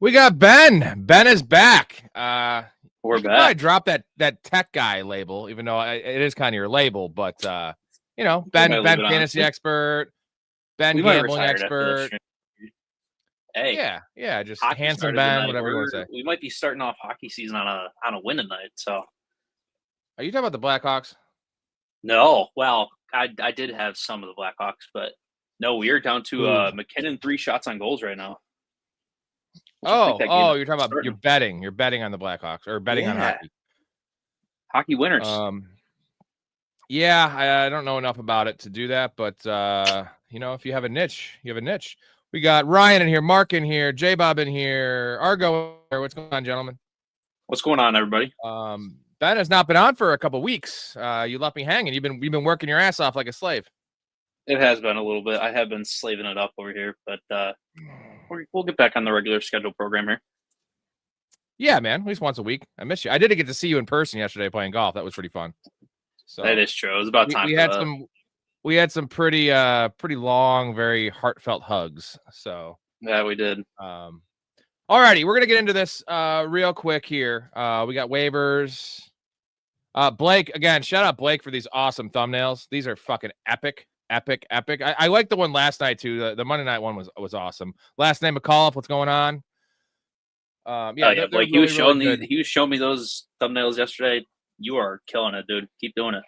We got Ben. Ben is back. We're you could back. probably drop that tech guy label, even though it is kind of your label. But Ben fantasy expert, Ben gambling expert. Hey, yeah, just handsome Ben, whatever you want to say. We might be starting off hockey season on a winning night. So, are you talking about the Blackhawks? No, well, I did have some of the Blackhawks, but no, we are down to McKinnon 3 shots on goals right now. You're talking about you're betting. You're betting on the Blackhawks or betting on hockey. Hockey winners. Yeah, I don't know enough about it to do that, but if you have a niche, you have a niche. We got Ryan in here, Mark in here, J Bob in here, Argo. What's going on, gentlemen? What's going on, everybody? Ben has not been on for a couple weeks. You left me hanging. You've been working your ass off like a slave. It has been a little bit. I have been slaving it up over here, but we'll get back on the regular schedule program here. Yeah, man. At least once a week. I miss you. I didn't get to see you in person yesterday playing golf. That was pretty fun. So that is true. It was about time. We had some pretty long, very heartfelt hugs. So yeah, we did. Alrighty, we're gonna get into this real quick here. We got waivers. Blake, again, shout out Blake for these awesome thumbnails. These are fucking epic. I like the one last night too. The Monday night one was awesome. Last name McAuliffe, what's going on? Blake, he was showing me those thumbnails yesterday. You are killing it, dude. Keep doing it.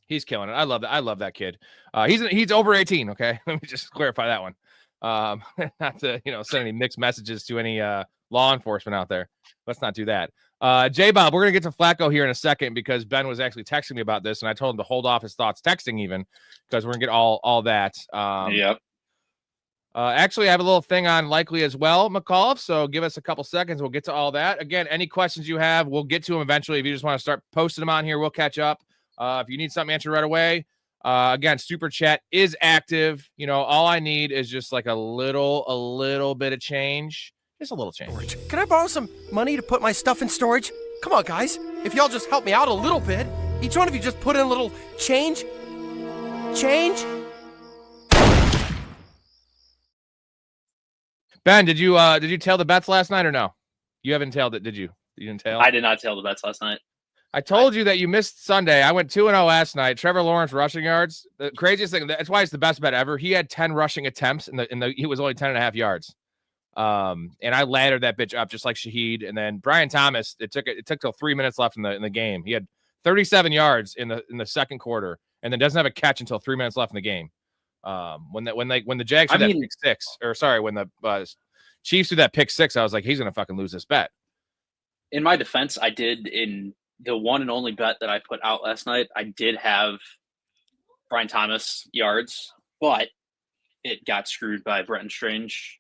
He's killing it. I love that. I love that kid. He's over 18. Okay, let me just clarify that one. Not to send any mixed messages to any law enforcement out there. Let's not do that. J Bob, we're gonna get to Flacco here in a second because Ben was actually texting me about this, and I told him to hold off his thoughts texting even because we're gonna get all that. Yep. Actually, I have a little thing on likely as well, McAuliffe. So give us a couple seconds. We'll get to all that. Again, any questions you have, we'll get to them eventually. If you just want to start posting them on here, we'll catch up. If you need something answered right away, again, Super Chat is active. All I need is just like a little bit of change. Just a little change. Can I borrow some money to put my stuff in storage? Come on, guys. If y'all just help me out a little bit, each one of you just put in a little change. Ben, did you tail the bets last night or no? You haven't tailed it, did you? You didn't tail? I did not tail the bets last night. I told you that you missed Sunday. I went 2-0 last night. Trevor Lawrence rushing yards. The craziest thing, that's why it's the best bet ever. He had 10 rushing attempts he was only 10.5 yards. And I laddered that bitch up just like Shaheed. And then Brian Thomas, it took till 3 minutes left in the game. He had 37 yards in the second quarter, and then doesn't have a catch until 3 minutes left in the game. When the Jags did that pick six, or sorry, when the Chiefs did that pick six, I was like, he's gonna fucking lose this bet. In my defense, I did in the one and only bet that I put out last night. I did have Brian Thomas yards, but it got screwed by Bretton Strange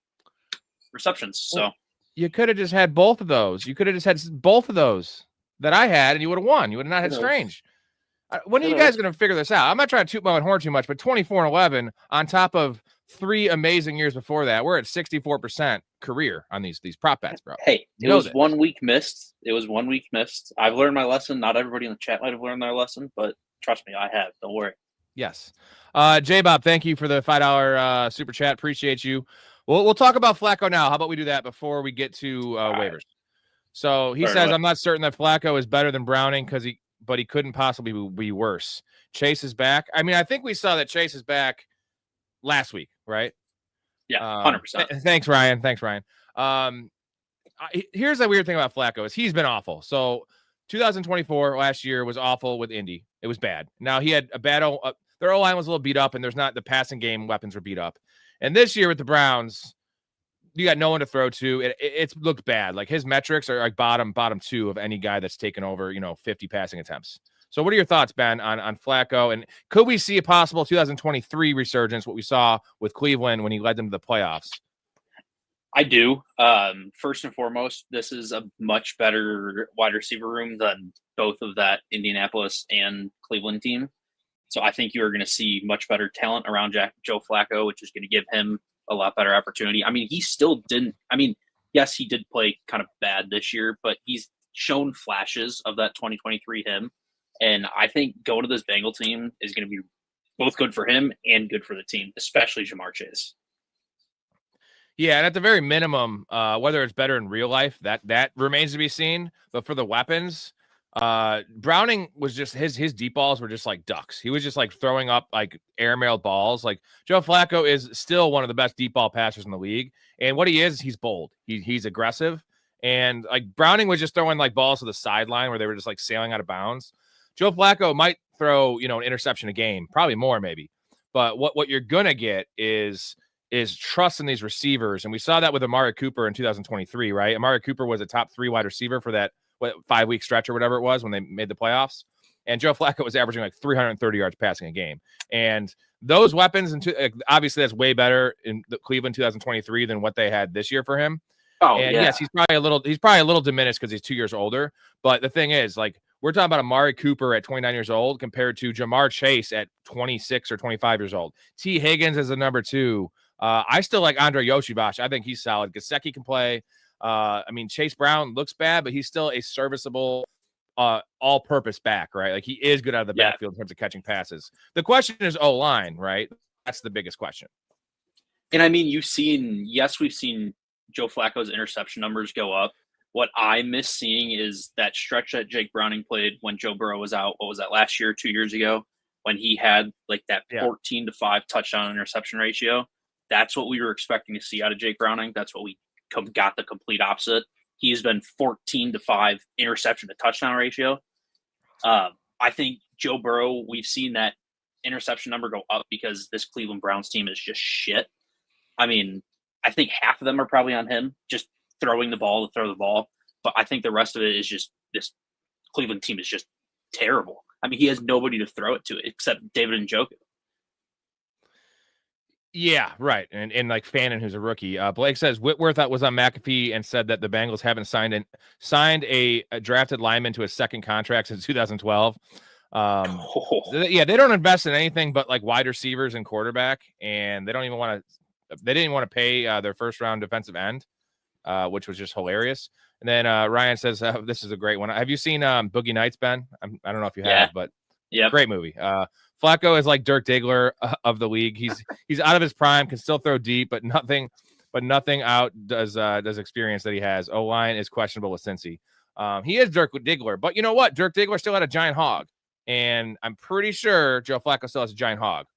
receptions. So you could have just had both of those. You could have just had both of those that I had, and you would have won. You would have not had Strange. When are you guys going to figure this out? I'm not trying to toot my own horn too much, but 24-11 on top of 3 amazing years before that, we're at 64% career on these prop bets, bro. Hey, it was 1 week missed. It was 1 week missed. I've learned my lesson. Not everybody in the chat might have learned their lesson, but trust me, I have. Don't worry. Yes. J-Bob, thank you for the $5 super chat. Appreciate you. We'll talk about Flacco now. How about we do that before we get to waivers? Right. So he says, I'm not certain that Flacco is better than Browning but he couldn't possibly be worse. Chase is back. I mean, I think we saw that Chase is back last week, right? Yeah, 100%. Thanks, Ryan. Here's the weird thing about Flacco is he's been awful. So 2024 last year was awful with Indy. It was bad. Now he had a bad their O-line was a little beat up, and the passing game weapons were beat up. And this year with the Browns, you got no one to throw to. It's looked bad. Like his metrics are like bottom 2 of any guy that's taken over, 50 passing attempts. So what are your thoughts, Ben, on Flacco? And could we see a possible 2023 resurgence, what we saw with Cleveland when he led them to the playoffs? I do. First and foremost, this is a much better wide receiver room than both of that Indianapolis and Cleveland team. So I think you are going to see much better talent around Joe Flacco, which is going to give him a lot better opportunity. I mean, he still didn't. I mean, yes, he did play kind of bad this year, but he's shown flashes of that 2023 him. And I think going to this Bengal team is going to be both good for him and good for the team, especially Jamar Chase. Yeah, and at the very minimum, whether it's better in real life, that remains to be seen. But for the weapons, Browning was just his deep balls were just like ducks. He was just like throwing up like airmailed balls. Like Joe Flacco is still one of the best deep ball passers in the league, and what he is, he's bold. He's aggressive, and like Browning was just throwing like balls to the sideline where they were just like sailing out of bounds. Joe Flacco might throw an interception a game, probably more maybe, but what you're gonna get is trust in these receivers. And we saw that with Amari Cooper in 2023, right? Amari Cooper was a top 3 wide receiver for that 5-week stretch or whatever it was when they made the playoffs. And Joe Flacco was averaging like 330 yards passing a game. And those weapons, obviously that's way better in the Cleveland 2023 than what they had this year for him. Oh, and yeah. yes, he's probably a little diminished because he's 2 years older. But the thing is, like, we're talking about Amari Cooper at 29 years old compared to Jamar Chase at 26 or 25 years old. T. Higgins is the number 2. I still like Andre Yoshibach. I think he's solid. Gesicki can play. I mean, Chase Brown looks bad, but he's still a serviceable all-purpose back, right? Like, he is good out of the backfield in terms of catching passes. The question is O-line, right? That's the biggest question. And I mean, we've seen Joe Flacco's interception numbers go up. What I miss seeing is that stretch that Jake Browning played when Joe Burrow was out. What was that, last year, 2 years ago, when he had like that 14-5 touchdown interception ratio? That's what we were expecting to see out of Jake Browning. That's what we got, the complete opposite. He's been 14-5 interception to touchdown ratio. I think Joe Burrow, we've seen that interception number go up because this Cleveland Browns team is just shit. I mean, I think half of them are probably on him, just throwing the ball to throw the ball. But I think the rest of it is just this Cleveland team is just terrible. I mean, he has nobody to throw it to except David Njoku. Yeah, right. And like Fannin, who's a rookie. Blake says Whitworth was on McAfee and said that the Bengals haven't signed a drafted lineman to a second contract since 2012. Yeah, they don't invest in anything but like wide receivers and quarterback, and they don't even want to. They didn't want to pay their first round defensive end, which was just hilarious. And then Ryan says this is a great one. Have you seen Boogie Nights, Ben? I don't know if you have, but yeah, great movie. Flacco is like Dirk Diggler of the league. He's out of his prime, can still throw deep, but nothing out does experience that he has. O-line is questionable with Cincy. He is Dirk Diggler, but you know what? Dirk Diggler still had a giant hog, and I'm pretty sure Joe Flacco still has a giant hog.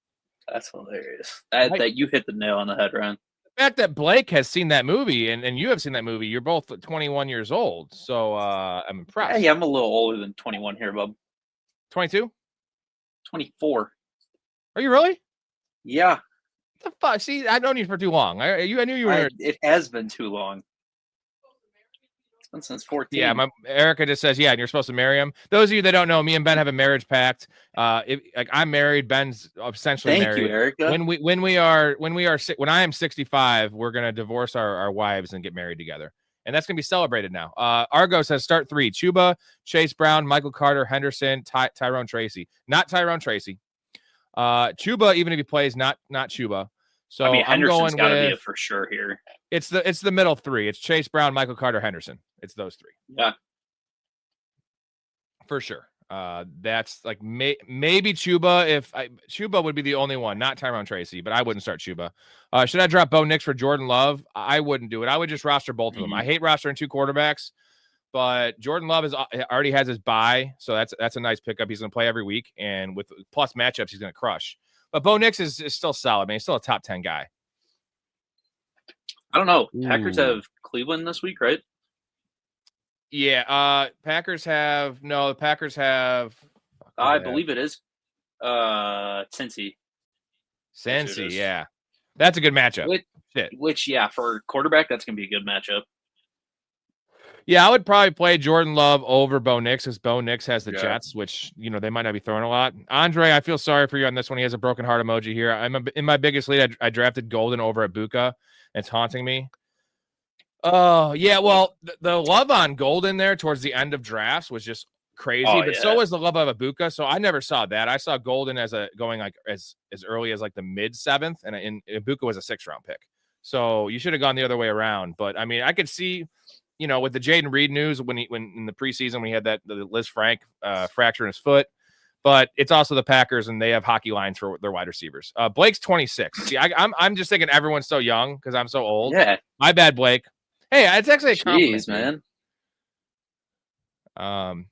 That's hilarious. That you hit the nail on the head, Ryan. The fact that Blake has seen that movie and you have seen that movie, you're both 21 years old, so I'm impressed. Yeah, I'm a little older than 21 here, bub. 22? 24. Are you really? Yeah. What the fuck? See, I've known you for too long. I knew you were. It has been too long. It's been since 14. Yeah, Erica just says, yeah, and you're supposed to marry him. Those of you that don't know, me and Ben have a marriage pact. I'm married. Ben's essentially married. Thank you, Erica. When I am 65, we're gonna divorce our wives and get married together. And that's going to be celebrated now. Argo says start 3. Chuba, Chase Brown, Michael Carter, Henderson, Tyrone Tracy. Not Tyrone Tracy. Chuba, even if he plays, not Chuba. So I mean, Henderson's got to be with, a for sure here. It's the middle 3. It's Chase Brown, Michael Carter, Henderson. It's those 3. Yeah. For sure. That's like maybe Chuba. Chuba would be the only one, not Tyrone Tracy, but I wouldn't start Chuba. Should I drop Bo Nix for Jordan Love? I wouldn't do it. I would just roster both of them. I hate rostering 2 quarterbacks, but Jordan Love already has his bye, so that's a nice pickup. He's going to play every week, and with plus matchups, he's going to crush. But Bo Nix is still solid, man. He's still a top 10 guy. I don't know. Packers have Cleveland this week, right? Yeah, Packers have. I believe it is. Cincy, yeah. That's a good matchup. Which, yeah, for quarterback, that's going to be a good matchup. Yeah, I would probably play Jordan Love over Bo Nix because Bo Nix has the Jets, which, they might not be throwing a lot. Andre, I feel sorry for you on this one. He has a broken heart emoji here. In my biggest league, I drafted Golden over Ibuka. It's haunting me. Oh, yeah, well, the love on Golden there towards the end of drafts was just crazy, but so was the love of Ibuka, so I never saw that. I saw Golden going like as early as like the mid-7th, and Ibuka was a 6th-round pick. So you should have gone the other way around. But, I mean, I could see, with the Jaden Reed news when in the preseason when he had the Liz Frank fracture in his foot. but it's also the Packers, and they have hockey lines for their wide receivers. Blake's 26. See, I'm just thinking everyone's so young because I'm so old. Yeah. My bad, Blake. Hey, it's actually a compliment. Jeez, man.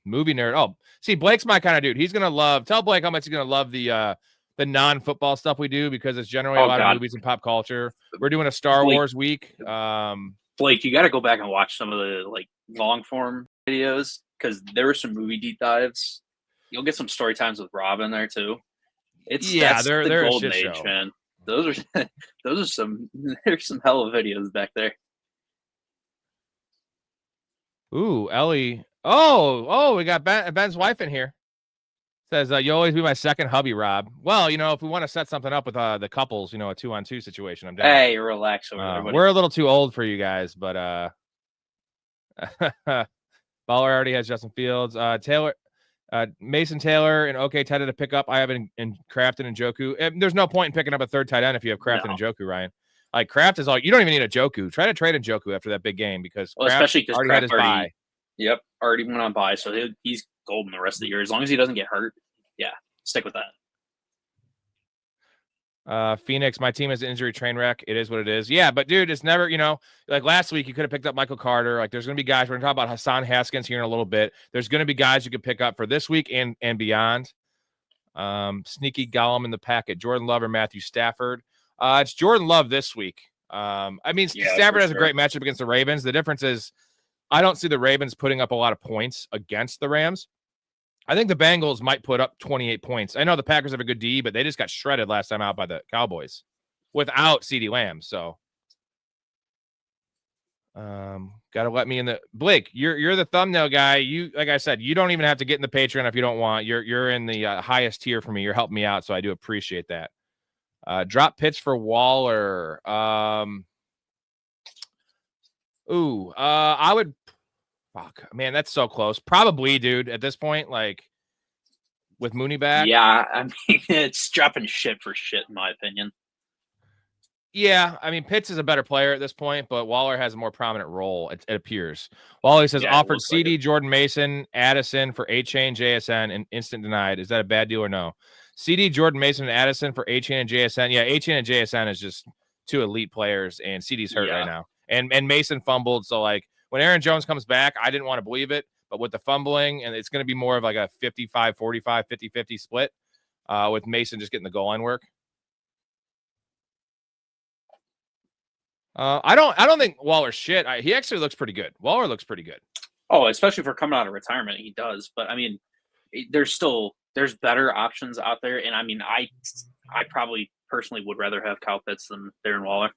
Movie nerd. Oh, see, Blake's my kind of dude. He's gonna love. Tell Blake how much he's gonna love the non-football stuff we do because it's generally a lot of movies and pop culture. We're doing a Star Wars week. Blake, you got to go back and watch some of the like long form videos because there were some movie deep dives. You'll get some story times with Rob in there too. They're the golden age, show. Man. Those are some. There's some hell of videos back there. Ooh, Ellie. Oh, we got Ben's wife in here. Says, you'll always be my second hubby, Rob. Well, if we want to set something up with the couples, a 2-on-2 situation, I'm down. Hey, relax over there. We're a little too old for you guys, but Baller already has Justin Fields. Mason Taylor and OK tight end to pick up. I have in Kraft and Njoku. There's no point in picking up a third tight end if you have Kraft and Njoku, Ryan. Like Kraft is all you don't even need a Njoku. Try to trade Njoku after that big game because especially because already had his bye. Yep, already went on bye, so he's golden the rest of the year as long as he doesn't get hurt. Yeah, stick with that. Phoenix, my team is an injury train wreck. It is what it is. Yeah, but dude, it's never, like last week you could have picked up Michael Carter. Like there's going to be guys. We're going to talk about Hassan Haskins here in a little bit. There's going to be guys you can pick up for this week and beyond. Sneaky Gollum in the packet. Jordan Love or Matthew Stafford. It's Jordan Love this week. Stafford has a great matchup against the Ravens. The difference is I don't see the Ravens putting up a lot of points against the Rams. I think the Bengals might put up 28 points. I know the Packers have a good D, but they just got shredded last time out by the Cowboys without CeeDee Lamb. So, gotta let me in the Blake. You're the thumbnail guy. You, like I said, you don't even have to get in the Patreon if you don't want. You're in the highest tier for me. You're helping me out, so I do appreciate that. Drop pitch for Waller. I would. Fuck, man, that's so close. Probably, dude, at this point, like, with Mooney back. Yeah, I mean, it's dropping shit for shit, in my opinion. Yeah, I mean, Pitts is a better player at this point, but Waller has a more prominent role, it appears. Waller says, offered CD, like Jordan Mason, Addison for A-Chain, JSN, and instant denied. Is that a bad deal or no? CD, Jordan Mason, and Addison for A-Chain and JSN. Yeah, A-Chain and JSN is just two elite players, and CD's hurt right now. And Mason fumbled, so, like, when Aaron Jones comes back, I didn't want to believe it, but with the fumbling, and it's going to be more of like a 55-45, 50-50 split with Mason just getting the goal line work. I don't think Waller's shit. He actually looks pretty good. Waller looks pretty good. Oh, especially for coming out of retirement, he does. But I mean, there's better options out there, and I mean, I probably personally would rather have Kyle Pitts than Darren Waller.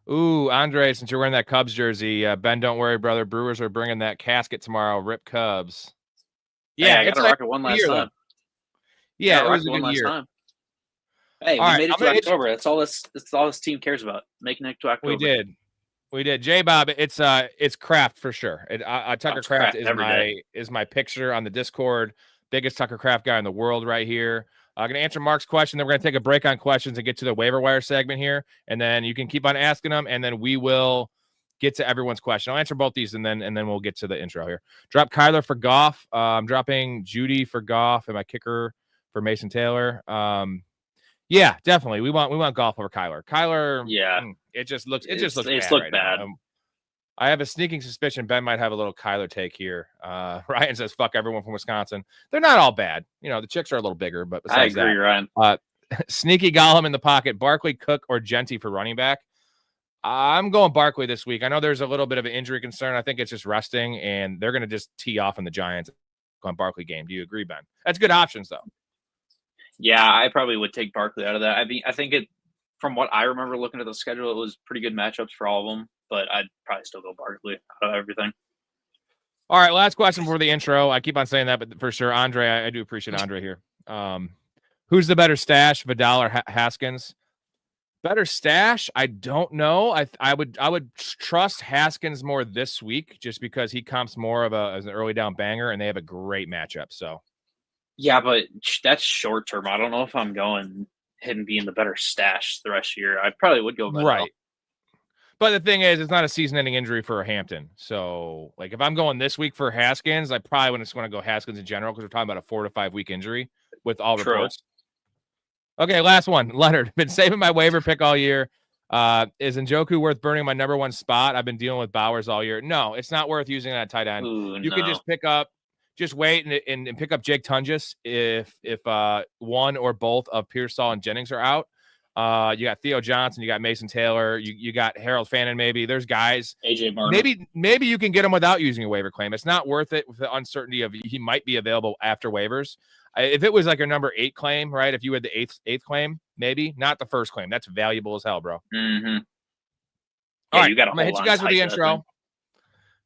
Ooh, Andre, since you're wearing that Cubs jersey, Ben, don't worry, brother. Brewers are bringing that casket tomorrow. Rip Cubs. Yeah, I got to rock it one last time. Yeah, it was a good year. Time. Hey, we made it to October. That's all this team cares about. Making it to October. We did. J-Bob, it's Kraft for sure. Tucker Kraft is my picture on the Discord. Biggest Tucker Kraft guy in the world right here. I'm going to answer Mark's question. Then we're going to take a break on questions and get to the waiver wire segment here. And then you can keep on asking them, and then we will get to everyone's question. I'll answer both these, and then we'll get to the intro here. Drop Kyler for Goff. I'm dropping Judy for Goff and my kicker for Mason Taylor. Yeah, definitely. We want Goff over Kyler. Kyler, yeah, it just looks bad. Now. I have a sneaking suspicion Ben might have a little Kyler take here. Ryan says, fuck everyone from Wisconsin. They're not all bad. The chicks are a little bigger, but besides I agree, Ryan. Sneaky Gollum in the pocket. Barkley, Cook, or Genty for running back. I'm going Barkley this week. I know there's a little bit of an injury concern. I think it's just resting, and they're going to just tee off on the Giants on Barkley game. Do you agree, Ben? That's good options, though. Yeah, I probably would take Barkley out of that. I mean, I think from what I remember looking at the schedule, it was pretty good matchups for all of them. But I'd probably still go Barkley out of everything. All right, last question before the intro. I keep on saying that, but for sure, Andre, I do appreciate Andre here. Who's the better stash, Vidal or Haskins? Better stash? I don't know. I would trust Haskins more this week just because he comps more of as an early down banger, and they have a great matchup. So, yeah, but that's short term. I don't know if I'm going him being the better stash the rest of the year. I probably would go Vidal. Right. But the thing is, it's not a season-ending injury for Hampton. So, like, if I'm going this week for Haskins, I probably wouldn't just want to go Haskins in general because we're talking about a 4 to 5 week injury with all reports. Okay, last one. Leonard, been saving my waiver pick all year. Is Njoku worth burning my number one spot? I've been dealing with Bowers all year. No, it's not worth using that tight end. You can just just wait and pick up Jake Tunges if one or both of Pearsall and Jennings are out. You got Theo Johnson, you got Mason Taylor, you got Harold Fannin. Maybe there's guys. AJ Martin. Maybe you can get him without using a waiver claim. It's not worth it with the uncertainty of he might be available after waivers. If it was like a number 8 claim, right? If you had the eighth claim, maybe not the first claim. That's valuable as hell, bro. Mm-hmm. All right, I'm gonna hit you guys with the intro.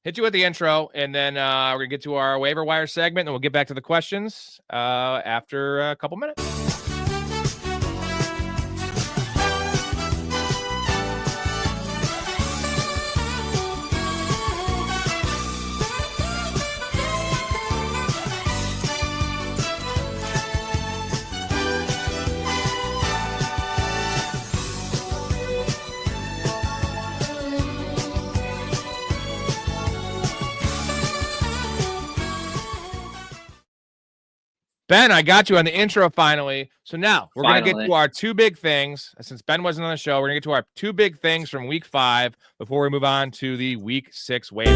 Hit you with the intro, and then we're gonna get to our waiver wire segment, and we'll get back to the questions after a couple minutes. Ben, I got you on the intro finally. So now we're going to get to our 2 big things. Since Ben wasn't on the show, we're going to get to our 2 big things from week 5 before we move on to the week 6 waivers.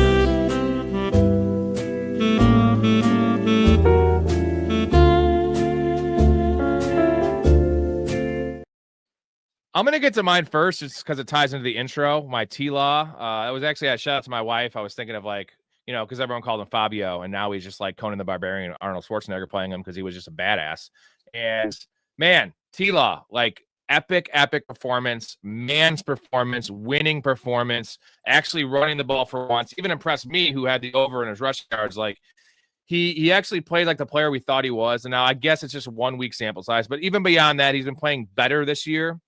I'm going to get to mine first just because it ties into the intro, my T-Law. It was actually a shout out to my wife. I was thinking of because everyone called him Fabio, and now he's just like Conan the Barbarian, Arnold Schwarzenegger playing him because he was just a badass. And man, T-Law, like epic performance, man's performance, winning performance, actually running the ball for once. Even impressed me, who had the over in his rushing yards. Like he actually played like the player we thought he was. And now I guess it's just 1 week sample size, but even beyond that, he's been playing better this year.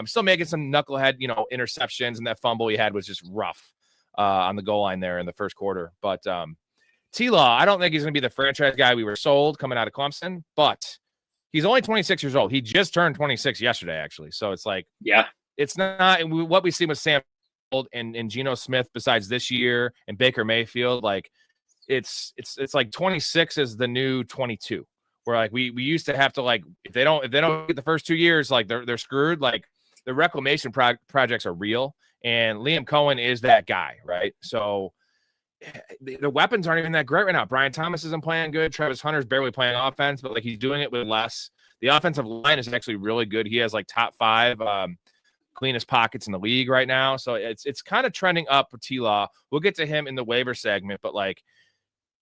Still making some knucklehead, interceptions, and that fumble he had was just rough. On the goal line there in the first quarter. But T-Law, I don't think he's going to be the franchise guy we were sold coming out of Clemson, but he's only 26 years old. He just turned 26 yesterday, actually. So it's like, yeah, it's not what we see with Sam and Geno Smith besides this year and Baker Mayfield. Like it's like 26 is the new 22, where like we used to have to, like, if they don't get the first 2 years, like they're screwed. Like the reclamation projects are real. And Liam Cohen is that guy, right? So the weapons aren't even that great right now. Brian Thomas isn't playing good. Travis Hunter's barely playing offense, but like he's doing it with less. The offensive line is actually really good. He has like top 5 cleanest pockets in the league right now. So it's kind of trending up for T-Law. We'll get to him in the waiver segment, but like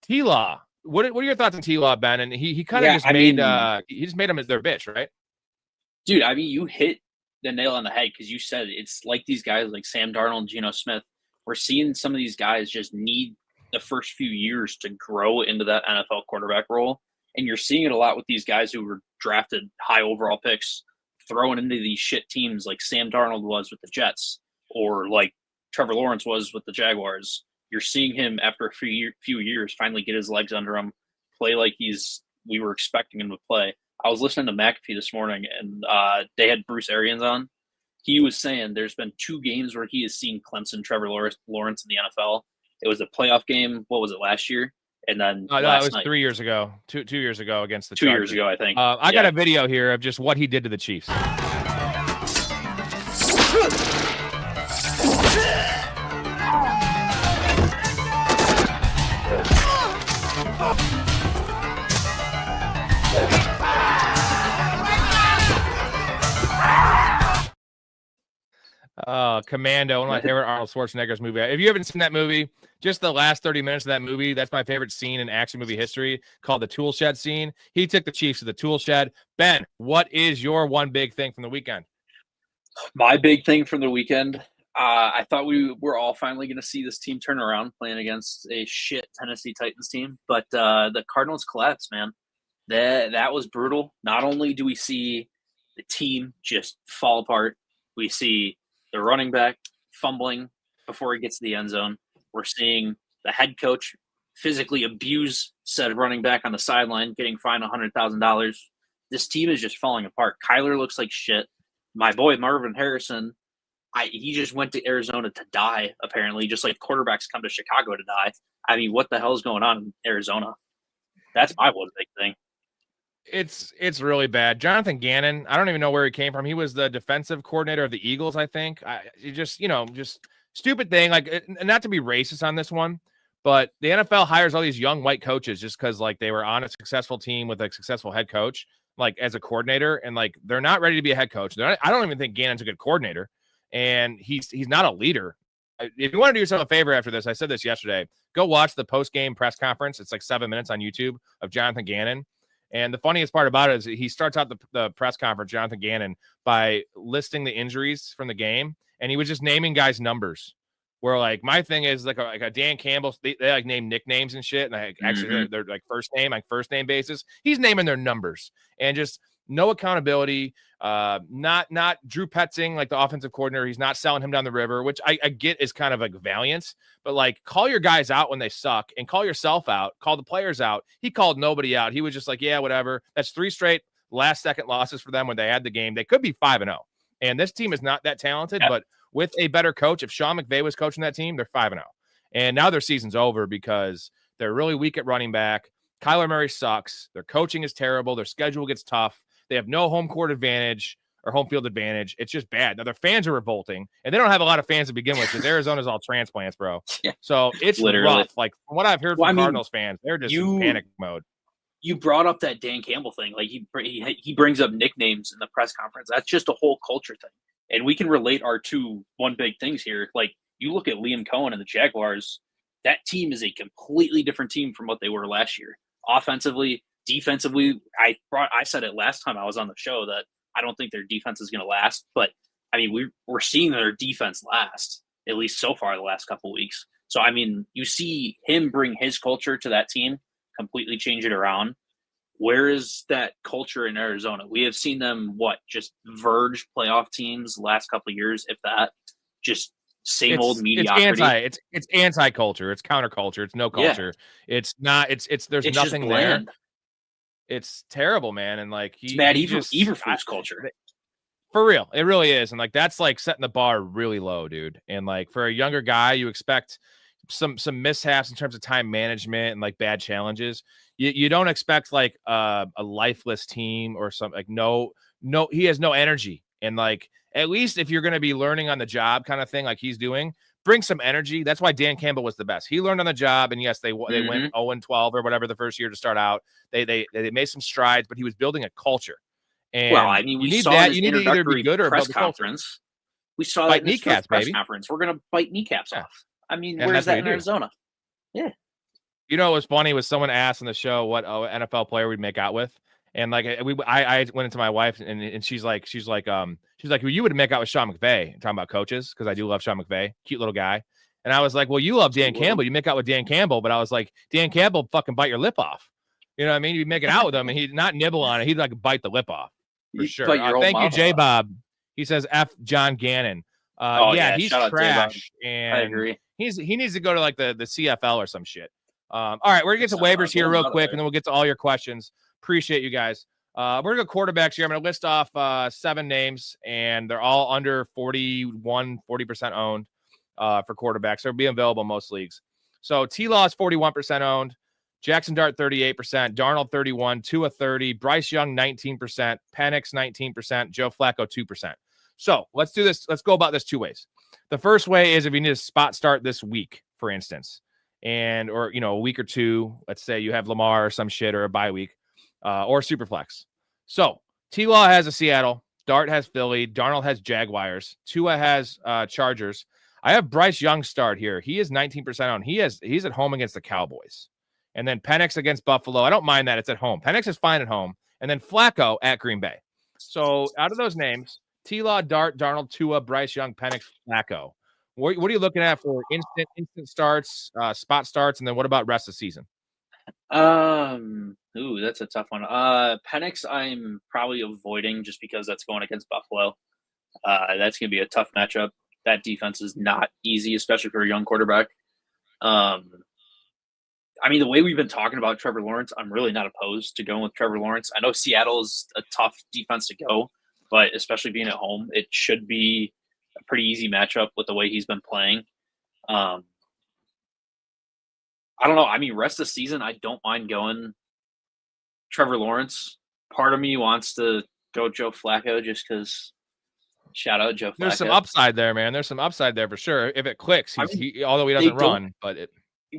T-Law, what are your thoughts on T-Law, Ben? And he kind of just made him their bitch, right? Dude, I mean, you hit the nail on the head because you said it's like these guys like Sam Darnold and Geno Smith. We're seeing some of these guys just need the first few years to grow into that NFL quarterback role. And you're seeing it a lot with these guys who were drafted high overall picks, thrown into these shit teams like Sam Darnold was with the Jets or like Trevor Lawrence was with the Jaguars. You're seeing him after a few years finally get his legs under him, play like we were expecting him to play. I was listening to McAfee this morning, and they had Bruce Arians on. He was saying there's been 2 games where he has seen Clemson, Trevor Lawrence in the NFL. It was a playoff game. What was it, last year? And then it was night. 3 years ago. 2 years ago against the 2 Chargers. years ago, I think. I got a video here of just what he did to the Chiefs. Commando, one of my favorite Arnold Schwarzenegger's movie. If you haven't seen that movie, just the last 30 minutes of that movie, that's my favorite scene in action movie history, called the tool shed scene. He took the Chiefs to the tool shed. Ben, what is your one big thing from the weekend? My big thing from the weekend, I thought we were all finally going to see this team turn around playing against a shit Tennessee Titans team, but the Cardinals collapsed, man. That was brutal. Not only do we see the team just fall apart, we see the running back fumbling before he gets to the end zone. We're seeing the head coach physically abuse said running back on the sideline, getting fined $100,000. This team is just falling apart. Kyler looks like shit. My boy Marvin Harrison he just went to Arizona to die, apparently, just like quarterbacks come to Chicago to die. I mean, what the hell is going on in Arizona? That's my one big thing. It's really bad. Jonathan Gannon, I don't even know where he came from. He was the defensive coordinator of the Eagles, I think. Just stupid thing. Like, not to be racist on this one, but the NFL hires all these young white coaches just because like they were on a successful team with a successful head coach, like as a coordinator, and like they're not ready to be a head coach. I don't even think Gannon's a good coordinator, and he's not a leader. If you want to do yourself a favor after this, I said this yesterday, go watch the post-game press conference. It's like 7 minutes on YouTube of Jonathan Gannon. And the funniest part about it is he starts out the press conference, Jonathan Gannon, by listing the injuries from the game. And he was just naming guys' numbers. Where like my thing is like a Dan Campbell, they like name nicknames and shit. And actually they're like first name basis. He's naming their numbers and just no accountability. Not Drew Petzing, like the offensive coordinator. He's not selling him down the river, which I get is kind of like valiance, but like call your guys out when they suck and call yourself out, call the players out. He called nobody out. He was just like, yeah, whatever. That's 3 straight last second losses for them when they had the game. They could be 5-0. And this team is not that talented, but with a better coach, if Sean McVay was coaching that team, they're 5-0. And now their season's over because they're really weak at running back. Kyler Murray sucks. Their coaching is terrible. Their schedule gets tough. They have no home court advantage or home field advantage. It's just bad. Now, their fans are revolting, and they don't have a lot of fans to begin with because Arizona's all transplants, bro. Yeah. So it's Literally rough. Like, from what I've heard from Cardinals fans, they're just in panic mode. You brought up that Dan Campbell thing. Like, he brings up nicknames in the press conference. That's just a whole culture thing. And we can relate our one big things here. Like, you look at Liam Cohen and the Jaguars, that team is a completely different team from what they were last year. Offensively, defensively, I said it last time I was on the show that I don't think their defense is going to last. But, I mean, we're seeing their defense last, at least so far the last couple of weeks. So, I mean, you see him bring his culture to that team, completely change it around. Where is that culture in Arizona? We have seen them, just verge playoff teams the last couple of years, if that. Just same old mediocrity. It's anti-culture. It's counterculture. It's no culture. Yeah. It's not. There's nothing there. It's terrible, man. And like it's Matt Eberflus culture. For real, it really is. And like that's like setting the bar really low, dude. And like for a younger guy, you expect some mishaps in terms of time management and like bad challenges. You don't expect like a lifeless team or something. Like no, he has no energy. And like at least if you're going to be learning on the job kind of thing, like he's doing, bring some energy. That's why Dan Campbell was the best. He learned on the job, and yes, they went 0-12 or whatever the first year to start out. They made some strides, but he was building a culture. And well, I mean, we need that. You need to either be good or build the culture. We saw that in this press conference. We're going to bite kneecaps off. I mean, where's that in Arizona? Yeah. You know, it was funny was someone asked on the show what NFL player we'd make out with. And like I went into my wife and she's like, well, you would make out with Sean McVay, talking about coaches, because I do love Sean McVay, cute little guy. And I was like, well, you love Dan Campbell, you make out with Dan Campbell, but I was like, Dan Campbell fucking bite your lip off. You know what I mean? You'd be making out with him, and he'd not nibble on it, he'd like bite the lip off for sure. Thank you, J Bob. He says F John Gannon. He's trash, and I agree. He needs to go to like the CFL or some shit. All right, we're gonna get to waivers here real quick, and then we'll get to all your questions. Appreciate you guys. We're going to go quarterbacks here. I'm going to list off 7 names, and they're all under 40% owned for quarterbacks. They'll be available in most leagues. So T-Law is 41% owned. Jackson Dart, 38%. Darnold, 31%. Tua, 30%. Bryce Young, 19%. Penix, 19%. Joe Flacco, 2%. So let's do this. Let's go about this 2 ways. The first way is if you need a spot start this week, for instance, or a week or 2. Let's say you have Lamar or some shit or a bye week. Or Superflex. So T-Law has a Seattle, Dart has Philly, Darnold has Jaguars, Tua has Chargers. I have Bryce Young start here. He is 19% owned. He's at home against the Cowboys. And then Penix against Buffalo. I don't mind that. It's at home. Penix is fine at home. And then Flacco at Green Bay. So out of those names, T-Law, Dart, Darnold, Tua, Bryce Young, Penix, Flacco. What are you looking at for instant starts, spot starts, and then what about rest of the season? That's a tough one. Penix, I'm probably avoiding just because that's going against Buffalo. That's going to be a tough matchup. That defense is not easy, especially for a young quarterback. I mean, the way we've been talking about Trevor Lawrence, I'm really not opposed to going with Trevor Lawrence. I know Seattle is a tough defense to go, but especially being at home, it should be a pretty easy matchup with the way he's been playing. I don't know. I mean, rest of the season, I don't mind going Trevor Lawrence. Part of me wants to go Joe Flacco just because. Shout out Joe Flacco. There's some upside there, man. There's some upside there for sure. If it clicks, although he doesn't run, but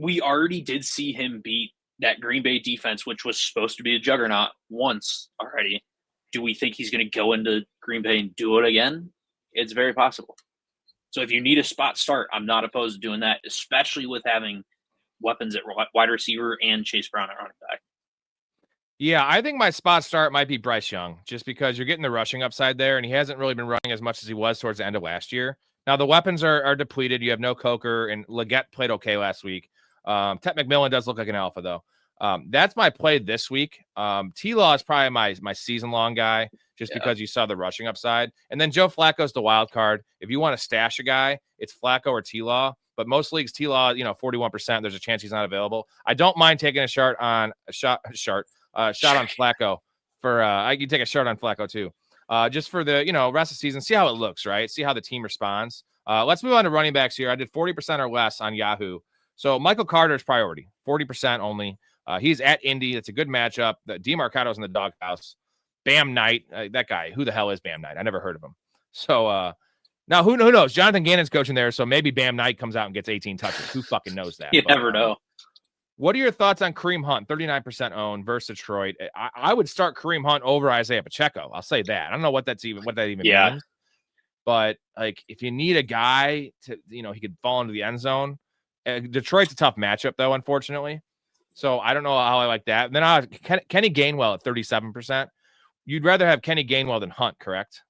we already did see him beat that Green Bay defense, which was supposed to be a juggernaut once already. Do we think he's going to go into Green Bay and do it again? It's very possible. So if you need a spot start, I'm not opposed to doing that, especially with having weapons at wide receiver and Chase Brown at running back. Yeah, I think my spot start might be Bryce Young, just because you're getting the rushing upside there, and he hasn't really been running as much as he was towards the end of last year. Now, the weapons are depleted. You have no Coker, and Leggett played okay last week. Ted McMillan does look like an alpha, though. That's my play this week. T-Law is probably my season-long guy, just because you saw the rushing upside. And then Joe Flacco's the wild card. If you want to stash a guy, it's Flacco or T-Law. But most leagues, T-Law, 41%. There's a chance he's not available. I don't mind taking a shot on Flacco for I can take a shot on Flacco too. Just for the rest of the season, see how it looks, right? See how the team responds. Let's move on to running backs here. I did 40% or less on Yahoo. So Michael Carter's priority, 40% only. He's at Indy. That's a good matchup. The DeMarcado's in the doghouse. Bam Knight, that guy. Who the hell is Bam Knight? I never heard of him. So now who knows? Jonathan Gannon's coaching there, so maybe Bam Knight comes out and gets 18 touches. Who fucking knows that? You never know. What are your thoughts on Kareem Hunt, 39% owned versus Detroit? I would start Kareem Hunt over Isaiah Pacheco. I'll say that. I don't know what that even means. But like, if you need a guy to, he could fall into the end zone. Detroit's a tough matchup, though, unfortunately. So I don't know how I like that. And then I have Kenny Gainwell at 37%. You'd rather have Kenny Gainwell than Hunt, correct?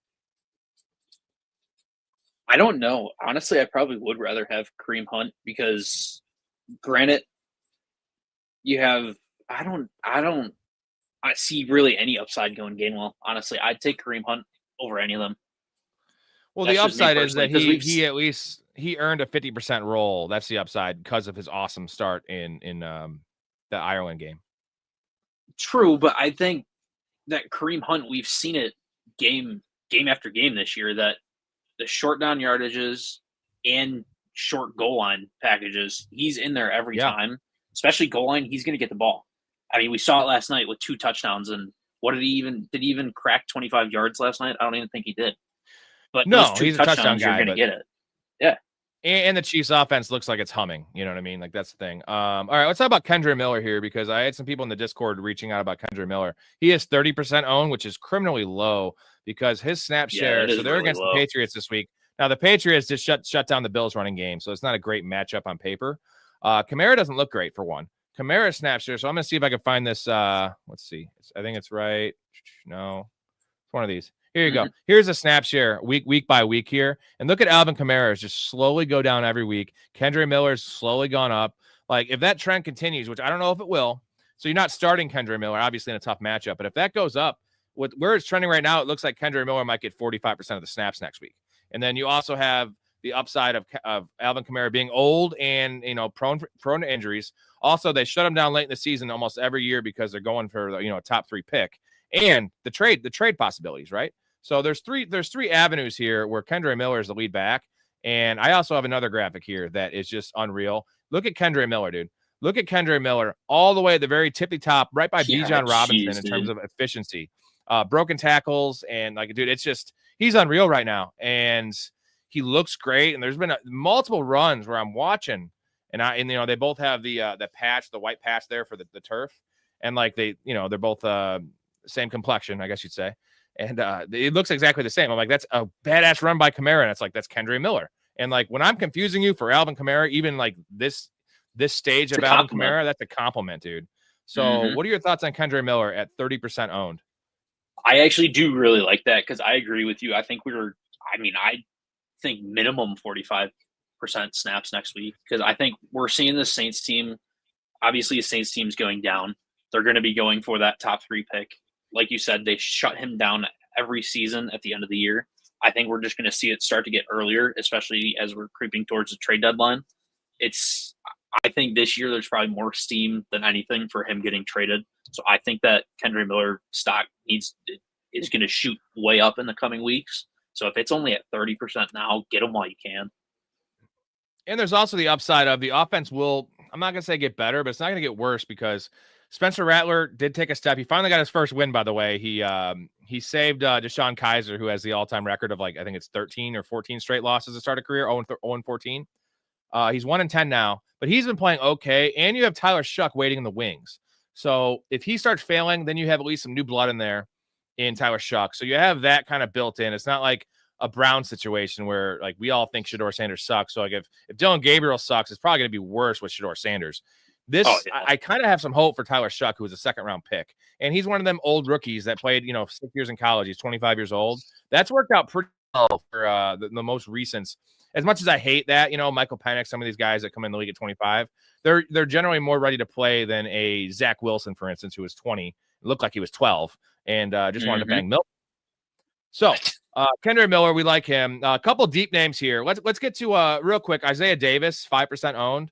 I don't know. Honestly, I probably would rather have Kareem Hunt because, granted, you have I see really any upside going Gainwell. Honestly, I'd take Kareem Hunt over any of them. Well, the upside is that he at least earned a 50% roll. That's the upside because of his awesome start in the Ireland game. True, but I think that Kareem Hunt, we've seen it game after game this year, that the short down yardages and short goal line packages, he's in there every time. Especially goal line, he's going to get the ball. I mean, we saw it last night with 2 touchdowns, and did he even crack 25 yards last night? I don't even think he did. But no, those 2 he's a touchdown guy. You're going to get it. Yeah. And the Chiefs offense looks like it's humming. You know what I mean? Like, that's the thing. All right, let's talk about Kendra Miller here, because I had some people in the Discord reaching out about Kendra Miller. He is 30% owned, which is criminally low because his snap share. So they're really against the Patriots this week. Now, the Patriots just shut down the Bills running game, so it's not a great matchup on paper. Kamara doesn't look great for one. Kamara snap share. So I'm going to see if I can find this. Let's see. I think it's right. No, it's one of these. Here you go. Here's a snap share week by week here. And look at Alvin Kamara's just slowly go down every week. Kendra Miller's slowly gone up. Like, if that trend continues, which I don't know if it will. So you're not starting Kendra Miller, obviously, in a tough matchup. But if that goes up, with where it's trending right now, it looks like Kendra Miller might get 45% of the snaps next week. And then you also have the upside of Alvin Kamara being old and, prone to injuries. Also, they shut him down late in the season almost every year because they're going for, a top 3 pick. And the trade possibilities, right? So there's three avenues here where Kendra Miller is the lead back. And I also have another graphic here that is just unreal. Look at Kendra Miller, dude. Look at Kendra Miller all the way at the very tippy top, right by Bijan Robinson in terms of efficiency. Broken tackles, and dude, it's just, he's unreal right now. And he looks great. And there's been multiple runs where I'm watching, and they both have the patch, the white patch there for the turf. And they're both same complexion, I guess you'd say. And it looks exactly the same. I'm like, that's a badass run by Kamara. And it's like, that's Kendra Miller. And when I'm confusing you for Alvin Kamara, even this stage of Alvin Kamara, that's a compliment, dude. So what are your thoughts on Kendra Miller at 30% owned? I actually do really like that because I agree with you. I think I think minimum 45% snaps next week because I think we're seeing the Saints team. Obviously, the Saints team's going down. They're going to be going for that top 3 pick. Like you said, they shut him down every season at the end of the year. I think we're just going to see it start to get earlier, especially as we're creeping towards the trade deadline. I think this year there's probably more steam than anything for him getting traded. So I think that Kendra Miller stock is going to shoot way up in the coming weeks. So if it's only at 30% now, get him while you can. And there's also the upside of the offense will, I'm not going to say get better, but it's not going to get worse because Spencer Rattler did take a step. He finally got his first win, by the way. He saved Deshaun Kaiser, who has the all-time record of I think it's 13 or 14 straight losses to start a career, 0-14. He's 1-10 now, but he's been playing okay. And you have Tyler Shuck waiting in the wings. So if he starts failing, then you have at least some new blood in there in Tyler Shuck. So you have that kind of built in. It's not like a Brown situation where we all think Shedeur Sanders sucks. So if Dylan Gabriel sucks, it's probably going to be worse with Shedeur Sanders. I kind of have some hope for Tyler Shuck, who was a second-round pick. And he's one of them old rookies that played, 6 years in college. He's 25 years old. That's worked out pretty well for the most recent. As much as I hate that, Michael Penix, some of these guys that come in the league at 25, they're generally more ready to play than a Zach Wilson, for instance, who was 20. It looked like he was 12 and just wanted to bang Milk. So Kendre Miller, we like him. A couple deep names here. Let's get to real quick. Isaiah Davis, 5% owned.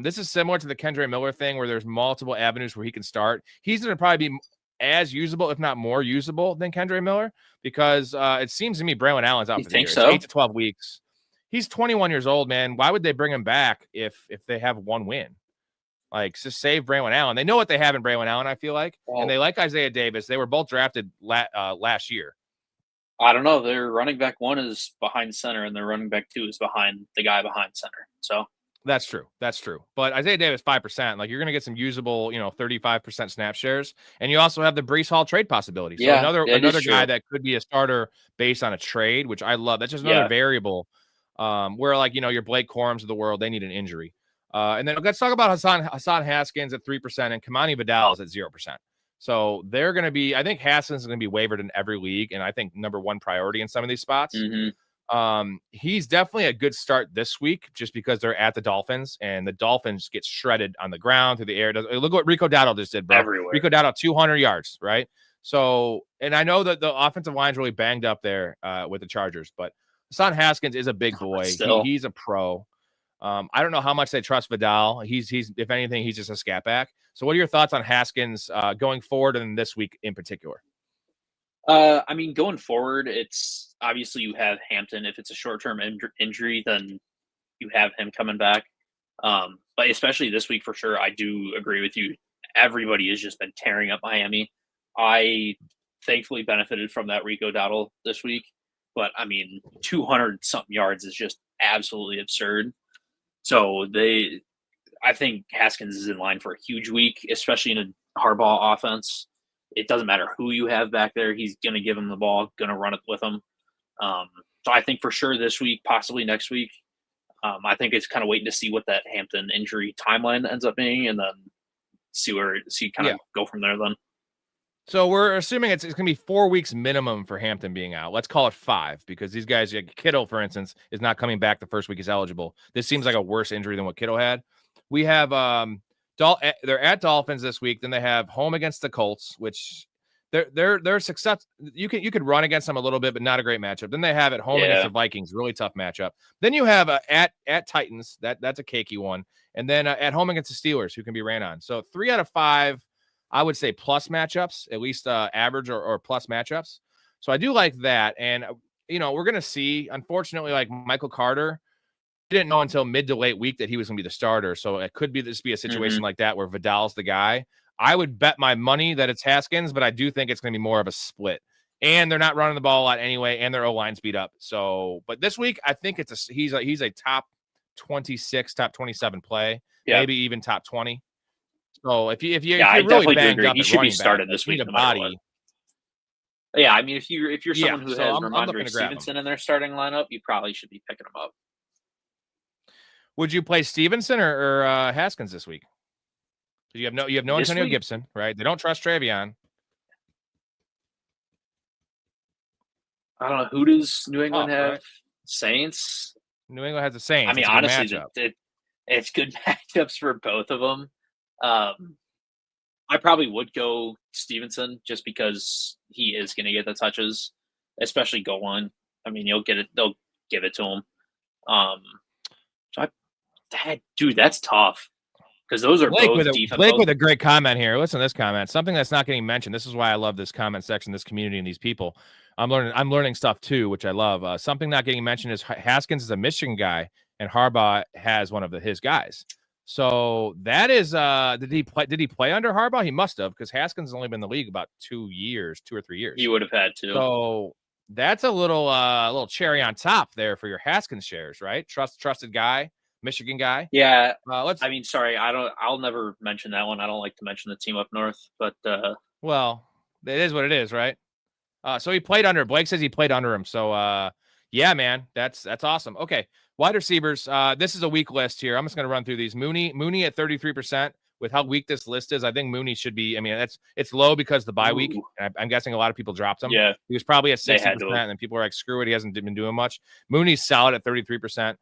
This is similar to the Kendre Miller thing where there's multiple avenues where he can start. He's going to probably be as usable, if not more usable than Kendre Miller because it seems to me Braylon Allen's out for the year. So? It's 8 to 12 weeks. He's 21 years old, man. Why would they bring him back if they have one win? Just save Braylon Allen. They know what they have in Braylon Allen, I feel like. Well, and they like Isaiah Davis. They were both drafted last year. I don't know. Their running back 1 is behind center, and their running back 2 is behind the guy behind center. So that's true. But Isaiah Davis, 5%. You're going to get some usable, 35% snap shares, and you also have the Breece Hall trade possibility. So another guy that could be a starter based on a trade, which I love. That's just another variable. Where your Blake Corums of the world, they need an injury. And then let's talk about Hassan Haskins at 3% and Kamani Vidal is at 0%. So they're going to be, I think Haskins is going to be wavered in every league. And I think number one priority in some of these spots. He's definitely a good start this week just because they're at the Dolphins and the Dolphins get shredded on the ground through the air. Look what Rico Dowdle just did, bro. Everywhere. Rico Dowdle, 200 yards, right? So, and I know that the offensive line's really banged up there with the Chargers, but Hassan Haskins is a big boy. He's a pro. I don't know how much they trust Vidal. He's if anything, he's just a scat back. So what are your thoughts on Haskins going forward and this week in particular? Going forward, it's obviously you have Hampton. If it's a short-term injury, then you have him coming back. But especially this week for sure, I do agree with you. Everybody has just been tearing up Miami. I thankfully benefited from that Rico Dowdle this week. But, 200-something yards is just absolutely absurd. So I think Haskins is in line for a huge week, especially in a Harbaugh offense. It doesn't matter who you have back there. He's going to give him the ball, going to run it with him. So I think for sure this week, possibly next week. I think it's kind of waiting to see what that Hampton injury timeline ends up being and then go from there then. So we're assuming it's going to be 4 weeks minimum for Hampton being out. Let's call it 5 because these guys, Kittle, for instance, is not coming back the first week he's eligible. This seems like a worse injury than what Kittle had. We have they're at Dolphins this week. Then they have home against the Colts, which they're success. You could run against them a little bit, but not a great matchup. Then they have at home against the Vikings, really tough matchup. Then you have at Titans, that's a cakey one, and then at home against the Steelers, who can be ran on. So 3 out of 5. I would say plus matchups, at least average or plus matchups. So I do like that. And, we're going to see, unfortunately, Michael Carter didn't know until mid to late week that he was going to be the starter. So it could be a situation like that where Vidal's the guy. I would bet my money that it's Haskins, but I do think it's going to be more of a split. And they're not running the ball a lot anyway, and their O-line's beat up. So, but this week, I think he's a top 26, top 27 play, maybe even top 20. So if you're really banged up, he should be started this week. A body. Yeah, if you're someone who has Ramondre Stevenson in their starting lineup, you probably should be picking him up. Would you play Stevenson or Haskins this week? You have no Antonio Gibson, right? They don't trust Travion. I don't know. Who does New England have? Right? Saints. New England has the Saints. Honestly, it's good matchups for both of them. I probably would go Stevenson just because he is going to get the touches, especially goal line. He'll get it. They'll give it to him. That's tough because those are Blake both Blake with a great comment here. Listen to this comment. Something that's not getting mentioned. This is why I love this comment section, this community, and these people. I'm learning stuff too, which I love. Something not getting mentioned is Haskins is a Michigan guy, and Harbaugh has one of his guys. So that is, did he play under Harbaugh? He must have, because Haskins has only been in the league about 2 or 3 years. He would have had to. So that's a little cherry on top there for your Haskins shares, right? Trusted guy, Michigan guy. Yeah. I mean, sorry, I'll never mention that one. I don't like to mention the team up north, but well, it is what it is, right? So he played under. Blake says he played under him. So yeah, man, that's awesome. Okay, wide receivers. This is a weak list here. I'm just gonna run through these. Mooney at 33%. With how weak this list is, I think Mooney should be. I mean, it's low because the bye week. I'm guessing a lot of people dropped him. Yeah, he was probably at 60%, and then people are like, screw it, he hasn't been doing much. Mooney's solid at 33%.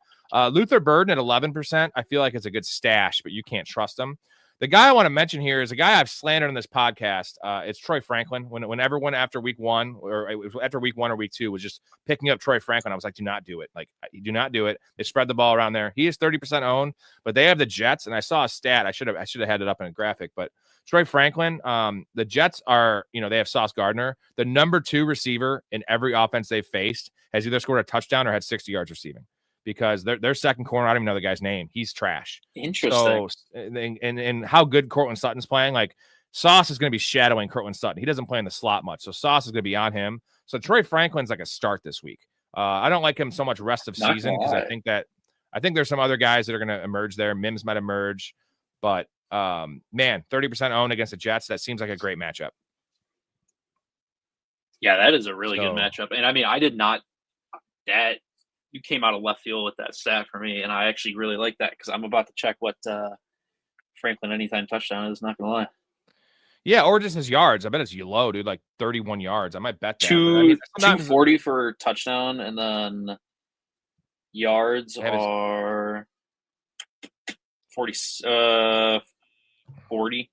Luther Burden at 11%. I feel like it's a good stash, but you can't trust him. The guy I want to mention here is a guy I've slandered on this podcast. It's Troy Franklin. When everyone after week 1 or after week 1 or week 2 was just picking up Troy Franklin, I was like, do not do it. Like, you do not do it. They spread the ball around there. He is 30% owned, but they have the Jets, and I saw a stat. I should have had it up in a graphic, but Troy Franklin, the Jets are, they have Sauce Gardner. The number 2 receiver in every offense they've faced has either scored a touchdown or had 60 yards receiving. Because their second corner, I don't even know the guy's name. He's trash. Interesting. So, and how good Courtland Sutton's playing, like Sauce is going to be shadowing Courtland Sutton. He doesn't play in the slot much, so Sauce is going to be on him. So Troy Franklin's like a start this week. I don't like him so much rest of season because I think there's some other guys that are going to emerge there. Mims might emerge, but man, 30% owned against the Jets. That seems like a great matchup. Yeah, that is a really good matchup. And I mean, I did not that. You came out of left field with that stat for me, and I actually really like that because I'm about to check what Franklin anytime touchdown is. Not gonna lie. Yeah, or just his yards. I bet it's low, dude. Like 31 yards. I might bet that. 240 for touchdown, and then yards are 40.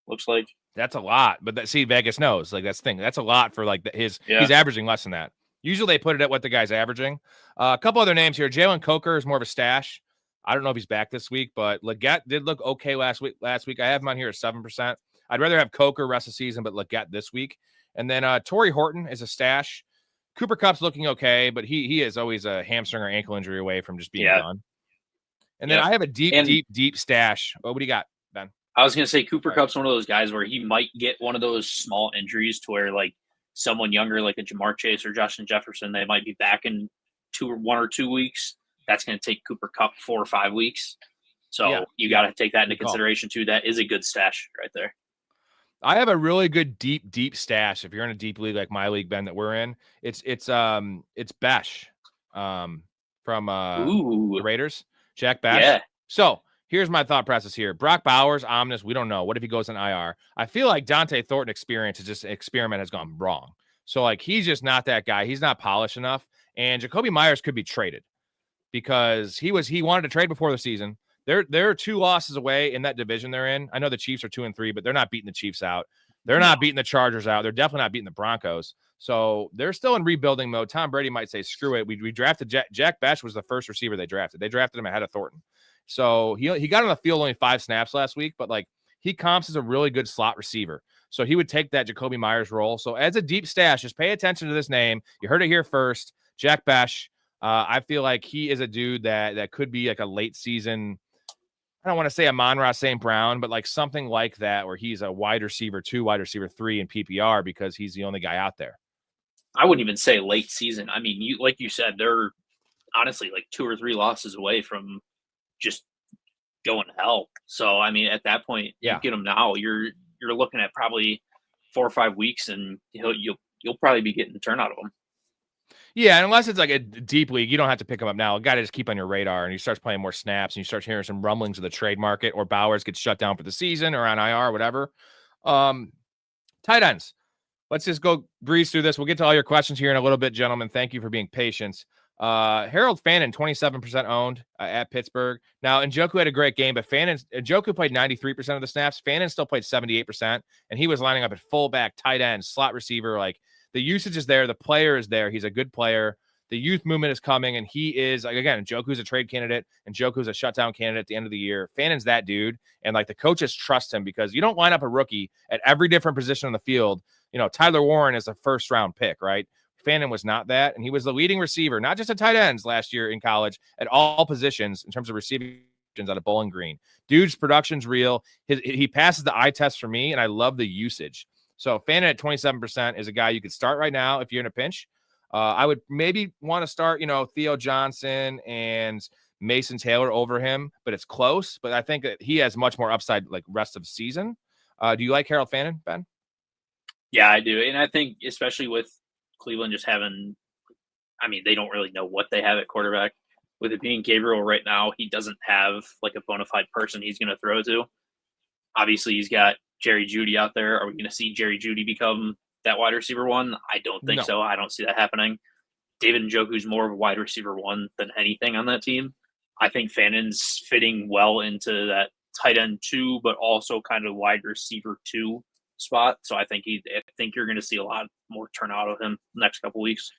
Looks like that's a lot. But Vegas knows. Like that's the thing. That's a lot for like his. Yeah. He's averaging less than that. Usually they put it at what the guy's averaging. A couple other names here. Jalen Coker is more of a stash. I don't know if he's back this week, but Leggett did look okay last week. I have him on here at 7%. I'd rather have Coker rest of the season, but Leggett this week. And then Torrey Horton is a stash. Cooper Kupp's looking okay, but he is always a hamstring or ankle injury away from just being done. And then I have a deep stash. What do you got, Ben? I was going to say Cooper Kupp's one of those guys where he might get one of those small injuries to where like someone younger like a Jamar Chase or Justin Jefferson, they might be back in 1 or 2 weeks. That's going to take Cooper Kupp 4 or 5 weeks. So you got to take that into consideration too. That is a good stash right there. I have a really good deep stash. If you're in a deep league like my league, Ben, that we're in, it's Besh from the Raiders, Jack Besh. Yeah. So here's my thought process here. Brock Bowers, ominous. We don't know. What if he goes on IR? I feel like Dante Thornton experiment has gone wrong. So like he's just not that guy. He's not polished enough. And Jacoby Myers could be traded because he wanted to trade before the season. They're 2 losses away in that division they're in. I know the Chiefs are 2-3, but they're not beating the Chiefs out. They're not beating the Chargers out. They're definitely not beating the Broncos. So they're still in rebuilding mode. Tom Brady might say, screw it. We drafted Jack Besh was the first receiver they drafted. They drafted him ahead of Thornton. So he got on the field only 5 snaps last week, but like he comps as a really good slot receiver. So he would take that Jacoby Myers role. So as a deep stash, just pay attention to this name. You heard it here first. Jack Besh. I feel like he is a dude that could be like a late season. I don't want to say Amon-Ra St. Brown, but like something like that where he's a wide receiver 2, wide receiver 3 in PPR because he's the only guy out there. I wouldn't even say late season. I mean, like you said, they're honestly like 2 or 3 losses away from just going to hell. So I mean, at that point, you get him now. You're looking at probably 4 or 5 weeks, and you'll probably be getting a turn out of him. Yeah, and unless it's like a deep league, you don't have to pick him up now. A guy to just keep on your radar, and he starts playing more snaps, and you start hearing some rumblings of the trade market, or Bowers gets shut down for the season, or on IR, whatever. Tight ends. Let's just go breeze through this. We'll get to all your questions here in a little bit, gentlemen. Thank you for being patient. Harold Fannin, 27% owned at Pittsburgh. Now, Njoku had a great game, but Njoku played 93% of the snaps. Fannin still played 78%, and he was lining up at fullback, tight end, slot receiver. Like, the usage is there. The player is there. He's a good player. The youth movement is coming, and he is, like, again, Njoku's a trade candidate, and Njoku's a shutdown candidate at the end of the year. Fannin's that dude, and, like, the coaches trust him because you don't line up a rookie at every different position on the field. You know, Tyler Warren is a first-round pick, right? Fannin was not that, and he was the leading receiver, not just at tight ends last year in college, at all positions in terms of receiving out of Bowling Green. Dude's production's real. He passes the eye test for me, and I love the usage. So Fannin at 27% is a guy you could start right now if you're in a pinch. I would maybe want to start, Theo Johnson and Mason Taylor over him, but it's close. But I think that he has much more upside like rest of the season. Do you like Harold Fannin, Ben? Yeah, I do. And I think especially with Cleveland just having, they don't really know what they have at quarterback. With it being Gabriel right now, he doesn't have like a bona fide person he's going to throw to. Obviously, he's got Jerry Jeudy out there. Are we going to see Jerry Jeudy become that wide receiver one? I don't think so. I don't see that happening. David Njoku's more of a wide receiver one than anything on that team. I think Fannin's fitting well into that tight end 2, but also kind of wide receiver 2 spot. So I think you're going to see a lot more turnout of him the next couple weeks.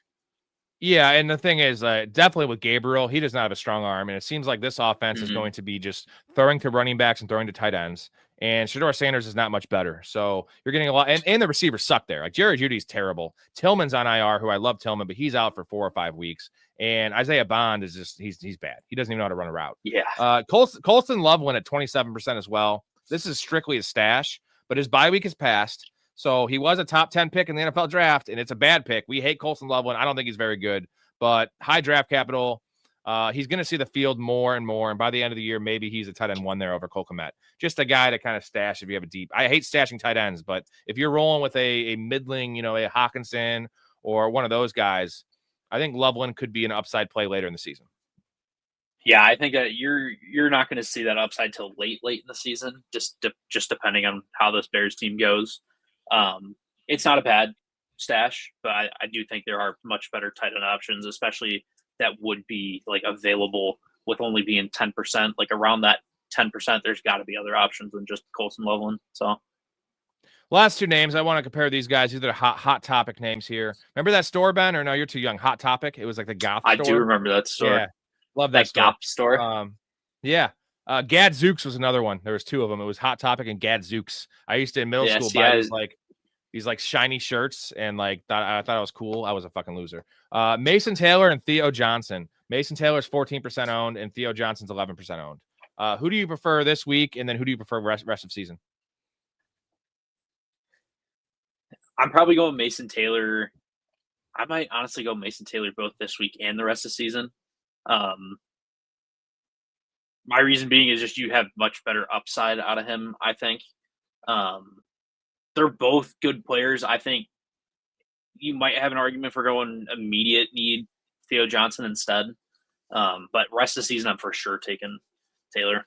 Yeah, and the thing is, definitely with Gabriel, he does not have a strong arm, and it seems like this offense is going to be just throwing to running backs and throwing to tight ends. And Shedeur Sanders is not much better. So you're getting a lot, and the receivers suck there. Like Jerry Jeudy's terrible. Tillman's on IR, who I love Tillman, but he's out for 4 or 5 weeks. And Isaiah Bond is just he's bad. He doesn't even know how to run a route. Yeah. Colston Loveland at 27% as well. This is strictly a stash, but his bye week has passed. So he was a top 10 pick in the NFL draft, and it's a bad pick. We hate Colston Loveland. I don't think he's very good, but high draft capital. He's going to see the field more and more, and by the end of the year, maybe he's a tight end 1 there over Cole Kmet. Just a guy to kind of stash if you have a deep. I hate stashing tight ends, but if you're rolling with a middling, a Hawkinson or one of those guys, I think Loveland could be an upside play later in the season. Yeah, I think that you're not going to see that upside till late in the season, just depending on how this Bears team goes. It's not a bad stash, but I do think there are much better tight end options, especially that would be like available with only being 10%. Like around that 10%, there's got to be other options than just Colston Loveland. So. Last 2 names, I want to compare these guys. These are hot topic names here. Remember that store, Ben? Or no, you're too young. Hot Topic. It was like the goth store. I do remember that store. Yeah, love that goth store. Yeah. Gadzooks was another one. There was 2 of them. It was Hot Topic and Gadzooks. I used to in middle school buy these shiny shirts and I thought it was cool. I was a fucking loser. Mason Taylor and Theo Johnson. Mason Taylor's 14% owned and Theo Johnson's 11% owned. Who do you prefer this week? And then who do you prefer rest of season? I'm probably going Mason Taylor. I might honestly go Mason Taylor both this week and the rest of the season. My reason being is just you have much better upside out of him, I think. They're both good players. I think you might have an argument for going immediate need Theo Johnson instead. But rest of the season, I'm for sure taking Taylor.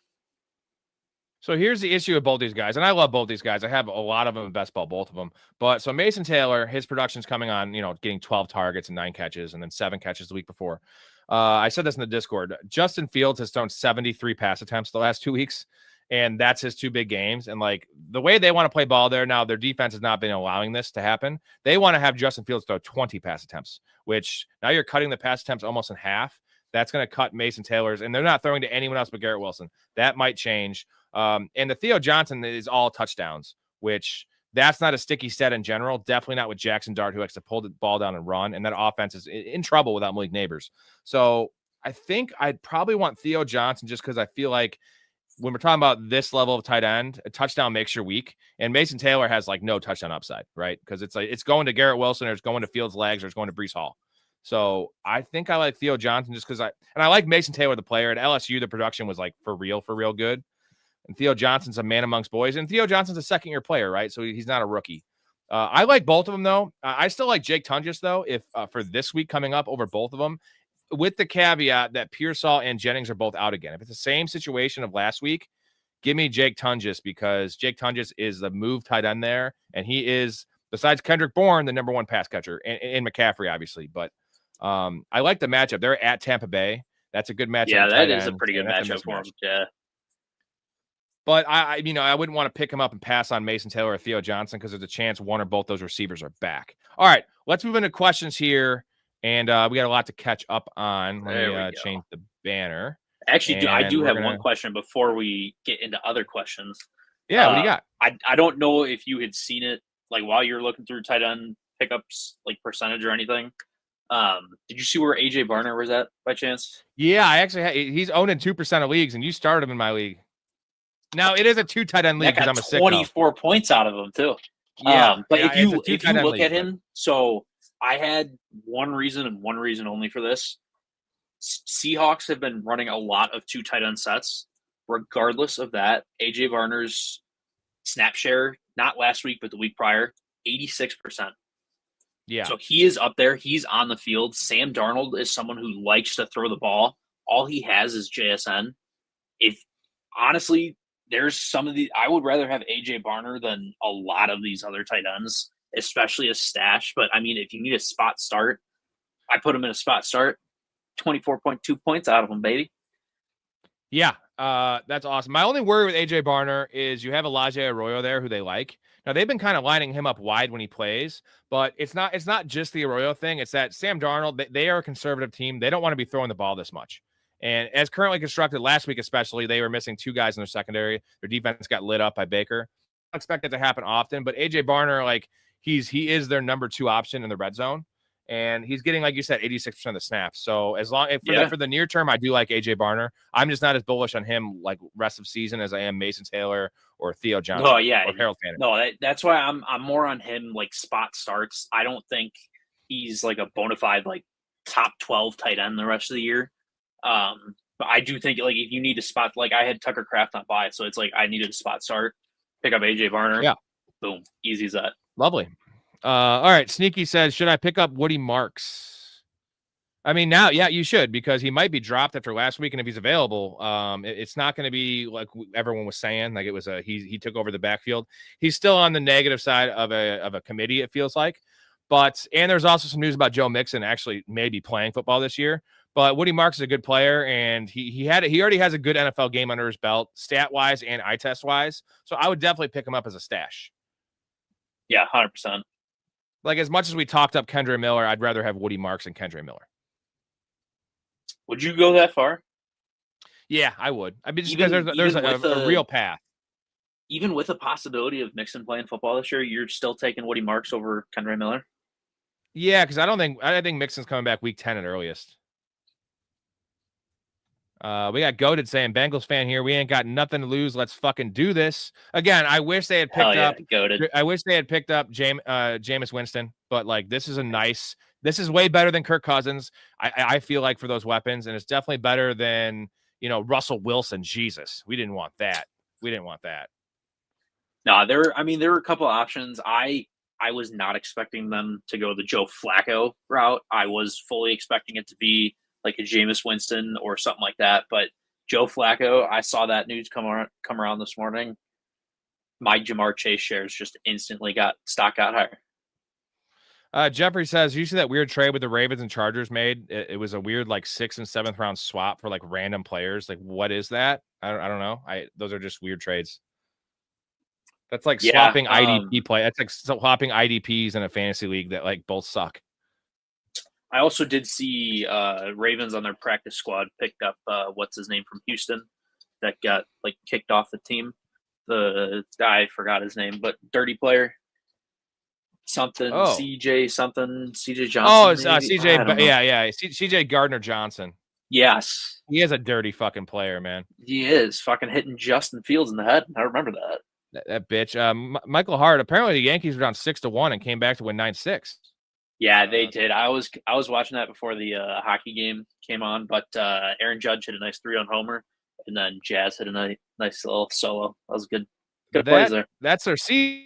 So here's the issue with both these guys, and I love both these guys. I have a lot of them in best ball, both of them. But so Mason Taylor, his production's coming on, getting 12 targets and 9 catches, and then 7 catches the week before. I said this in the Discord. Justin Fields has thrown 73 pass attempts the last 2 weeks, and that's his 2 big games. And the way they want to play ball there now, their defense has not been allowing this to happen. They want to have Justin Fields throw 20 pass attempts, which now you're cutting the pass attempts almost in half. That's going to cut Mason Taylor's, and they're not throwing to anyone else but Garrett Wilson. That might change. And the Theo Johnson is all touchdowns, which that's not a sticky set in general. Definitely not with Jackson Dart, who likes to pull the ball down and run. And that offense is in trouble without Malik Neighbors. So I think I'd probably want Theo Johnson just because I feel like when we're talking about this level of tight end, a touchdown makes your week. And Mason Taylor has no touchdown upside, right? Because it's going to Garrett Wilson or it's going to Fields' legs or it's going to Breece Hall. So I think I like Theo Johnson just because I like Mason Taylor, the player. At LSU, the production was for real good. And Theo Johnson's a man amongst boys. And Theo Johnson's a second-year player, right? So he's not a rookie. I like both of them, though. I still like Jake Tunges, though, if for this week coming up over both of them, with the caveat that Pearsall and Jennings are both out again. If it's the same situation of last week, give me Jake Tunges because Jake Tunges is the move tight end there. And he is, besides Kendrick Bourne, the number 1 pass catcher. And McCaffrey, obviously. But I like the matchup. They're at Tampa Bay. That's a good matchup. Yeah, that is a pretty good matchup for him. Yeah. But I wouldn't want to pick him up and pass on Mason Taylor or Theo Johnson because there's a chance one or both those receivers are back. All right, let's move into questions here, and we got a lot to catch up on. Let me change the banner. Actually, I do have one question before we get into other questions. Yeah, what do you got? I don't know if you had seen it while you're looking through tight end pickups percentage or anything. Did you see where AJ Barner was at by chance? Yeah, I actually he's owned in 2% of leagues, and you started him in my league. Now it is a 2 tight end league because I'm a sicko. 24 points out of him too. Yeah, but yeah, if you look at him, so I had one reason and one reason only for this. Seahawks have been running a lot of 2 tight end sets. Regardless of that, AJ Barner's snap share, not last week but the week prior, 86%. Yeah. So he is up there. He's on the field. Sam Darnold is someone who likes to throw the ball. All he has is JSN. If honestly, there's some of the I would rather have AJ Barner than a lot of these other tight ends, especially a stash. But I mean, if you need a spot start, I put him in a spot start. 24.2 points out of him, baby. Yeah, that's awesome. My only worry with AJ Barner is you have Elijah Arroyo there who they like. Now they've been kind of lining him up wide when he plays, but it's not just the Arroyo thing. It's that Sam Darnold, they are a conservative team. They don't want to be throwing the ball this much. And as currently constructed last week, especially, they were missing 2 guys in their secondary. Their defense got lit up by Baker. I don't expect it to happen often, but AJ Barner, like he is their number 2 option in the red zone. And he's getting, like you said, 86% of the snaps. So as long for the near term, I do like AJ Barner. I'm just not as bullish on him like rest of season as I am Mason Taylor or Theo Johnson. Oh yeah, or Harold Tanner. No, that's why I'm more on him like spot starts. I don't think he's like a bona fide like top 12 tight end the rest of the year. But I do think like if you need a spot, like I had Tucker Kraft on bye, so it's like I needed a spot start. Pick up AJ Barner. Yeah, boom, easy as that. Lovely. All right. Sneaky says, should I pick up Woody Marks? I mean, now, yeah, you should, because he might be dropped after last week. And if he's available, it's not going to be like everyone was saying, like it was he took over the backfield. He's still on the negative side of a committee, it feels like. And there's also some news about Joe Mixon actually maybe playing football this year. But Woody Marks is a good player, and he already has a good NFL game under his belt, stat wise and eye test wise. So I would definitely pick him up as a stash. Yeah, 100%. Like, as much as we talked up Kendra Miller, I'd rather have Woody Marks and Kendra Miller. Would you go that far? Yeah, I would. I mean, just because there's a real path. Even with a possibility of Mixon playing football this year, you're still taking Woody Marks over Kendra Miller? Yeah, because I think Mixon's coming back week 10 at earliest. We got Goated saying, Bengals fan here. We ain't got nothing to lose. Let's fucking do this. Again, I wish they had picked up Goated. I wish they had picked up Jameis Winston, but like this is way better than Kirk Cousins. I feel like for those weapons, and it's definitely better than Russell Wilson. Jesus, we didn't want that. No, there were a couple of options. I was not expecting them to go the Joe Flacco route. I was fully expecting it to be like a Jameis Winston or something like that. But Joe Flacco, I saw that news come around this morning. My Jamar Chase shares just instantly got higher. Jeffrey says, you see that weird trade with the Ravens and Chargers made? It was a weird like 6th and 7th round swap for like random players. Like, what is that? I don't know. Those are just weird trades. That's like swapping IDP play. That's like swapping IDPs in a fantasy league that like both suck. I also did see Ravens on their practice squad picked up what's his name from Houston that got like kicked off the team. The guy, I forgot his name, but dirty player. CJ Johnson. Oh, it's CJ. Yeah. CJ Gardner Johnson. Yes. He is a dirty fucking player, man. He is fucking hitting Justin Fields in the head. I remember that. That bitch. Michael Hart. Apparently the Yankees were down 6-1 and came back to win 9-6. Yeah, they did. I was watching that before the hockey game came on, but Aaron Judge hit a nice 3-run homer, and then Jazz hit a nice little solo. That was good. Good plays there. That's their season.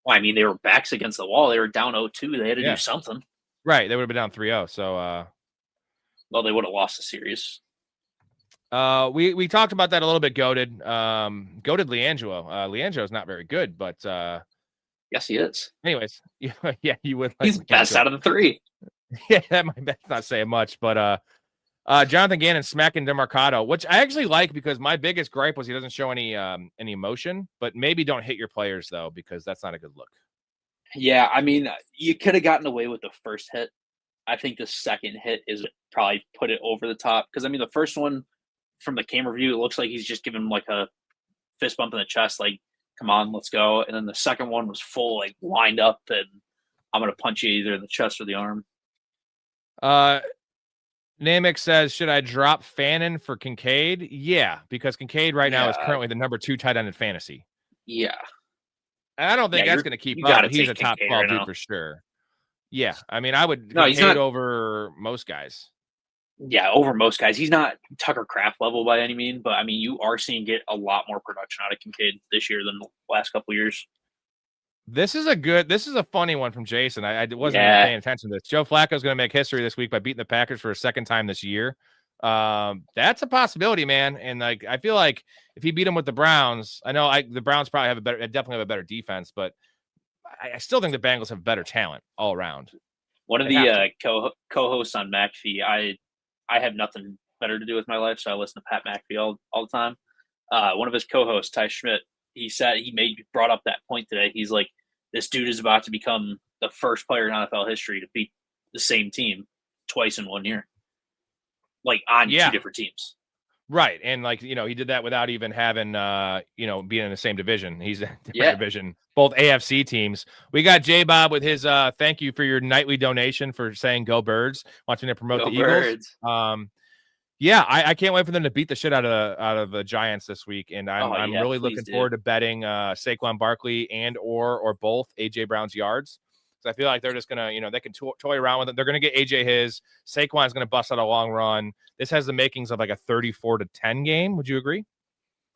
Well, I mean, they were backs against the wall. They were down 0-2. They had to do something. Right. They would have been down 3-0. So, well, they would have lost the series. We talked about that a little bit. Goated Leangelo. Leangelo's not very good, but yes, he is. Anyways, yeah, you would. He's best out of the 3. Yeah, that's not saying much, but Jonathan Gannon smacking DeMarcado, which I actually like because my biggest gripe was he doesn't show any emotion. But maybe don't hit your players though, because that's not a good look. Yeah, I mean, you could have gotten away with the first hit. I think the second hit is probably put it over the top because I mean the first one from the camera view, it looks like he's just giving him like a fist bump in the chest, like, come on, let's go. And then the second one was full, like lined up and I'm going to punch you either in the chest or the arm. Namek says, should I drop Fannin for Kincaid? Yeah, because Kincaid right now is currently the number 2 tight end in fantasy. Yeah. And I don't think that's going to keep up. He's a top 12 dude for sure. Yeah, I mean, I would Kincaid over most guys. Yeah, over most guys. He's not Tucker Kraft level by any means, but I mean, you are seeing get a lot more production out of Kincaid this year than the last couple of years. This is a funny one from Jason. I wasn't even paying attention to this. Joe Flacco is going to make history this week by beating the Packers for a second time this year. That's a possibility, man. And like, I feel like if he beat them with the Browns, I know the Browns probably definitely have a better defense, but I still think the Bengals have better talent all around. One of the co-hosts on McAfee, I have nothing better to do with my life, so I listen to Pat McAfee all the time. One of his co-hosts, Ty Schmidt, he said brought up that point today. He's like, this dude is about to become the first player in NFL history to beat the same team twice in 1 year, like on 2 different teams. Right. And like, he did that without even having, being in the same division. He's in a different division, both AFC teams. We got J-Bob with his thank you for your nightly donation for saying go Birds. Wants me to promote the Eagles. I can't wait for them to beat the shit out of the Giants this week. And I'm really looking forward to betting Saquon Barkley or both AJ Brown's yards. So I feel like they're just going to, they can toy around with it. They're going to get AJ his. Saquon's going to bust out a long run. This has the makings of like a 34-10 game. Would you agree?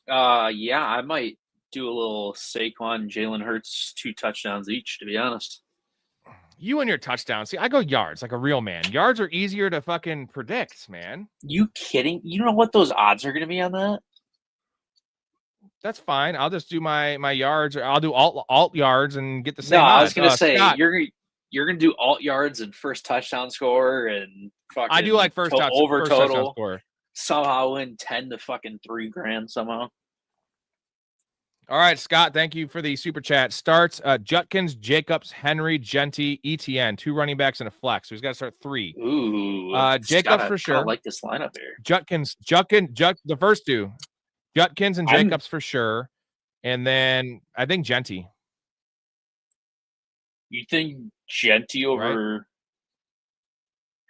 Yeah, I might do a little Saquon, Jalen Hurts, 2 touchdowns each, to be honest. You and your touchdowns. See, I go yards like a real man. Yards are easier to fucking predict, man. You kidding? You know what those odds are going to be on that? That's fine. I'll just do my yards, or I'll do alt yards and get the same. No, odds. I was going to say Scott, you're going to do alt yards and first touchdown score and fucking. I do like first over first total. Touchdown score. Somehow win 10 to fucking $3,000 somehow. All right, Scott, thank you for the super chat. Starts Judkins, Jacobs, Henry, Genty, ETN, 2 running backs and a flex. So he's got to start 3. Ooh, Jacobs for sure. I like this lineup here. Judkins, the first 2. Judkins and Jacobs for sure. And then I think Genty. You think Genty over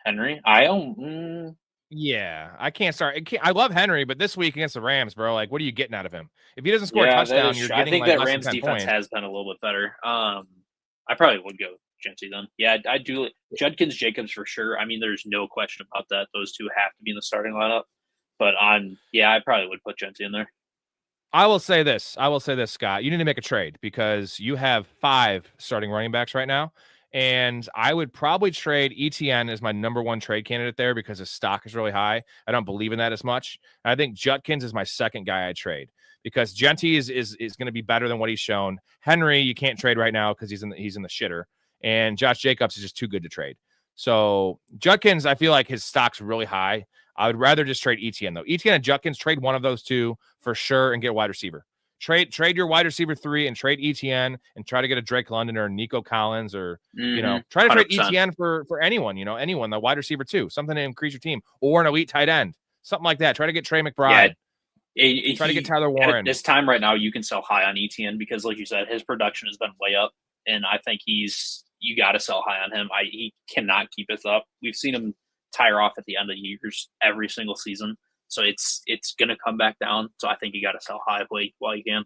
Henry? I don't. Yeah, I can't start. I love Henry, but this week against the Rams, bro, like, what are you getting out of him? If he doesn't score a touchdown, you're getting. I think that Rams defense has been a little bit better. I probably would go Genty then. Yeah, I do. Judkins, Jacobs for sure. I mean, there's no question about that. Those 2 have to be in the starting lineup. But I probably would put Genty in there. I will say this, Scott. You need to make a trade because you have 5 starting running backs right now. And I would probably trade ETN as my number 1 trade candidate there because his stock is really high. I don't believe in that as much. I think Judkins is my second guy I trade because Genty is going to be better than what he's shown. Henry, you can't trade right now because he's in the shitter. And Josh Jacobs is just too good to trade. So Judkins, I feel like his stock's really high. I would rather just trade ETN though. ETN and Judkins, trade one of those 2 for sure and get a wide receiver. Trade your wide receiver 3 and trade ETN and try to get a Drake London or Nico Collins or, try to trade 100%. ETN for anyone, anyone, the wide receiver 2, something to increase your team or an elite tight end, something like that. Try to get Trey McBride. Yeah, try to get Tyler Warren. At this time right now, you can sell high on ETN because like you said, his production has been way up. And I think you got to sell high on him. He cannot keep this up. We've seen him tire off at the end of years every single season. So it's going to come back down. So I think you got to sell high while you can.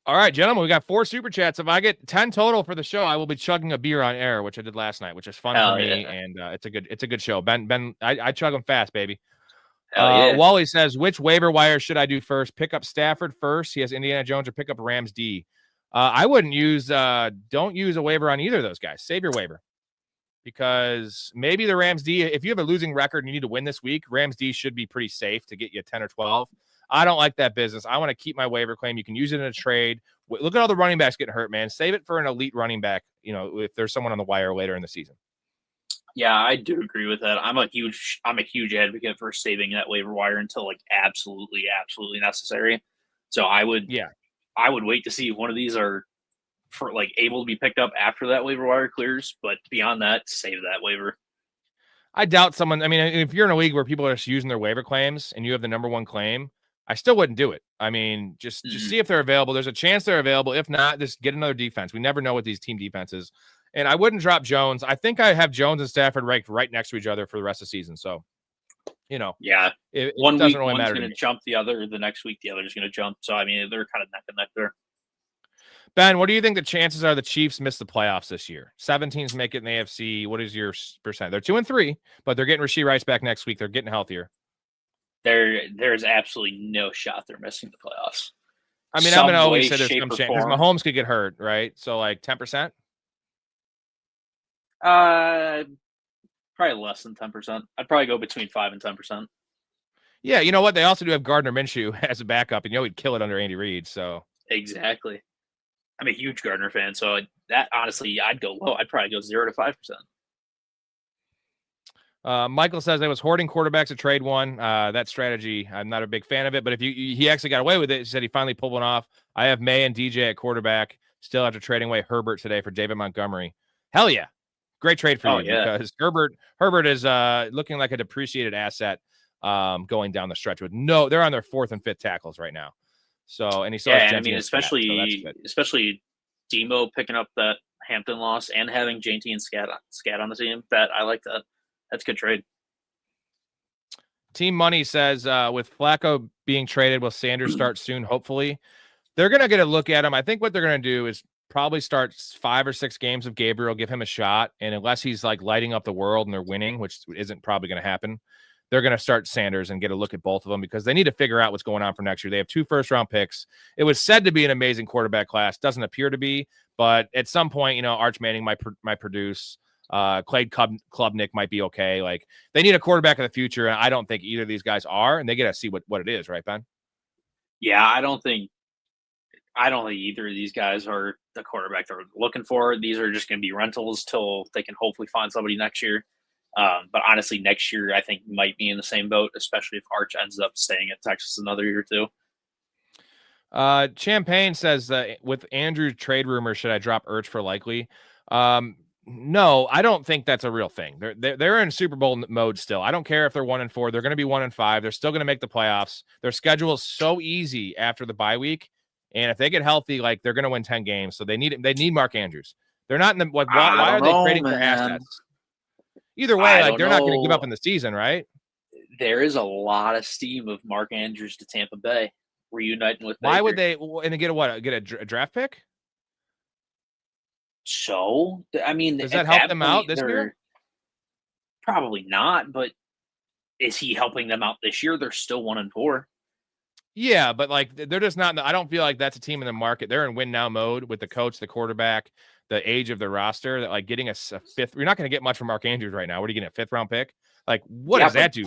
All right, gentlemen, we got 4 super chats. If I get 10 total for the show, I will be chugging a beer on air, which I did last night, which is fun for me. And it's a good show. Ben, I chug them fast, baby. Wally says, which waiver wire should I do first? Pick up Stafford first. He has Indiana Jones, or pick up Rams D. I wouldn't don't use a waiver on either of those guys. Save your waiver. Because maybe the Rams D, if you have a losing record and you need to win this week, Rams D should be pretty safe to get you 10 or 12. I don't like that business. I want to keep my waiver claim. You can use it in a trade. Look at all the running backs getting hurt, man. Save it for an elite running back, if there's someone on the wire later in the season. Yeah, I do agree with that. I'm a huge advocate for saving that waiver wire until like absolutely necessary. So I would wait to see if one of these are for like able to be picked up after that waiver wire clears, but beyond that, save that waiver. I doubt someone. I mean, if you're in a league where people are just using their waiver claims and you have the number 1 claim, I still wouldn't do it. I mean, just see if they're available. There's a chance they're available. If not, just get another defense. We never know what these team defenses. And I wouldn't drop Jones. I think I have Jones and Stafford ranked right next to each other for the rest of the season. So, Yeah. it One doesn't week, really one's matter going to to me. jump the other. The next week, the other's going to jump. So, I mean, they're kind of neck and neck there. Ben, what do you think the chances are the Chiefs miss the playoffs this year? 7 teams make it in the AFC. What is your percent? They're 2-3, but they're getting Rashee Rice back next week. They're getting healthier. There's absolutely no shot they're missing the playoffs. I mean, I'm going to always say there's some chance because Mahomes could get hurt, right? So, like 10%? Probably less than 10%. I'd probably go between 5 and 10%. Yeah, you know what? They also do have Gardner Minshew as a backup, and he'd kill it under Andy Reid. So exactly. I'm a huge Gardner fan, so that honestly, I'd go low. I'd probably go 0 to 5%. Michael says I was hoarding quarterbacks to trade one. That strategy, I'm not a big fan of it, but if he actually got away with it, he said he finally pulled one off. I have May and DJ at quarterback, still after trading away Herbert today for David Montgomery. Hell yeah. Great trade for you because Herbert is looking like a depreciated asset going down the stretch with they're on their 4th and 5th tackles right now. So, and he still has especially Demo picking up that Hampton loss and having JT and Scat on the team. I like that. That's a good trade. Team Money says with Flacco being traded, will Sanders start soon? Hopefully, they're going to get a look at him. I think what they're going to do is probably start 5 or 6 games of Gabriel, give him a shot, and unless he's like lighting up the world and they're winning, which isn't probably going to happen, they're going to start Sanders and get a look at both of them because they need to figure out what's going on for next year. They have 2 first-round picks. It was said to be an amazing quarterback class. Doesn't appear to be, but at some point, Arch Manning might produce. Clay Klubnik might be okay. Like they need a quarterback of the future, and I don't think either of these guys are, and they get to see what it is, right, Ben? Yeah, I don't think either of these guys are the quarterback they're looking for. These are just going to be rentals till they can hopefully find somebody next year. But honestly, next year I think might be in the same boat, especially if Arch ends up staying at Texas another year or two. Champagne says that with Andrew trade rumors, should I drop Ertz for likely? No, I don't think that's a real thing. They're in Super Bowl mode still. I don't care if they're 1-4. They're going to be 1-5. They're still going to make the playoffs. Their schedule is so easy after the bye week, and if they get healthy, like they're going to win 10 games. So they need Mark Andrews. They're not in the why are they trading for assets? Either way, like they're not going to give up in the season, right? There is a lot of steam of Mark Andrews to Tampa Bay reuniting with. Why Baker. would they? And they get a draft pick? So I mean, does that help them out this year? Probably not. But is he helping them out this year? They're still 1-4. Yeah, but like they're just not. I don't feel like that's a team in the market. They're in win now mode with the coach, the quarterback, the age of the roster. That like getting a 5th. You're not going to get much from Mark Andrews right now. What are you getting, a 5th round pick? Like what does that do?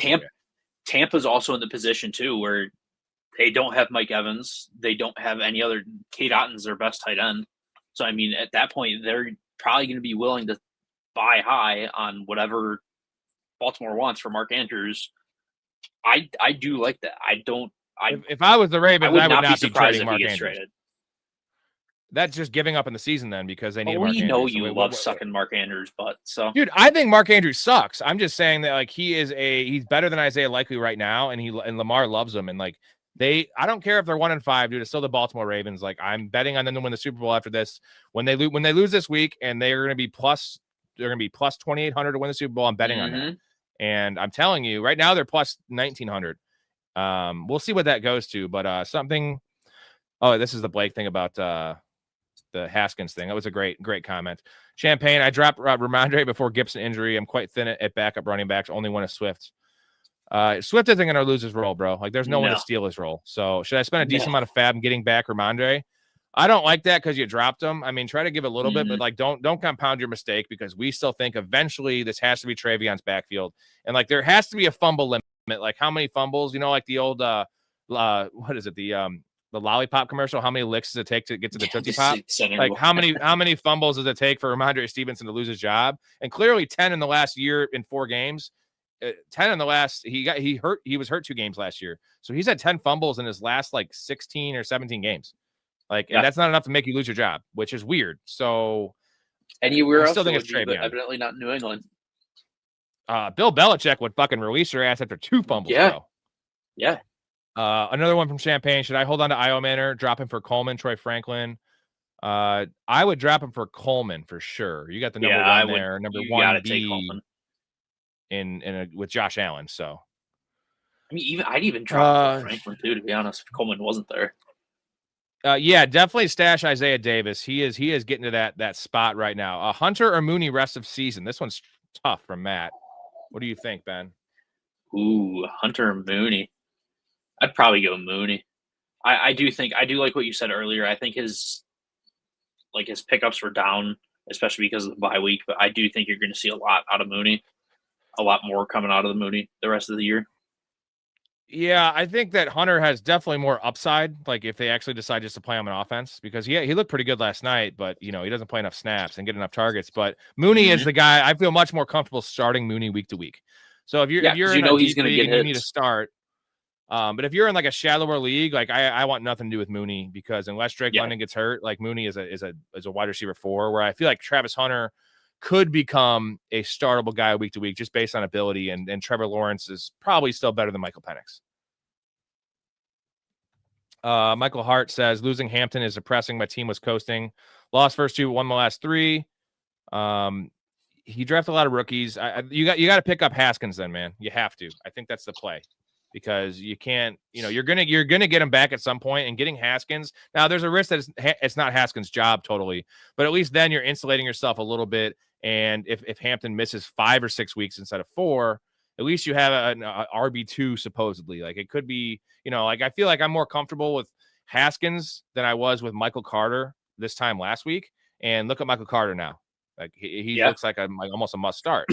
Tampa's also in the position too where they don't have Mike Evans. They don't have any other. Kate Otton's their best tight end. So I mean, at that point, they're probably going to be willing to buy high on whatever Baltimore wants for Mark Andrews. I do like that. If I was the Ravens, I would not be surprised if Mark he gets Andrews. traded. That's just giving up in the season then because they need Mark Andrews. We know you love sucking Mark Andrews' butt. So, dude, I think Mark Andrews sucks. I'm just saying that like he's better than Isaiah Likely right now, and Lamar loves him, and like I don't care if they're 1-5, dude. It's still the Baltimore Ravens. Like I'm betting on them to win the Super Bowl after this. When they lose this week, and they're going to be plus 2,800 to win the Super Bowl. I'm betting on that, and I'm telling you right now they're plus 1,900. We'll see what that goes to, but something. Oh, this is the Blake thing about the Haskins thing. That was a great comment. Champagne, I dropped Ramondre before Gibson injury. I'm quite thin at backup running backs. Only one is Swift. Swift isn't going to lose his role, bro. Like there's no one to steal his role. So should I spend a decent amount of FAAB and getting back Ramondre? I don't like that because you dropped him. I mean, try to give a little bit, but like don't compound your mistake because we still think eventually this has to be Travion's backfield. And like there has to be a fumble limit. Like how many fumbles, like the old what is it? The lollipop commercial, how many licks does it take to get to the Tootsie Pop? Like how many fumbles does it take for Ramondre Stevenson to lose his job? And clearly 10 in the last year in 4 games. 10 in the last he was hurt 2 games last year. So he's had 10 fumbles in his last like 16 or 17 games. Like and that's not enough to make you lose your job, which is weird. So anywhere else, still think it's but evidently not in New England. Bill Belichick would fucking release your ass after 2 fumbles. Yeah. Another one from Champagne. Should I hold on to Io Manor, drop him for Coleman, Troy Franklin? I would drop him for Coleman for sure. You got the number one there, number you 1B with Josh Allen. So, I mean, I'd even drop for Franklin too, to be honest, if Coleman wasn't there. Yeah, definitely stash Isaiah Davis. He is getting to that spot right now. Hunter or Mooney rest of season. This one's tough from Matt. What do you think, Ben? Ooh, Hunter or Mooney. I'd probably go Mooney. I do like what you said earlier. I think his pickups were down, especially because of the bye week. But I do think you're going to see a lot out of Mooney, a lot more coming out of the Mooney the rest of the year. Yeah, I think that Hunter has definitely more upside. Like if they actually decide just to play him on offense, because he looked pretty good last night, but he doesn't play enough snaps and get enough targets. But Mooney is the guy. I feel much more comfortable starting Mooney week to week. So if you're in a he's deep going to league get and hits. you need to start. But if you're in like a shallower league, like I want nothing to do with Mooney, because unless Drake London gets hurt, like Mooney is a wide receiver 4, where I feel like Travis Hunter could become a startable guy week to week just based on ability, and Trevor Lawrence is probably still better than Michael Penix. Michael Hart says losing Hampton is depressing. My team was coasting, lost first 2, won the last 3. He drafted a lot of rookies. You got to pick up Haskins then, man. You have to. I think that's the play, because you can't. You're gonna get him back at some point, and getting Haskins. Now there's a risk that it's not Haskins' job totally, but at least then you're insulating yourself a little bit. And if Hampton misses 5 or 6 weeks instead of 4, at least you have an RB2 supposedly. Like it could be, like I feel like I'm more comfortable with Haskins than I was with Michael Carter this time last week. And look at Michael Carter now. Like he looks like almost a must start.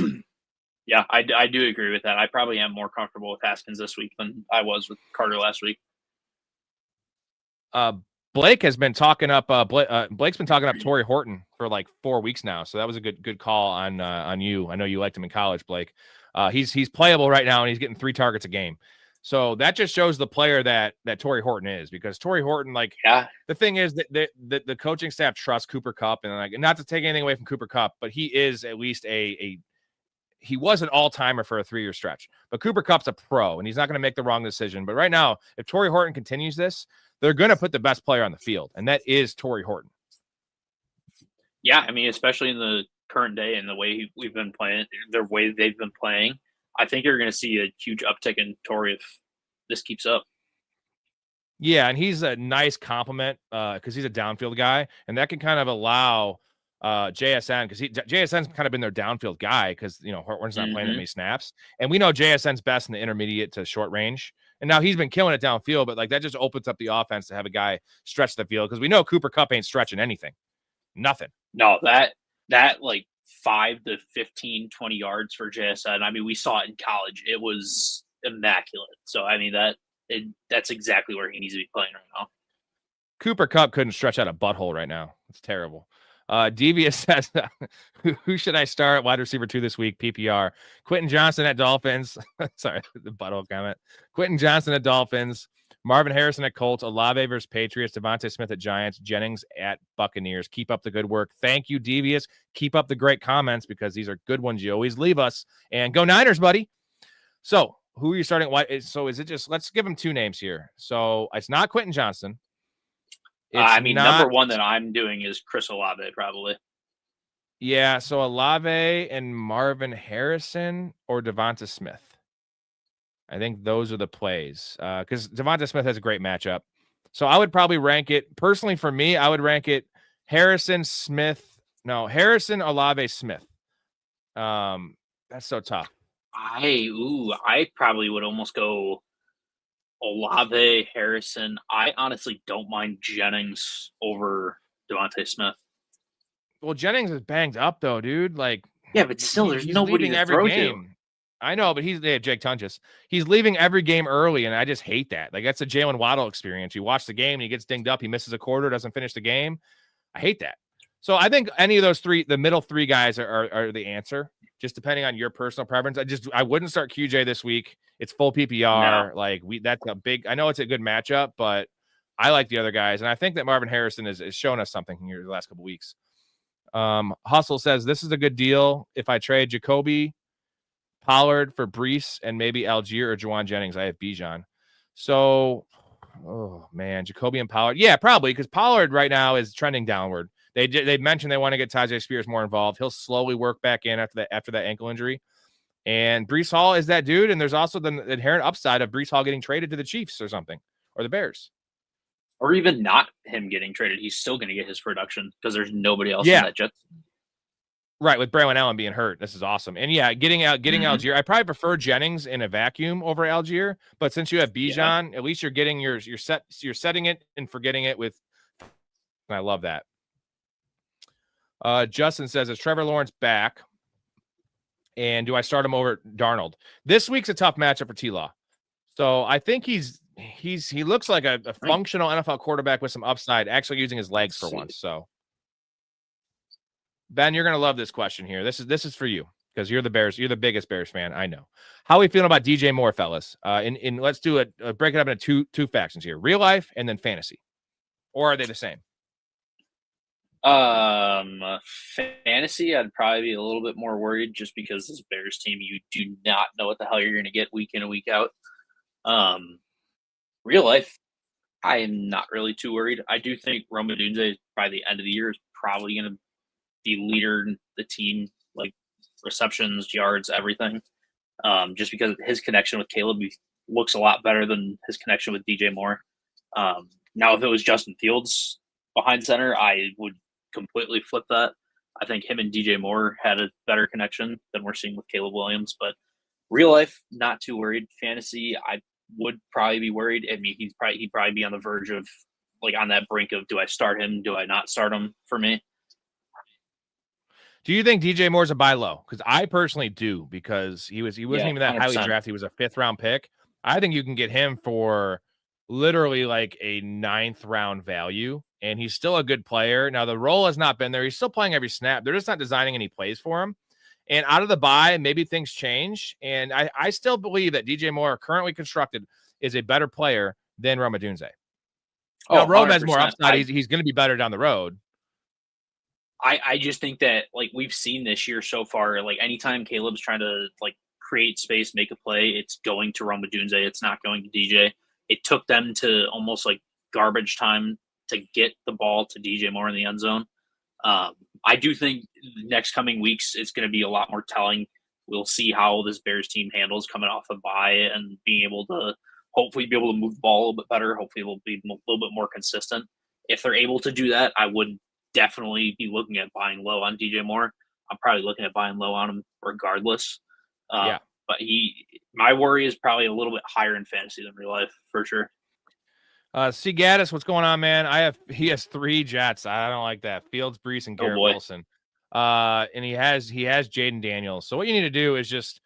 Yeah, I do agree with that. I probably am more comfortable with Haskins this week than I was with Carter last week. Blake has been talking up. Blake's been talking up Torrey Horton for like 4 weeks now. So that was a good call on you. I know you liked him in college, Blake. He's playable right now, and he's getting 3 targets a game. So that just shows the player that Torrey Horton is, because Torrey Horton, the thing is that the coaching staff trusts Cooper Kupp, and not to take anything away from Cooper Kupp, but he is at least he was an all-timer for a 3-year stretch. But Cooper Kupp's a pro, and he's not going to make the wrong decision. But right now, if Torrey Horton continues this, they're going to put the best player on the field, and that is Torrey Horton. Yeah, I mean, especially in the current day and the way we've been playing, the way they've been playing, I think you're going to see a huge uptick in Torrey if this keeps up. Yeah, and he's a nice compliment because he's a downfield guy, and that can kind of allow JSN, because JSN's kind of been their downfield guy, because Horton's not playing that many snaps, and we know JSN's best in the intermediate to short range, and now he's been killing it downfield, but that just opens up the offense to have a guy stretch the field, because we know Cooper Kupp ain't stretching anything, nothing. No, that 5 to 15, 20 yards for JSN. I mean, we saw it in college; it was immaculate. So I mean that's exactly where he needs to be playing right now. Cooper Kupp couldn't stretch out a butthole right now. It's terrible. Devious says, who should I start at wide receiver 2 this week? PPR. Quentin Johnson at Dolphins. Sorry, the butthole comment. Quentin Johnson at Dolphins. Marvin Harrison at Colts. Olave versus Patriots. Devontae Smith at Giants. Jennings at Buccaneers. Keep up the good work. Thank you, Devious. Keep up the great comments, because these are good ones. You always leave us. And go Niners, buddy. So who are you starting? So is it just, let's give him 2 names here. So it's not Quentin Johnson. Number one that I'm doing is Chris Olave, probably. Yeah, so Olave and Marvin Harrison or Devonta Smith. I think those are the plays, because Devonta Smith has a great matchup. So I would probably rank it, personally for me, I would rank it Harrison, Olave, Smith. That's so tough. I probably would almost go Olave, Harrison. I honestly don't mind Jennings over Devontae Smith. Well, Jennings is banged up though, dude. Yeah, but still, there's nobody to throw to. I know, but they have Jake Tunges. He's leaving every game early, and I just hate that. That's a Jalen Waddle experience. You watch the game, and he gets dinged up. He misses a quarter, doesn't finish the game. I hate that. So I think any of those 3, the middle 3 guys are the answer, just depending on your personal preference. I wouldn't start QJ this week. It's full PPR. No. That's a big. I know it's a good matchup, but I like the other guys, and I think that Marvin Harrison is showing us something here the last couple weeks. Hustle says this is a good deal. If I trade Jacoby, Pollard for Brees, and maybe Algier or Juwan Jennings, I have Bijan. So Oh man, Jacoby and Pollard. Yeah, probably because Pollard right now is trending downward. They mentioned they want to get Tajay Spears more involved. He'll slowly work back in after that ankle injury. And Breece Hall is that dude. And there's also the inherent upside of Breece Hall getting traded to the Chiefs or something, or the Bears. Or even not him getting traded. He's still going to get his production because there's nobody else in that Jets. Right, with Braylon Allen being hurt. This is awesome. And yeah, getting Algier. I probably prefer Jennings in a vacuum over Algier. But since you have Bijan, at least you're getting you're setting it and forgetting it with. And I love that. Justin says, is Trevor Lawrence back? And do I start him over Darnold? This week's a tough matchup for T-Law. So I think he looks like a functional NFL quarterback with some upside, actually using his legs for once. So Ben, you're gonna love this question here. This is for you because you're the biggest Bears fan. I know. How are we feeling about DJ Moore, fellas? Let's do it. Break it up into two factions here: real life and then fantasy. Or are they the same? Fantasy, I'd probably be a little bit more worried just because this Bears team, you do not know what the hell you're going to get week in and week out. Real life, I am not really too worried. I do think Rome Odunze by the end of the year is probably going to be leader in the team, like receptions, yards, everything. Just because his connection with Caleb looks a lot better than his connection with DJ Moore. Now, if it was Justin Fields behind center, I would completely flip that. I think him and DJ Moore had a better connection than we're seeing with Caleb Williams. But real life, not too worried. Fantasy, I would probably be worried. I mean, he'd probably be on the verge of, like, on that brink of, do I start him? Do I not start him for me? Do you think DJ Moore's a buy low? Because I personally do, because he wasn't even that 100%. Highly drafted. He was a 5th round pick. I think you can get him for literally like a 9th round value, and he's still a good player. Now, the role has not been there. He's still playing every snap. They're just not designing any plays for him. And out of the bye, maybe things change. And I still believe that DJ Moore, currently constructed, is a better player than Rome Odunze. Now, Rome has more upside. He's going to be better down the road. I just think that, like, we've seen this year so far, like, anytime Caleb's trying to, like, create space, make a play, it's going to Rome Odunze. It's not going to DJ. It took them to almost like garbage time to get the ball to DJ Moore in the end zone. I do think the next coming weeks it's going to be a lot more telling. We'll see how this Bears team handles coming off a bye and being able to hopefully be able to move the ball a little bit better. Hopefully they'll be a little bit more consistent. If they're able to do that, I would definitely be looking at buying low on DJ Moore. I'm probably looking at buying low on him regardless. But my worry is probably a little bit higher in fantasy than real life for sure. C. Gaddis, what's going on, man? He has 3 Jets. I don't like that. Fields, Breece, and Garrett Wilson. And he has Jaden Daniels. So what you need to do is just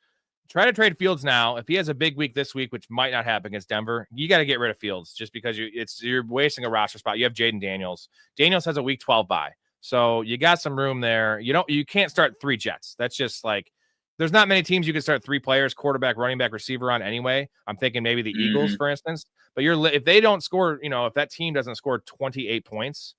try to trade Fields now. If he has a big week this week, which might not happen against Denver, you got to get rid of Fields just because you're wasting a roster spot. You have Jaden Daniels. Daniels has a week 12 bye. So you got some room there. You can't start 3 Jets. That's just like, there's not many teams you can start 3 players, quarterback, running back, receiver on anyway. I'm thinking maybe the Eagles, for instance. But if they don't score, if that team doesn't score 28 points,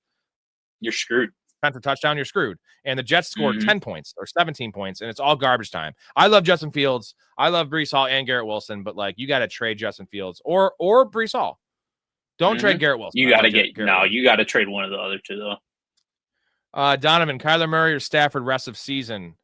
you're screwed. 10th touchdown, you're screwed. And the Jets scored 10 points or 17 points, and it's all garbage time. I love Justin Fields. I love Breece Hall and Garrett Wilson, but like you got to trade Justin Fields or Breece Hall. Don't trade Garrett Wilson. You got to you got to trade one of the other two though. Donovan, Kyler Murray or Stafford rest of season.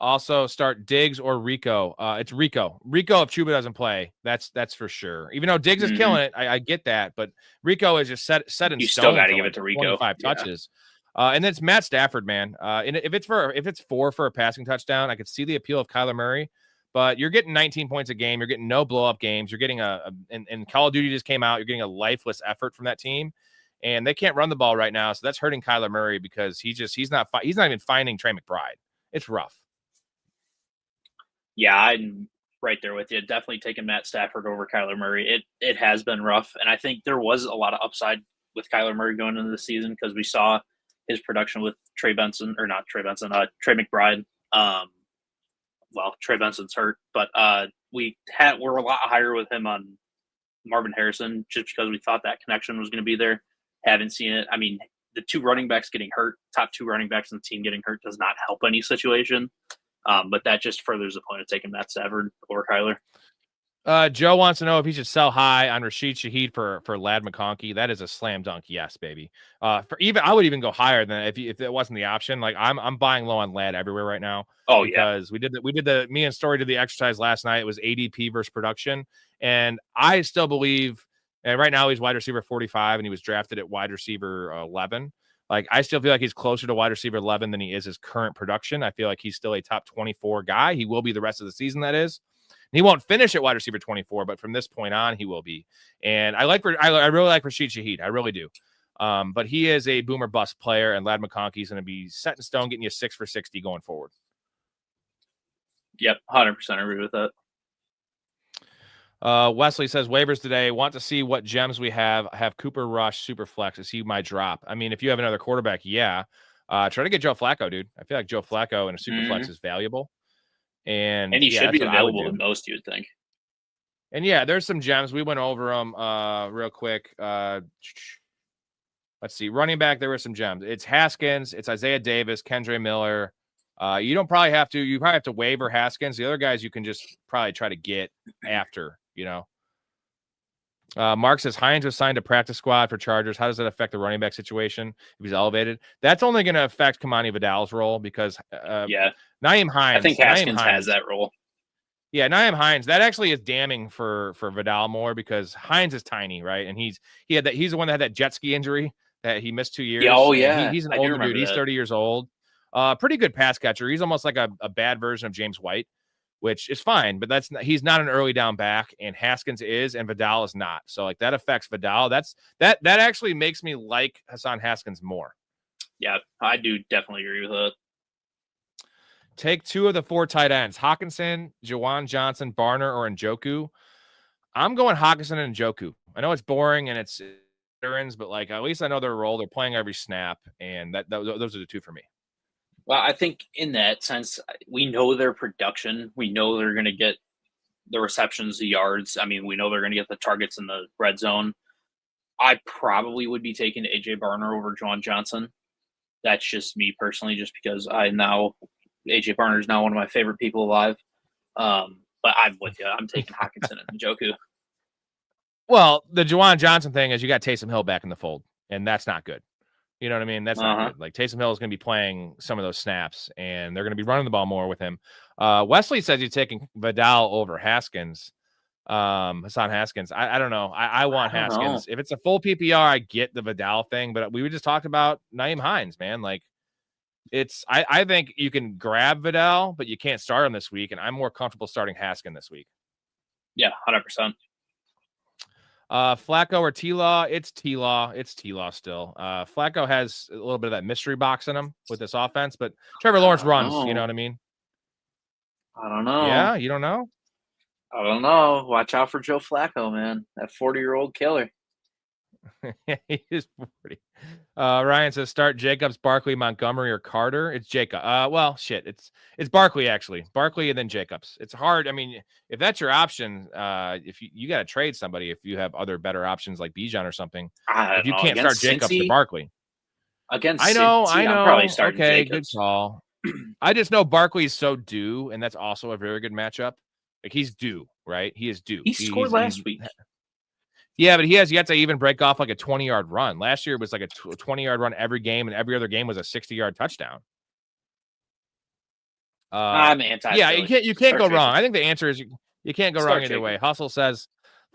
Also start Diggs or Rico. It's Rico. Rico, if Chuba doesn't play, that's for sure. Even though Diggs is killing it, I get that. But Rico is just set in stone. You still got to give it to Rico. 25 touches. And then it's Matt Stafford, man. And if it's 4 for a passing touchdown, I could see the appeal of Kyler Murray. But you're getting 19 points a game. You're getting no blow-up games. You're getting and Call of Duty just came out. You're getting a lifeless effort from that team. And they can't run the ball right now. So that's hurting Kyler Murray because he's not even finding Trey McBride. It's rough. Yeah, I'm right there with you. Definitely taking Matt Stafford over Kyler Murray. It has been rough, and I think there was a lot of upside with Kyler Murray going into the season because we saw his production with Trey McBride. Trey Benson's hurt, but we're a lot higher with him on Marvin Harrison just because we thought that connection was going to be there. Haven't seen it. I mean, the 2 running backs getting hurt, top 2 running backs in the team getting hurt does not help any situation. But that just furthers the point of taking Matt Stafford or Kyler. Joe wants to know if he should sell high on Rashid Shaheed for Lad McConkey. That is a slam dunk, yes, baby. I would even go higher than if it wasn't the option. Like I'm buying low on Lad everywhere right now. Oh because we did me and Story did the exercise last night. It was ADP versus production, and I still believe. And right now he's wide receiver 45, and he was drafted at wide receiver 11. Like I still feel like he's closer to wide receiver 11 than he is his current production. I feel like he's still a top 24 guy. He will be the rest of the season. That is. He won't finish at wide receiver 24, but from this point on, he will be. And I really like Rashid Shaheed. I really do. But he is a boomer bust player, and Lad McConkey is going to be set in stone, getting you 6 for 60 going forward. Yep, 100% agree with that. Wesley says waivers today. Want to see what gems we have. Have Cooper Rush, super flex. Is he my drop? I mean, if you have another quarterback, yeah. Try to get Joe Flacco, dude. I feel like Joe Flacco in a super flex is valuable. And he should be available to most, you would think. And yeah, there's some gems. We went over them real quick. Let's see. Running back, there were some gems. It's Haskins. It's Isaiah Davis, Kendre Miller. You probably have to waiver Haskins. The other guys you can just probably try to get after, Mark says Hines was signed to practice squad for Chargers. How does that affect the running back situation if he's elevated? That's only going to affect Kamani Vidal's role because Nyheim Hines. I think Haskins has that role. Yeah, Nyheim Hines. That actually is damning for Vidal more because Hines is tiny, right? And he's the one that had that jet ski injury that he missed 2 years. Yeah, he's an older dude. He's 30 years old. Pretty good pass catcher. He's almost like a bad version of James White, which is fine, but he's not an early down back, and Haskins is, and Vidal is not. So like that affects Vidal. That actually makes me like Hassan Haskins more. Yeah, I do definitely agree with that. Take 2 of the 4 tight ends: Hawkinson, Juwan Johnson, Barner, or Njoku. I'm going Hawkinson and Njoku. I know it's boring and it's veterans, but like at least I know their role. They're playing every snap, and those are the 2 for me. Well, I think in that sense, we know their production. We know they're going to get the receptions, the yards. I mean, we know they're going to get the targets in the red zone. I probably would be taking AJ Barner over Juwan Johnson. That's just me personally, just because AJ Barner is now one of my favorite people alive. But I'm with you. I'm taking Hawkinson and Njoku. Well, the Juwan Johnson thing is you got Taysom Hill back in the fold, and that's not good. You know what I mean? That's not good. Like Taysom Hill is going to be playing some of those snaps, and they're going to be running the ball more with him. Wesley says he's taking Vidal over Haskins. Hassan Haskins. I don't know. I want Haskins. If it's a full PPR, I get the Vidal thing, but we just talked about Nyheim Hines, man. Like I think you can grab Vidal, but you can't start him this week, and I'm more comfortable starting Haskins this week. Yeah, 100%. Flacco or T-Law? It's T-Law. It's T-Law still. Flacco has a little bit of that mystery box in him with this offense, but Trevor Lawrence runs. You know what I mean? I don't know. Yeah, you don't know? I don't know. Watch out for Joe Flacco, man. That 40-year-old killer. He is 40. Ryan says start Jacobs, Barkley, Montgomery, or Carter. It's Jacob. Well, shit. It's Barkley actually. Barkley and then Jacobs. It's hard. I mean, if that's your option, if you got to trade somebody, if you have other better options like Bijan or something, if you can't start Jacobs to Barkley. Against I know. I'm probably starting okay, Jacobs. Good call. I just know Barkley's so due, and that's also a very good matchup. Like he's due, right? He is due. He scored last week. Yeah, but he has yet to even break off like a 20-yard run. Last year it was like a 20-yard run every game, and every other game was a 60-yard touchdown. I'm anti. Yeah, you can't go wrong. I think the answer is you can't go wrong either way. Hustle says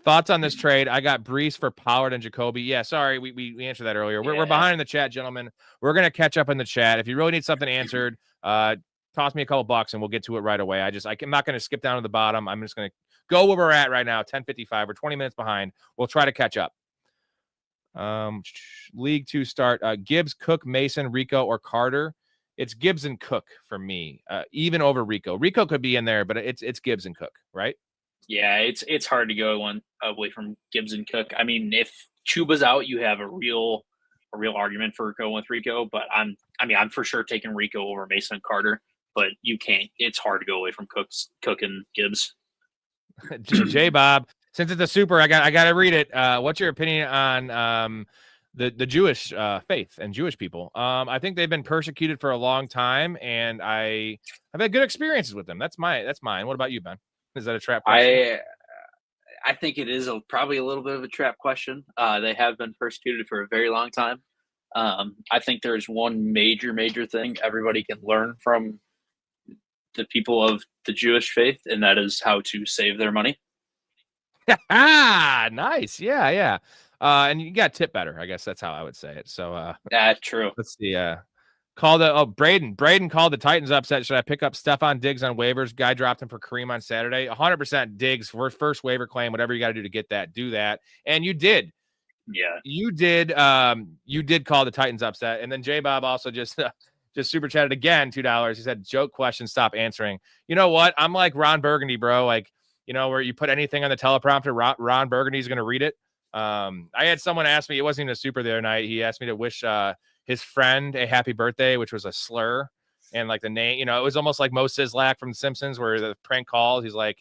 thoughts on this trade. I got Brees for Pollard and Jacoby. Yeah, sorry, we answered that earlier. We're behind in the chat, gentlemen. We're gonna catch up in the chat. If you really need something answered, toss me a couple bucks and we'll get to it right away. I'm not gonna skip down to the bottom. I'm just gonna go where we're at right now, 10:55. We're 20 minutes behind. We'll try to catch up. League 2 start. Gibbs, Cook, Mason, Rico, or Carter. It's Gibbs and Cook for me, even over Rico. Rico could be in there, but it's Gibbs and Cook, right? Yeah, it's hard to go one away from Gibbs and Cook. I mean, if Chuba's out, you have a real argument for going with Rico. But I'm for sure taking Rico over Mason and Carter. But you can't. It's hard to go away from Cook and Gibbs. J Bob, since it's a super, I got to read it. What's your opinion on the Jewish faith and Jewish people? I think they've been persecuted for a long time, and I've had good experiences with them. That's mine. What about you, Ben? Is that a trap question? I think it is probably a little bit of a trap question. They have been persecuted for a very long time. I think there's one major thing everybody can learn from the people of the Jewish faith, and that is how to save their money. Nice. Yeah. And you got tip better. I guess that's how I would say it. So True. let's see. Braden called the Titans upset. Should I pick up Stephon Diggs on waivers? Guy dropped him for Kareem on Saturday. 100% Diggs for first waiver claim. Whatever you got to do to get that, do that. And you did. Yeah, you did. You did call the Titans upset. And then J Bob also just super chatted again, $2. He said, joke question, stop answering. You know what? I'm like Ron Burgundy, bro. Like, where you put anything on the teleprompter, Ron Burgundy's going to read it. I had someone ask me, it wasn't even a super the other night. He asked me to wish his friend a happy birthday, which was a slur. And like the name, it was almost like Mo Sizlak from The Simpsons, where the prank calls. He's like,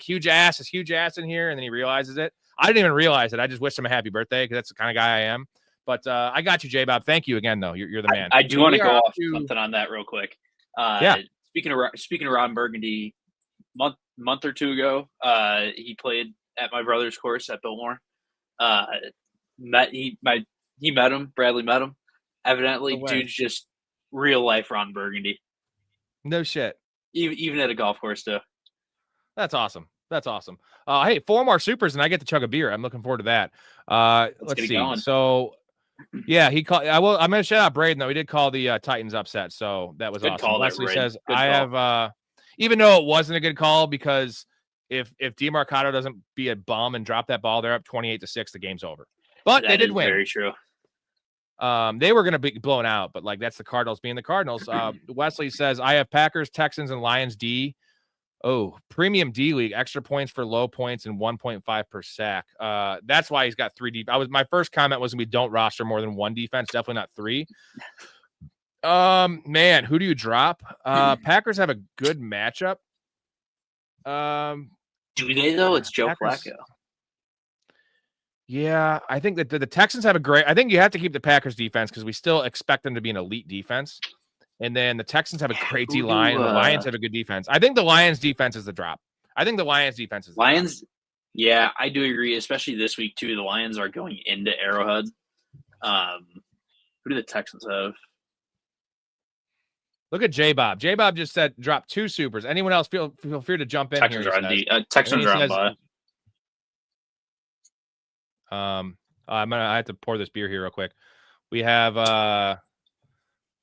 huge ass in here. And then he realizes it. I didn't even realize it. I just wished him a happy birthday because that's the kind of guy I am. But I got you, J Bob. Thank you again, though. You're the man. I do want to go off something on that real quick. Speaking of Ron Burgundy, month or two ago, he played at my brother's course at Biltmore. He met him. Bradley met him. Evidently, dude's just real life Ron Burgundy. No shit. Even at a golf course, too. That's awesome. Hey, 4 more supers and I get to chug a beer. I'm looking forward to that. Let's see. Going. So, yeah, he called. I'm going to shout out Braden though. He did call the Titans upset, so that was good awesome. Leslie says have, even though it wasn't a good call because if DeMarcado doesn't be a bum and drop that ball, they're up 28-6. The game's over. But they did win. Very true. They were going to be blown out, but like that's the Cardinals being the Cardinals. Wesley says I have Packers, Texans, and Lions D. Oh, premium D league, extra points for low points and 1.5 per sack. That's why he's got 3 deep. My first comment was we don't roster more than 1 defense, definitely not 3. Man, who do you drop? Packers have a good matchup. Do they though? It's Joe Flacco. Yeah, I think that the Texans have I think you have to keep the Packers defense because we still expect them to be an elite defense. And then the Texans have a great D-line, and the Lions have a good defense. I think the Lions' defense is the drop. I think the Lions' defense is the Lions. Drop. Yeah, I do agree, especially this week, too. The Lions are going into Arrowhead. Who do the Texans have? Look at J-Bob. J-Bob just said drop 2 supers. Anyone else feel free to jump in Texans here. Texans are on by. I have to pour this beer here real quick. We have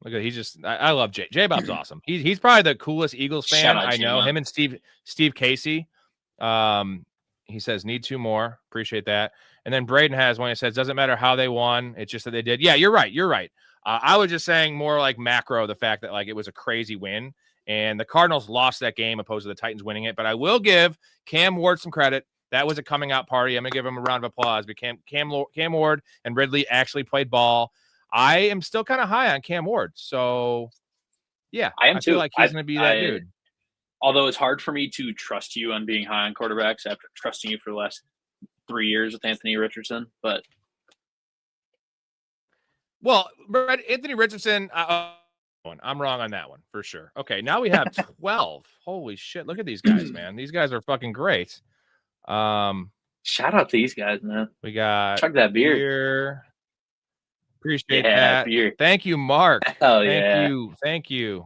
look at I love J-Bob's awesome. He's probably the coolest Eagles fan I know. Him and Steve Casey. He says need 2 more. Appreciate that. And then Braden has one. He says doesn't matter how they won. It's just that they did. Yeah, you're right. I was just saying more like macro, the fact that like it was a crazy win and the Cardinals lost that game opposed to the Titans winning it. But I will give Cam Ward some credit. That was a coming out party. I'm gonna give him a round of applause. But Cam Ward and Ridley actually played ball. I am still kind of high on Cam Ward. So, yeah, I am too. Feel like he's going to be that dude. Although it's hard for me to trust you on being high on quarterbacks after trusting you for the last 3 years with Anthony Richardson. But, well, Anthony Richardson, I'm wrong on that one for sure. Okay, now we have 12. Holy shit. Look at these guys, man. These guys are fucking great. Shout out to these guys, man. We got chug that beer. Appreciate that. Beer. Thank you, Mark. Thank you.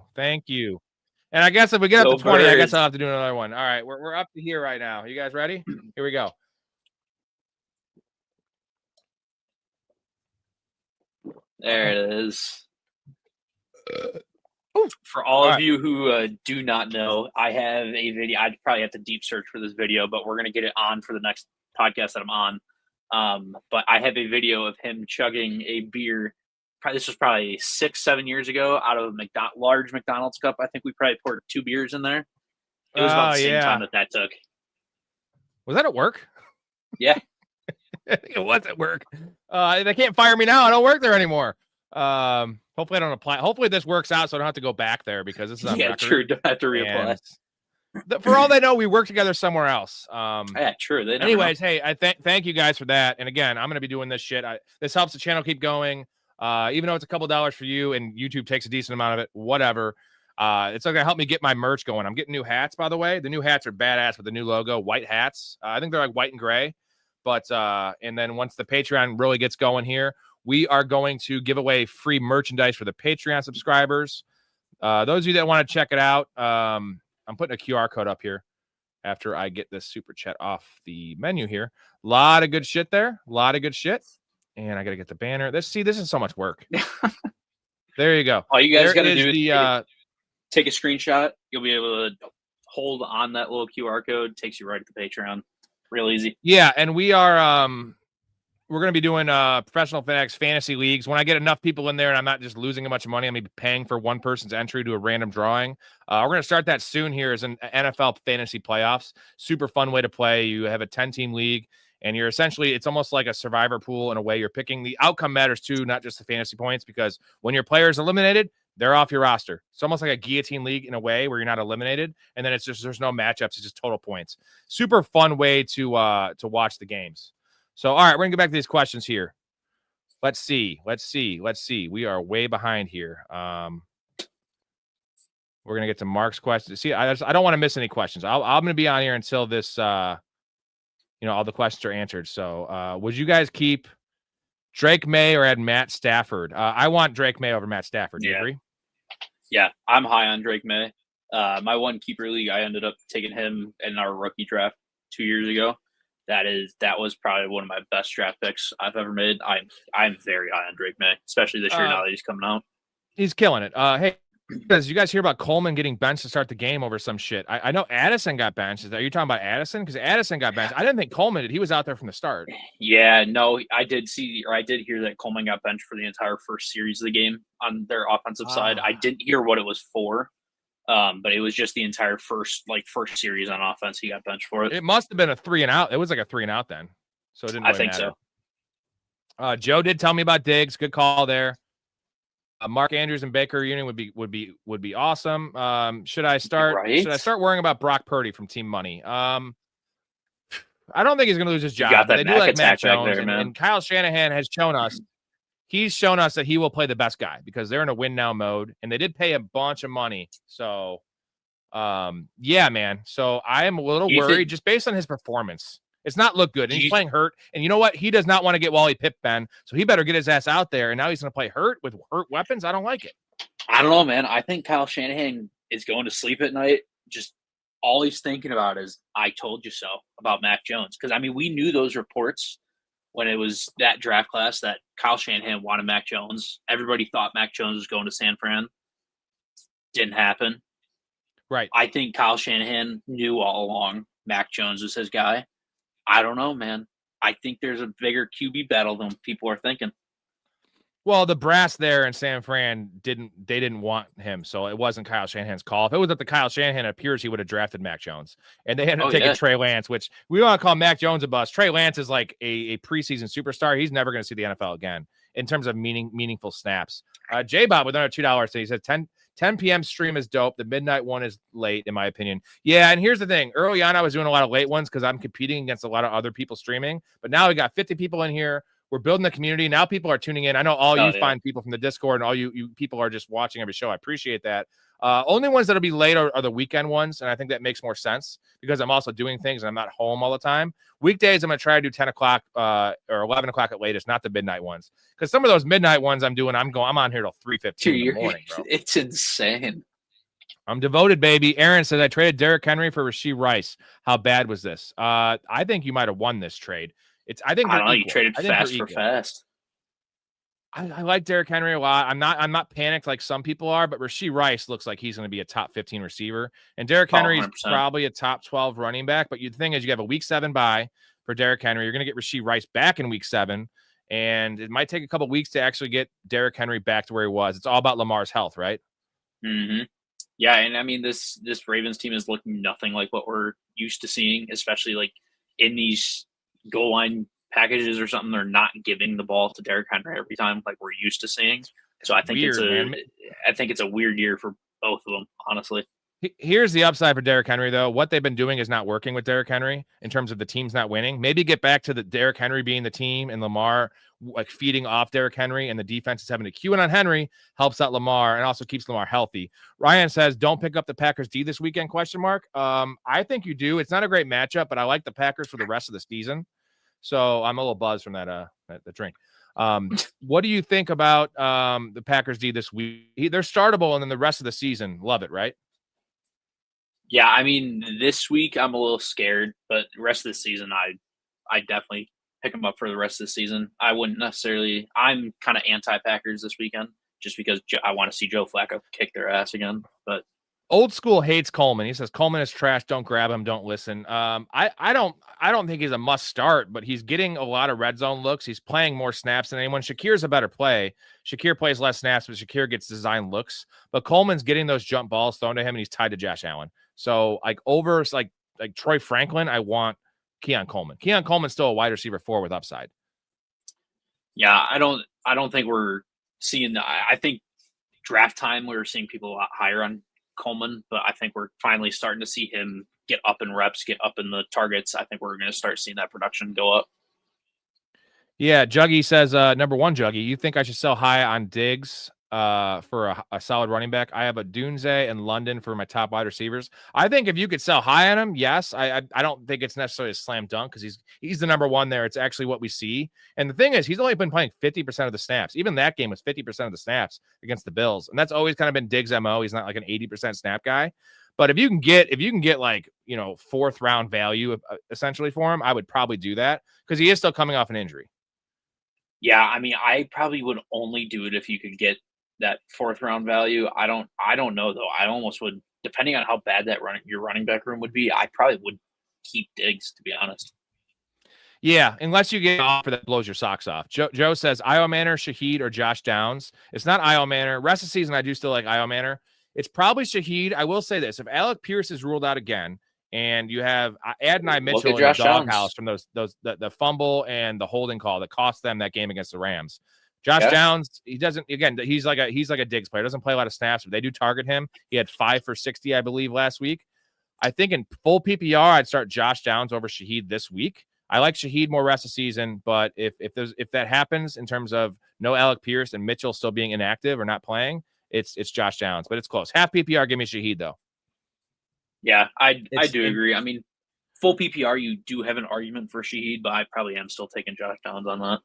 And I guess if we get up to 20, I guess I'll have to do another one. All right, we're up to here right now. You guys ready? Here we go. There it is. For all of you who do not know, I have a video. I'd probably have to deep search for this video, but we're going to get it on for the next podcast that I'm on. But I have a video of him chugging a beer. This was probably 6-7 years ago out of a large McDonald's cup. I think we probably poured 2 beers in there. It was about the same time that took. Was that at work? Yeah. I think it was at work. They can't fire me now. I don't work there anymore. Hopefully I don't apply. Hopefully this works out so I don't have to go back there because this is on record. True. Don't have to reapply. For all they know, we work together somewhere else. Yeah, true. Anyways, hey, I thank you guys for that. And again, I'm going to be doing this shit. This helps the channel keep going. Even though it's a couple dollars for you and YouTube takes a decent amount of it, whatever. It's going to help me get my merch going. I'm getting new hats, by the way. The new hats are badass with the new logo, white hats. I think they're like white and gray. But and then once the Patreon really gets going here, we are going to give away free merchandise for the Patreon subscribers. Those of you that want to check it out, I'm putting a QR code up here after I get this super chat off the menu here. A lot of good shit there. A lot of good shit. And I got to get the banner. This is so much work. There you go. All you guys got to do is take a screenshot. You'll be able to hold on that little QR code. Takes you right to the Patreon. Real easy. Yeah, and we are we're going to be doing Professional Fanatics fantasy leagues. When I get enough people in there and I'm not just losing a bunch of money, I'm going to be paying for one person's entry to a random drawing. We're going to start that soon here as an NFL fantasy playoffs. Super fun way to play. You have a 10-team league, and you're essentially, it's almost like a survivor pool in a way. You're picking, the outcome matters too, not just the fantasy points, because when your player is eliminated, they're off your roster. It's almost like a guillotine league in a way where you're not eliminated, and then it's just, there's no matchups. It's just total points. Super fun way to watch the games. So, all right, we're going to get back to these questions here. Let's see. We are way behind here. We're going to get to Mark's questions. See, I don't want to miss any questions. I'm going to be on here until this, all the questions are answered. So, would you guys keep Drake May or add Matt Stafford? I want Drake May over Matt Stafford. Do you agree? Yeah, I'm high on Drake May. My one keeper league, I ended up taking him in our rookie draft 2 years ago. That was probably one of my best draft picks I've ever made. I'm very high on Drake May, especially this year now that he's coming out. He's killing it. Hey, guys, you guys hear about Coleman getting benched to start the game over some shit? I know Addison got benched. Are you talking about Addison? Because Addison got benched. I didn't think Coleman did. He was out there from the start. Yeah, no, I did hear that Coleman got benched for the entire first series of the game on their offensive side. I didn't hear what it was for. But it was just the entire first series on offense. He got benched for it. It must have been a 3-and-out. It was like a 3-and-out then. So it didn't really matter. So. Joe did tell me about Diggs. Good call there. Mark Andrews and Baker Union would be awesome. Should I start worrying about Brock Purdy from Team Money? I don't think he's going to lose his job. They do like Matt Jones, and Kyle Shanahan has shown us. He's shown us that he will play the best guy because they're in a win now mode, and they did pay a bunch of money. So, yeah, man. So I am a little worried just based on his performance. It's not looked good. And he's playing hurt. And you know what? He does not want to get Wally Pipp, Ben. So he better get his ass out there. And now he's going to play hurt with hurt weapons. I don't like it. I don't know, man. I think Kyle Shanahan is going to sleep at night. Just all he's thinking about is, I told you so about Mac Jones. Because, I mean, we knew those reports when it was that draft class that Kyle Shanahan wanted Mac Jones. Everybody thought Mac Jones was going to San Fran. Didn't happen. Right. I think Kyle Shanahan knew all along Mac Jones was his guy. I don't know, man. I think there's a bigger QB battle than people are thinking. Well, the brass there in San Fran didn't want him, so it wasn't Kyle Shanahan's call. If it was up to Kyle Shanahan, it appears he would have drafted Mac Jones. And they ended up taking Trey Lance, which we want to call Mac Jones a bust. Trey Lance is like a preseason superstar. He's never going to see the NFL again in terms of meaningful snaps. J-Bob with another $2 today. He said 10 p.m. stream is dope. The midnight one is late, in my opinion. Yeah, and here's the thing. Early on, I was doing a lot of late ones because I'm competing against a lot of other people streaming. But now we got 50 people in here. We're building the community. Now people are tuning in. I know all you fine people from the Discord and all you people are just watching every show. I appreciate that. Only ones that'll be late are the weekend ones, and I think that makes more sense because I'm also doing things and I'm not home all the time. Weekdays, I'm going to try to do 10 o'clock or 11 o'clock at latest, not the midnight ones. Because some of those midnight ones I'm on here till 3:15 in the morning, bro. It's insane. I'm devoted, baby. Aaron says, I traded Derrick Henry for Rashee Rice. How bad was this? I think you might have won this trade. I don't know. You traded fast for fast. I like Derrick Henry a lot. I'm not panicked like some people are, but Rashee Rice looks like he's going to be a top 15 receiver. And Derrick Henry is probably a top 12 running back. But the thing is, you have a week 7 bye for Derrick Henry. You're going to get Rashee Rice back in week 7. And it might take a couple weeks to actually get Derrick Henry back to where he was. It's all about Lamar's health, right? Mm-hmm. Yeah, and I mean, this Ravens team is looking nothing like what we're used to seeing, especially like in these goal line packages or something. They're not giving the ball to Derrick Henry every time like we're used to seeing. So I think it's a weird year for both of them, honestly. Here's the upside for Derrick Henry, though. What they've been doing is not working with Derrick Henry in terms of the team's not winning. Maybe get back to the Derrick Henry being the team and Lamar like feeding off Derrick Henry, and the defense is having to cue in on Henry, helps out Lamar and also keeps Lamar healthy. Ryan says, don't pick up the Packers D this weekend, ? I think you do. It's not a great matchup, but I like the Packers for the rest of the season. So I'm a little buzzed from that the drink. What do you think about the Packers D this week? They're startable, and then the rest of the season, love it, right? Yeah, I mean, this week I'm a little scared, but the rest of the season, I definitely pick them up for the rest of the season. I wouldn't necessarily. I'm kind of anti-Packers this weekend, just because I want to see Joe Flacco kick their ass again. But Old School hates Coleman. He says Coleman is trash. Don't grab him. Don't listen. I don't think he's a must start, but he's getting a lot of red zone looks. He's playing more snaps than anyone. Shakir's a better play. Shakir plays less snaps, but Shakir gets design looks. But Coleman's getting those jump balls thrown to him, and he's tied to Josh Allen. So like over like Troy Franklin, I want Keon Coleman. Keon Coleman's still a wide receiver 4 with upside. Yeah, I don't think we're seeing. I think draft time we were seeing people a lot higher on Coleman, but I think we're finally starting to see him get up in reps, get up in the targets. I think we're going to start seeing that production go up. Yeah, Juggy says, number one, Juggy, you think I should sell high on Diggs for a solid running back? I have a Dunze and London for my top wide receivers. I think if you could sell high on him, yes. I don't think it's necessarily a slam dunk because he's the number one there. It's actually what we see. And the thing is, he's only been playing 50% of the snaps. Even that game was 50% of the snaps against the Bills. And that's always kind of been Diggs' MO. He's not like an 80% snap guy. But if you can get like, 4th round value essentially for him, I would probably do that because he is still coming off an injury. Yeah, I mean, I probably would only do it if you could get that 4th round value. I don't know though. I almost would, depending on how bad your running back room would be. I probably would keep Diggs, to be honest. Yeah, unless you get an offer that blows your socks off. Joe says Io Manor, Shaheed, or Josh Downs. It's not Io Manor. Rest of the season, I do still like Io Manor. It's probably Shaheed. I will say this: if Alec Pierce is ruled out again, and you have Adonai Mitchell in the doghouse from the fumble and the holding call that cost them that game against the Rams. Josh Downs, he doesn't, again, he's like a Diggs player. Doesn't play a lot of snaps, but they do target him. He had 5 for 60, I believe, last week. I think in full PPR, I'd start Josh Downs over Shaheed this week. I like Shaheed more rest of the season, but if that happens in terms of no Alec Pierce and Mitchell still being inactive or not playing, it's Josh Downs, but it's close. Half PPR, give me Shaheed though. Yeah, I do agree. I mean, full PPR, you do have an argument for Shaheed, but I probably am still taking Josh Downs on that.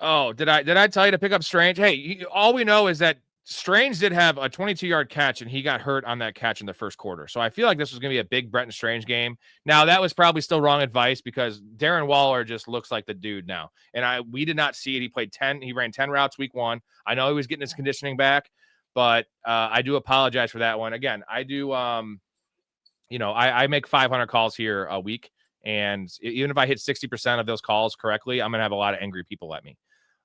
Oh, did I tell you to pick up Strange? Hey, all we know is that Strange did have a 22-yard catch, and he got hurt on that catch in the first quarter. So I feel like this was going to be a big Bretton Strange game. Now, that was probably still wrong advice because Darren Waller just looks like the dude now. And we did not see it. He ran 10 routes week 1. I know he was getting his conditioning back, but I do apologize for that one. Again, I do, I make 500 calls here a week. And even if I hit 60% of those calls correctly, I'm going to have a lot of angry people at me.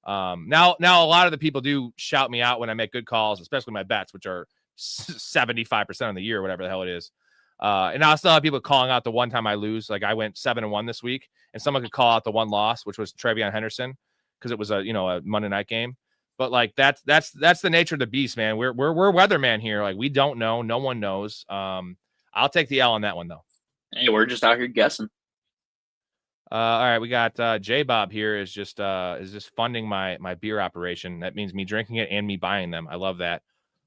Now a lot of the people do shout me out when I make good calls, especially my bets, which are 75% of the year, whatever the hell it is. And I'll still have people calling out the one time I lose. Like I went 7-1 this week, and someone could call out the one loss, which was Trevion Henderson, because it was a Monday night game. But like that's the nature of the beast, man. We're weatherman here. Like we don't know. No one knows. I'll take the L on that one though. Hey, we're just out here guessing. All right, we got J Bob here is just funding my beer operation. That means me drinking it and me buying them. I love that.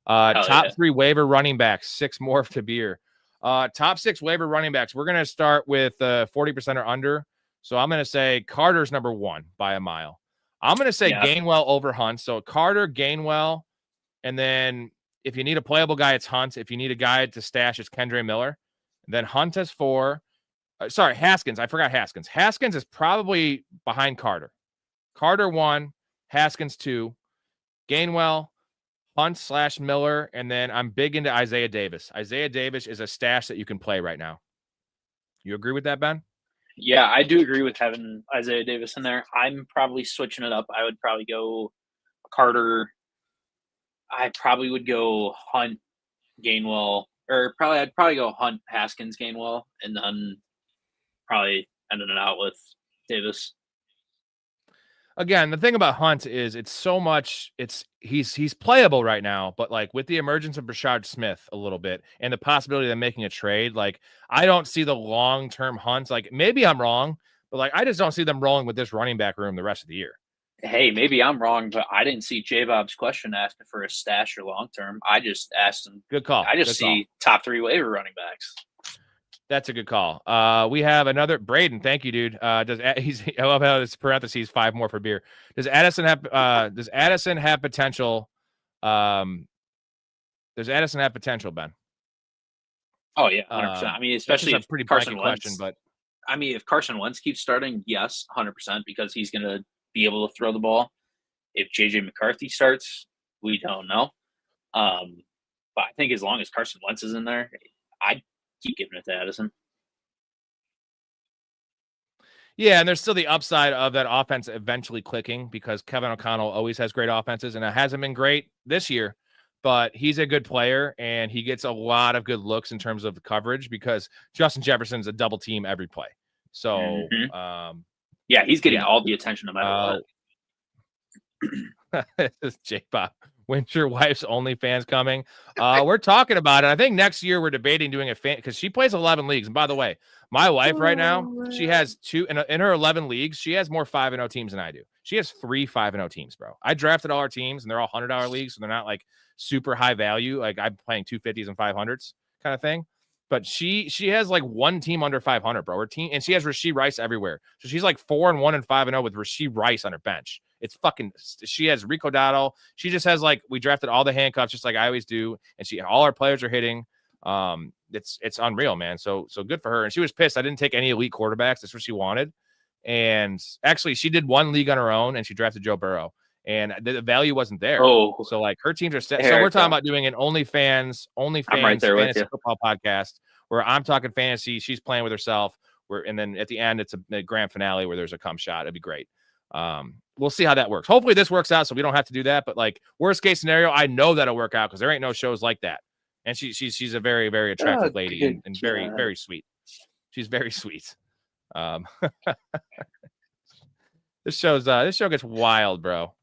Top 3 waiver running backs, 6 more to beer. Top 6 waiver running backs. We're gonna start with 40% or under. So I'm gonna say Carter's number 1 by a mile. I'm gonna say Gainwell over Hunt. So Carter, Gainwell, and then if you need a playable guy, it's Hunt. If you need a guy to stash, it's Kendre Miller. And then Hunt has 4. Sorry, Haskins. I forgot Haskins. Haskins is probably behind Carter. Carter 1, Haskins 2, Gainwell, Hunt/Miller, and then I'm big into Isaiah Davis. Isaiah Davis is a stash that you can play right now. You agree with that, Ben? Yeah, I do agree with having Isaiah Davis in there. I'm probably switching it up. I would probably go Carter. I probably would go Hunt, Gainwell, or I'd probably go Hunt, Haskins, Gainwell, and then probably ending it out with Davis. Again, the thing about Hunt is it's so much. He's playable right now, but like with the emergence of Brashard Smith a little bit and the possibility of them making a trade, like I don't see the long-term Hunt. Like maybe I'm wrong, but like I just don't see them rolling with this running back room the rest of the year. Hey, maybe I'm wrong, but I didn't see J Bob's question asking for a stash or long term. I just asked him. Good call. I just see top 3 waiver running backs. That's a good call. We have another Braden. Thank you, dude. I love how it's parentheses 5 more for beer. Does Addison have potential? Does Addison have potential, Ben? Oh yeah, 100%. I mean, especially if pretty Carson question, Wentz. but I mean, if Carson Wentz keeps starting, yes, 100%, because he's going to be able to throw the ball. If JJ McCarthy starts, we don't know. But I think as long as Carson Wentz is in there, I'd keep giving it to Addison. Yeah, and there's still the upside of that offense eventually clicking because Kevin O'Connell always has great offenses, and it hasn't been great this year, but he's a good player, and he gets a lot of good looks in terms of the coverage because Justin Jefferson's a double team every play. So, yeah, he's getting all the attention no matter what. This is J-Pop. When's your wife's OnlyFans coming? We're talking about it. I think next year we're debating doing a fan because she plays 11 leagues. And by the way, my wife right now, she has 2 in her 11 leagues. She has more 5-0 teams than I do. She has 3 5-0 teams, bro. I drafted all our teams and they're all $100 leagues. So they're not like super high value. Like I'm playing 250s and 500s kind of thing. But she has like 1 team under 500, bro. Her team, and she has Rashee Rice everywhere. So she's like 4-1 and 5-0 with Rashee Rice on her bench. It's fucking. She has Rico Dotto. She just has like we drafted all the handcuffs just like I always do, and all our players are hitting. It's unreal, man. So good for her. And she was pissed I didn't take any elite quarterbacks. That's what she wanted. And actually, she did 1 league on her own, and she drafted Joe Burrow. And the value wasn't there. Oh, so like her teams are set. So we're talking about doing an OnlyFans right fantasy football podcast where I'm talking fantasy. She's playing with herself. And then at the end, it's a grand finale where there's a cum shot. It'd be great. We'll see how that works. Hopefully this works out so we don't have to do that. But like worst case scenario, I know that'll work out because there ain't no shows like that. And she's a very, very attractive lady and very, very sweet. She's very sweet. This show gets wild, bro.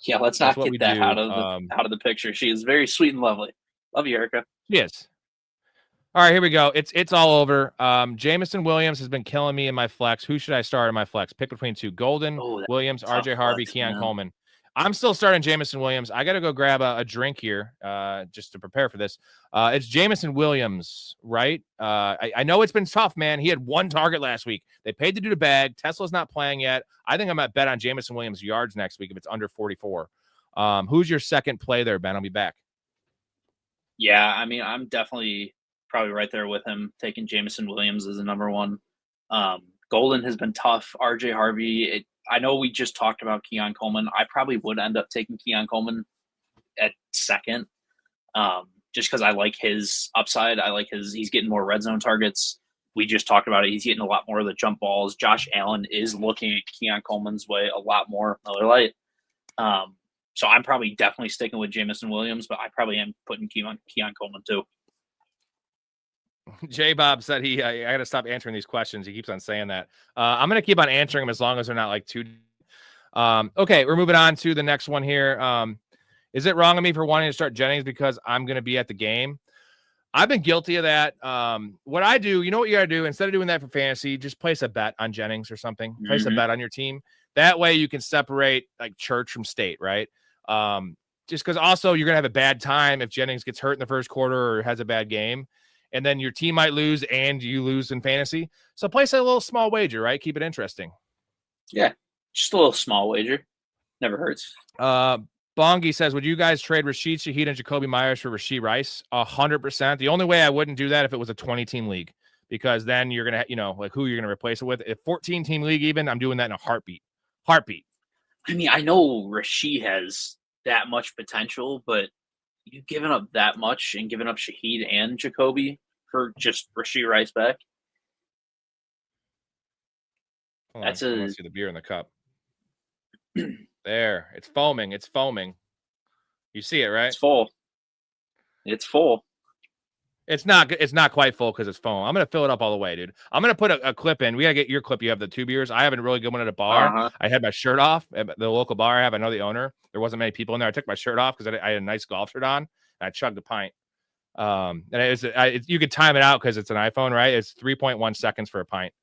Yeah, let's not get that out of the picture. She is very sweet and lovely. Love you, Erica. Yes. All right, here we go. It's all over. Jameson Williams has been killing me in my flex. Who should I start in my flex? Pick between 2. Golden, Williams, RJ Harvey, Keon Coleman. I'm still starting Jameson Williams. I got to go grab a drink here just to prepare for this. It's Jameson Williams, right? I know it's been tough, man. He had 1 target last week. They paid the dude a bag. Tesla's not playing yet. I think I might bet on Jameson Williams yards next week if it's under 44. Who's your second play there, Ben? I'll be back. Yeah, I mean, I'm definitely probably right there with him, taking Jameson Williams as a number 1. Golden has been tough. RJ Harvey, I know we just talked about Keon Coleman. I probably would end up taking Keon Coleman at second, just because I like his upside. I like he's getting more red zone targets. We just talked about it. He's getting a lot more of the jump balls. Josh Allen is looking at Keon Coleman's way a lot more. Miller Lite. So I'm probably definitely sticking with Jameson Williams, but I probably am putting Keon Coleman too. J Bob said I got to stop answering these questions. He keeps on saying that. I'm going to keep on answering them as long as they're not like too. Okay, we're moving on to the next one here. Is it wrong of me for wanting to start Jennings because I'm going to be at the game? I've been guilty of that. What I do, you know what you got to do? Instead of doing that for fantasy, just place a bet on Jennings or something. Place a bet on your team. That way you can separate like church from state, right? Just because also you're going to have a bad time if Jennings gets hurt in the first quarter or has a bad game. And then your team might lose and you lose in fantasy. So place a little small wager, right? Keep it interesting. Yeah, just a little small wager. Never hurts. Bongi says, would you guys trade Rashid Shaheed and Jacoby Myers for Rashee Rice? 100%. The only way I wouldn't do that if it was a 20-team league, because then you're going to, like who you're going to replace it with. If 14-team league even, I'm doing that in a heartbeat. Heartbeat. I mean, I know Rashid has that much potential, but you've given up that much and given up Shaheed and Jacoby for just Rashee Rice back. Let's see the beer in the cup. There, it's foaming. It's foaming. You see it, right? It's full. It's full. It's not quite full because it's foam. I'm gonna fill it up all the way, dude. I'm gonna put a clip in. We gotta get your clip. You have the 2 beers. I have a really good one at a bar. Uh-huh. I had my shirt off at the local bar. I know the owner. There wasn't many people in there. I took my shirt off because I had a nice golf shirt on, and I chugged a pint. And you could time it out because it's an iPhone, right? It's 3.1 seconds for a pint.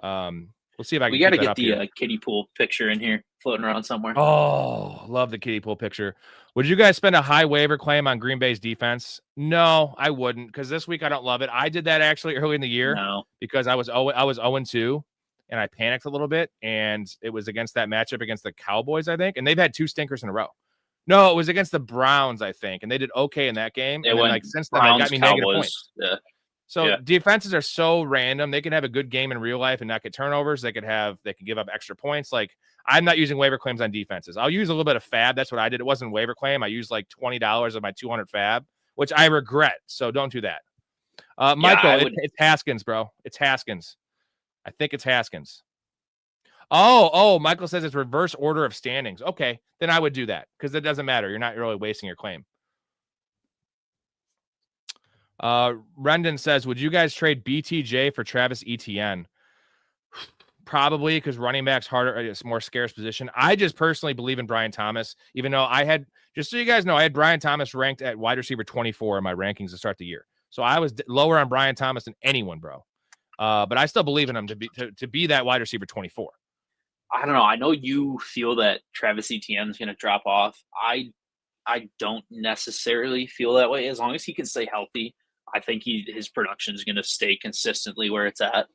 We'll see if I can. We got to get the kiddie pool picture in here floating around somewhere. Oh, love the kiddie pool picture. Would you guys spend a high waiver claim on Green Bay's defense? No, I wouldn't, because this week I don't love it. I did that actually early in the year because I was 0-2 and I panicked a little bit, and it was against that matchup against the Cowboys, I think, and they've had 2 stinkers in a row. No, it was against the Browns, I think, and they did okay in that game. And then, since then, they got me negative points. Yeah. So defenses are so random. They can have a good game in real life and not get turnovers. They can give up extra points. Like, I'm not using waiver claims on defenses. I'll use a little bit of FAAB. That's what I did. It wasn't waiver claim. I used like $20 of my 200 FAAB, which I regret. So don't do that. Michael, it's Haskins, bro. It's Haskins. I think it's Haskins. Oh, Michael says it's reverse order of standings. Okay, then I would do that because it doesn't matter. You're not really wasting your claim. Rendon says, would you guys trade BTJ for Travis Etienne? Probably, because running back's harder. It's a more scarce position. I just personally believe in Brian Thomas, even though just so you guys know, I had Brian Thomas ranked at wide receiver 24 in my rankings to start the year. So I was lower on Brian Thomas than anyone, bro. But I still believe in him to be that wide receiver 24. I don't know. I know you feel that Travis Etienne is going to drop off. I don't necessarily feel that way. As long as he can stay healthy, I think his production is going to stay consistently where it's at.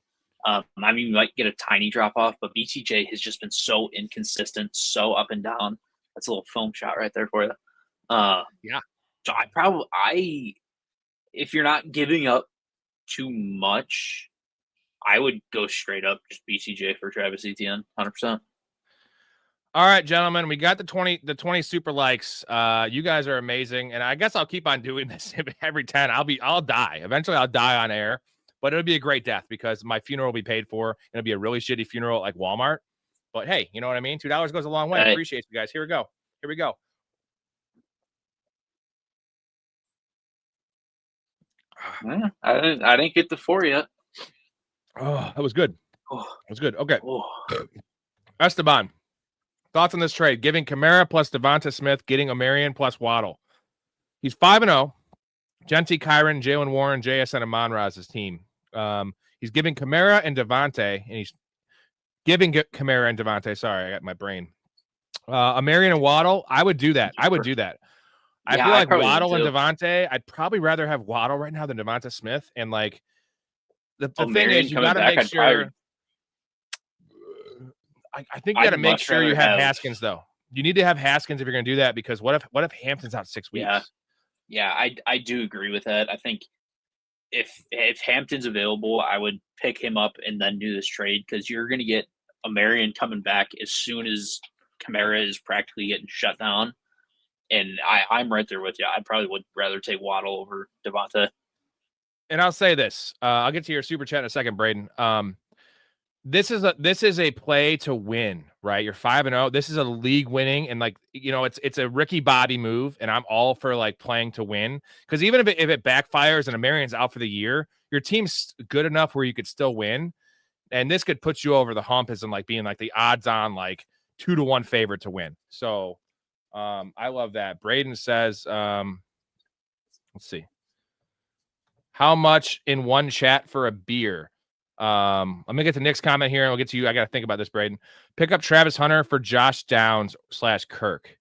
I mean, you might get a tiny drop off, but BTJ has just been so inconsistent, so up and down. That's a little foam shot right there for you. Yeah. So if you're not giving up too much, I would go straight up just BTJ for Travis Etienne, 100%. All right, gentlemen, we got the 20 super likes. You guys are amazing, and I guess I'll keep on doing this every 10. I'll die. Eventually, I'll die on air, but it'll be a great death because my funeral will be paid for. It'll be a really shitty funeral at like Walmart. But hey, you know what I mean? $2 goes a long way. I appreciate you guys. Here we go. Yeah, I didn't get the 4 yet. Oh, that was good. That was good. Okay. Esteban, thoughts on this trade? Giving Kamara plus Devonta Smith, getting Amarian plus Waddle. He's 5-0. Genti, Kyron, Jalen Warren, JSN, and Monraz's team. He's giving Kamara and Devontae, and he's giving Kamara and Devontae. Sorry, I got my brain. Amarian and Waddle, I would do that. I feel like Waddle and Devontae, I'd probably rather have Waddle right now than Devonta Smith. And like, the thing is, you got to make sure. I think you got to make sure you have Haskins, though. You need to have Haskins if you're going to do that, because what if Hampton's out 6 weeks? Yeah, I do agree with that. I think if Hampton's available, I would pick him up and then do this trade, because you're going to get Amarian coming back as soon as Kamara is practically getting shut down. And I'm right there with you. I probably would rather take Waddle over Devonta. And I'll say this. I'll get to your super chat in a second, Braden. This is a play to win, right? You're 5-0. This is a league winning, and like, you know, it's a Ricky Bobby move, and I'm all for like playing to win, because even if it backfires and Amarian's out for the year, your team's good enough where you could still win, and this could put you over the hump as in like being like the odds on like 2-1 favorite to win. So I love that. Braden says, let's see, how much in one chat for a beer? I'm gonna get to Nick's comment here, and we'll get to you. I gotta think about this, Braden. Pick up Travis Hunter for Josh Downs / Kirk.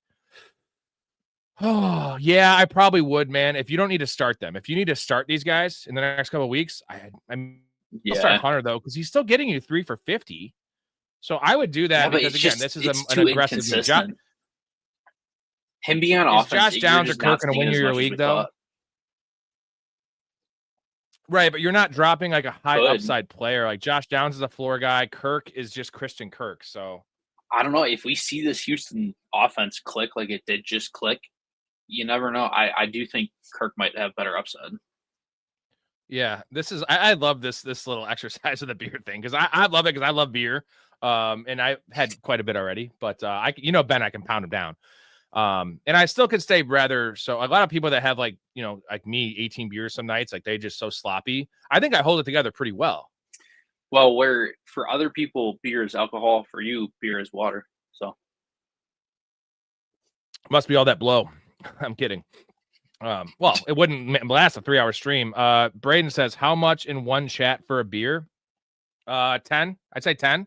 Oh yeah, I probably would, man. If you don't need to start them, if you need to start these guys in the next couple of weeks, I'll start Hunter though, because he's still getting you 3 for $50. So I would do that, because again, this is an aggressive job. Him being on offense, Josh Downs or Kirk gonna win your league though? Right, but you're not dropping like a high upside player. Like Josh Downs is a floor guy. Kirk is just Christian Kirk. So I don't know if we see this Houston offense click like it did just click. You never know. I do think Kirk might have better upside. Yeah, this is I love this little exercise of the beer thing, because I love it, because I love beer. And I had quite a bit already, but Ben, I can pound him down. And I still could stay rather. So a lot of people that have like me, 18 beers some nights, like they just so sloppy. I think I hold it together pretty well. Well, where for other people, beer is alcohol. For you, beer is water. So must be all that blow. I'm kidding. Well, it wouldn't last a 3-hour stream. Braden says, how much in one chat for a beer? 10. I'd say 10.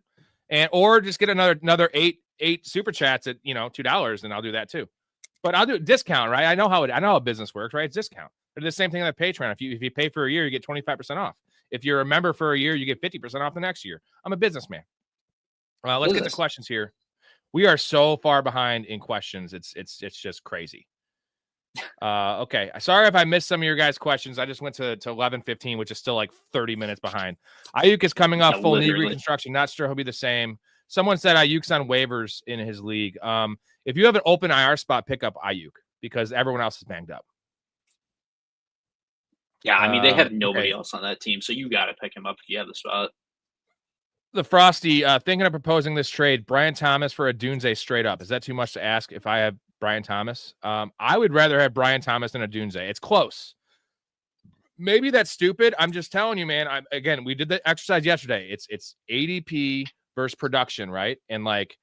Or just get another eight super chats at $2, and I'll do that too. But I'll do discount, right? I know how business works, right? It's discount. But the same thing on the Patreon. If you pay for a year, you get 25% off. If you're a member for a year, you get 50% off the next year. I'm a businessman. Let's get to questions here. We are so far behind in questions. It's just crazy. Okay. Sorry if I missed some of your guys' questions. I just went to 11:15, which is still like 30 minutes behind. Ayuk is coming off full knee reconstruction. Not sure he'll be the same. Someone said Ayuk's on waivers in his league. If you have an open IR spot, pick up Ayuk because everyone else is banged up. Yeah, I mean, they have nobody else on that team, so you got to pick him up if you have the spot. The Frosty, thinking of proposing this trade, Brian Thomas for a Dunze straight up. Is that too much to ask if I have Brian Thomas? I would rather have Brian Thomas than a Dunze. It's close. Maybe that's stupid. I'm just telling you, man. We did the exercise yesterday. It's ADP versus production, right? And like,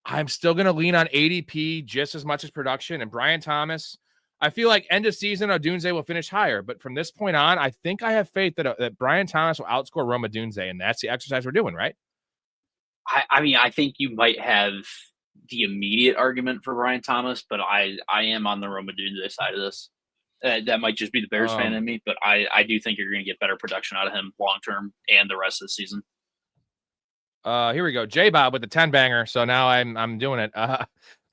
I'm still going to lean on ADP just as much as production. And Brian Thomas, I feel like end of season, Odunze will finish higher. But from this point on, I think I have faith that Brian Thomas will outscore Rome Odunze. And that's the exercise we're doing, right? I mean, I think you might have the immediate argument for Brian Thomas, but I am on the Rome Odunze side of this. That might just be the Bears fan in me, but I do think you're going to get better production out of him long term and the rest of the season. Here we go. J-Bob with the 10 banger. So now I'm doing it.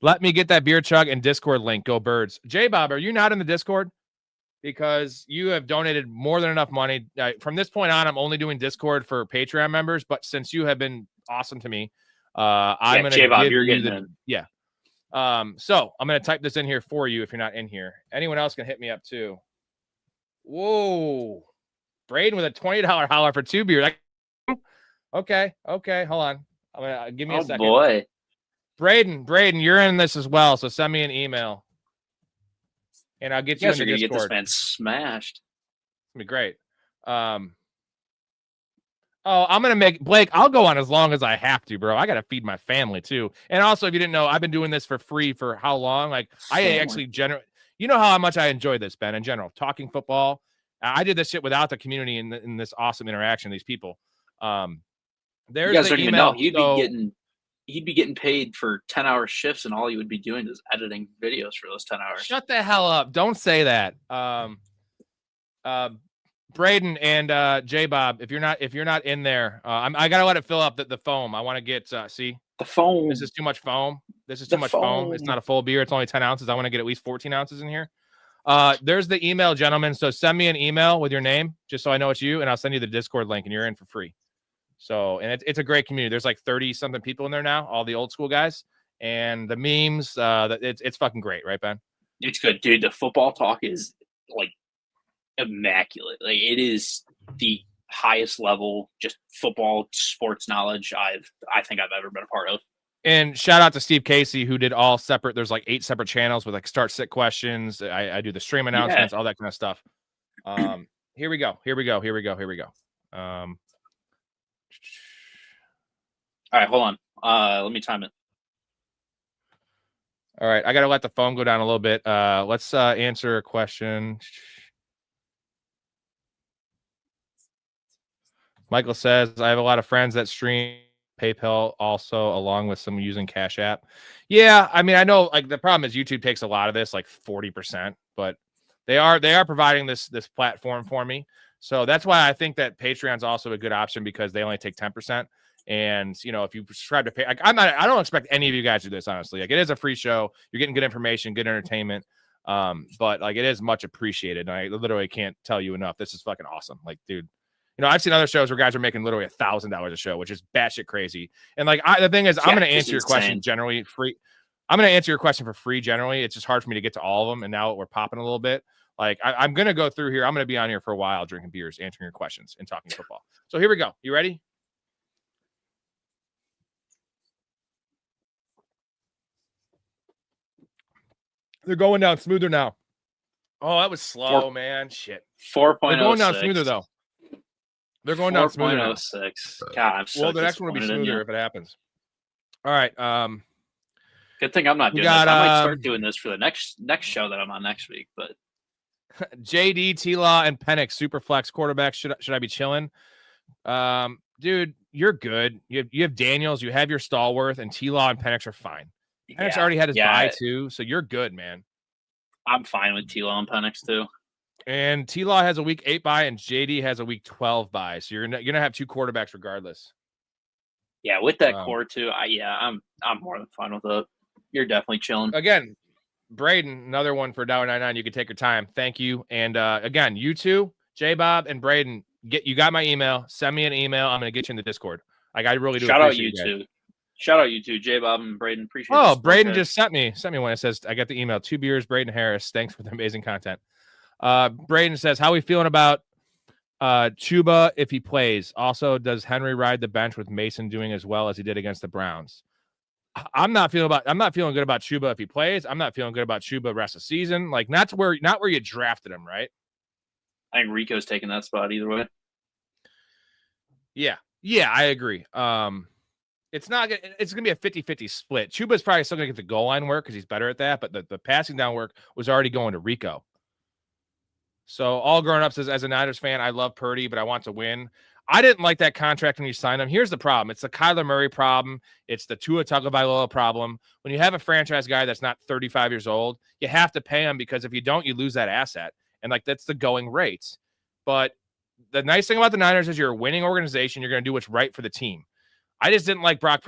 Let me get that beer chug and Discord link. Go Birds. J-Bob, are you not in the Discord? Because you have donated more than enough money. From this point on, I'm only doing Discord for Patreon members. But since you have been awesome to me, I'm going to J-Bob, you're getting in. Yeah. So I'm going to type this in here for you if you're not in here. Anyone else can hit me up too. Whoa. Braden with a $20 holler for 2 beers. Okay. Hold on. Give me a second. Oh, boy. Braden, you're in this as well. So send me an email. And I'll get you in the Discord. Get this man smashed. It'll be great. I'm going to make Blake. I'll go on as long as I have to, bro. I got to feed my family too. And also, if you didn't know, I've been doing this for free for how long? Like I actually you know how much I enjoy this, Ben, in general, talking football. I did this shit without the community and this awesome interaction, these people. There's the email. He'd be getting paid for 10-hour shifts, and all he would be doing is editing videos for those 10 hours. Shut the hell up. Don't say that. Braden and J-Bob, if you're not in there, I gotta let it fill up the foam. I want to get see the foam. This is too much foam. It's not a full beer. It's only 10 ounces. I want to get at least 14 ounces in here. There's the email, gentlemen. So send me an email with your name, just so I know it's you, and I'll send you the Discord link, and you're in for free. So, and it's a great community. There's like 30 something people in there now, all the old school guys, and the memes. It's fucking great, right, Ben? It's good, dude. The football talk is like immaculate. Like it is the highest level, just football sports knowledge I think I've ever been a part of. And shout out to Steve Casey, who did all separate. There's like 8 separate channels with like start sit questions. I do the stream announcements, all that kind of stuff. Here we go. All right, hold on. Let me time it. All right, I got to let the phone go down a little bit. Let's answer a question. Michael says, I have a lot of friends that stream PayPal also, along with some using Cash App. Yeah, I mean, I know like the problem is YouTube takes a lot of this, like 40%, but they are providing this platform for me. So that's why I think that Patreon's also a good option because they only take 10%. And if you subscribe to pay, like I don't expect any of you guys to do this, honestly. Like it is a free show. You're getting good information, good entertainment. But like it is much appreciated. And I literally can't tell you enough. This is fucking awesome. Like, dude, I've seen other shows where guys are making literally $1,000 a show, which is batshit crazy. And like the thing is, I'm going to answer your question generally free. I'm going to answer your question for free generally. It's just hard for me to get to all of them. And now we're popping a little bit. Like I'm going to go through here. I'm going to be on here for a while, drinking beers, answering your questions, and talking football. So here we go. You ready? They're going down smoother now. Oh, that was slow, man. Shit. 4.06. They're going down smoother, though. They're going down smoother now. 4.06. God, I'm so the next one will be disappointed in smoother you. if it happens. All right. Good thing I'm not doing this. I might start doing this for the next show that I'm on next week. But JD, T-Law, and Penix, super flex quarterbacks. Should I be chilling? Dude, you're good. You have Daniels, you have your Stallworth, and T-Law and Penix are fine. Penix already had his bye too, so you're good, man. I'm fine with T-Law and Penix too. And T-Law has a week 8 bye, and JD has a week 12 bye. So you're gonna have 2 quarterbacks regardless. Yeah, with that core too. I'm more than fine with it. You're definitely chilling. Again, Braden, another one for $1.99. You can take your time. Thank you. And again, you two, J Bob and Braden, you got my email. Send me an email. I'm gonna get you in the Discord. Like I really do. Shout out you two. Shout out you two, J Bob and Braden. Appreciate it. Oh, Braden just sent me one. It says, I got the email. 2 beers, Braden Harris. Thanks for the amazing content. Braden says, how are we feeling about Chuba if he plays? Also, does Henry ride the bench with Mason doing as well as he did against the Browns? I'm not feeling good about Chuba if he plays. I'm not feeling good about Chuba rest of the season. Like not where you drafted him, right? I think Rico's taking that spot either way. Yeah, I agree. It's gonna be a 50-50 split. Chuba's probably still gonna get the goal line work because he's better at that, but the passing down work was already going to Rico. So all grown ups as a Niners fan, I love Purdy, but I want to win. I didn't like that contract when you signed him. Here's the problem. It's the Kyler Murray problem. It's the Tua Tagovailoa problem. When you have a franchise guy that's not 35 years old, you have to pay him because if you don't, you lose that asset. And like, that's the going rates. But the nice thing about the Niners is you're a winning organization. You're going to do what's right for the team. I just didn't like Brock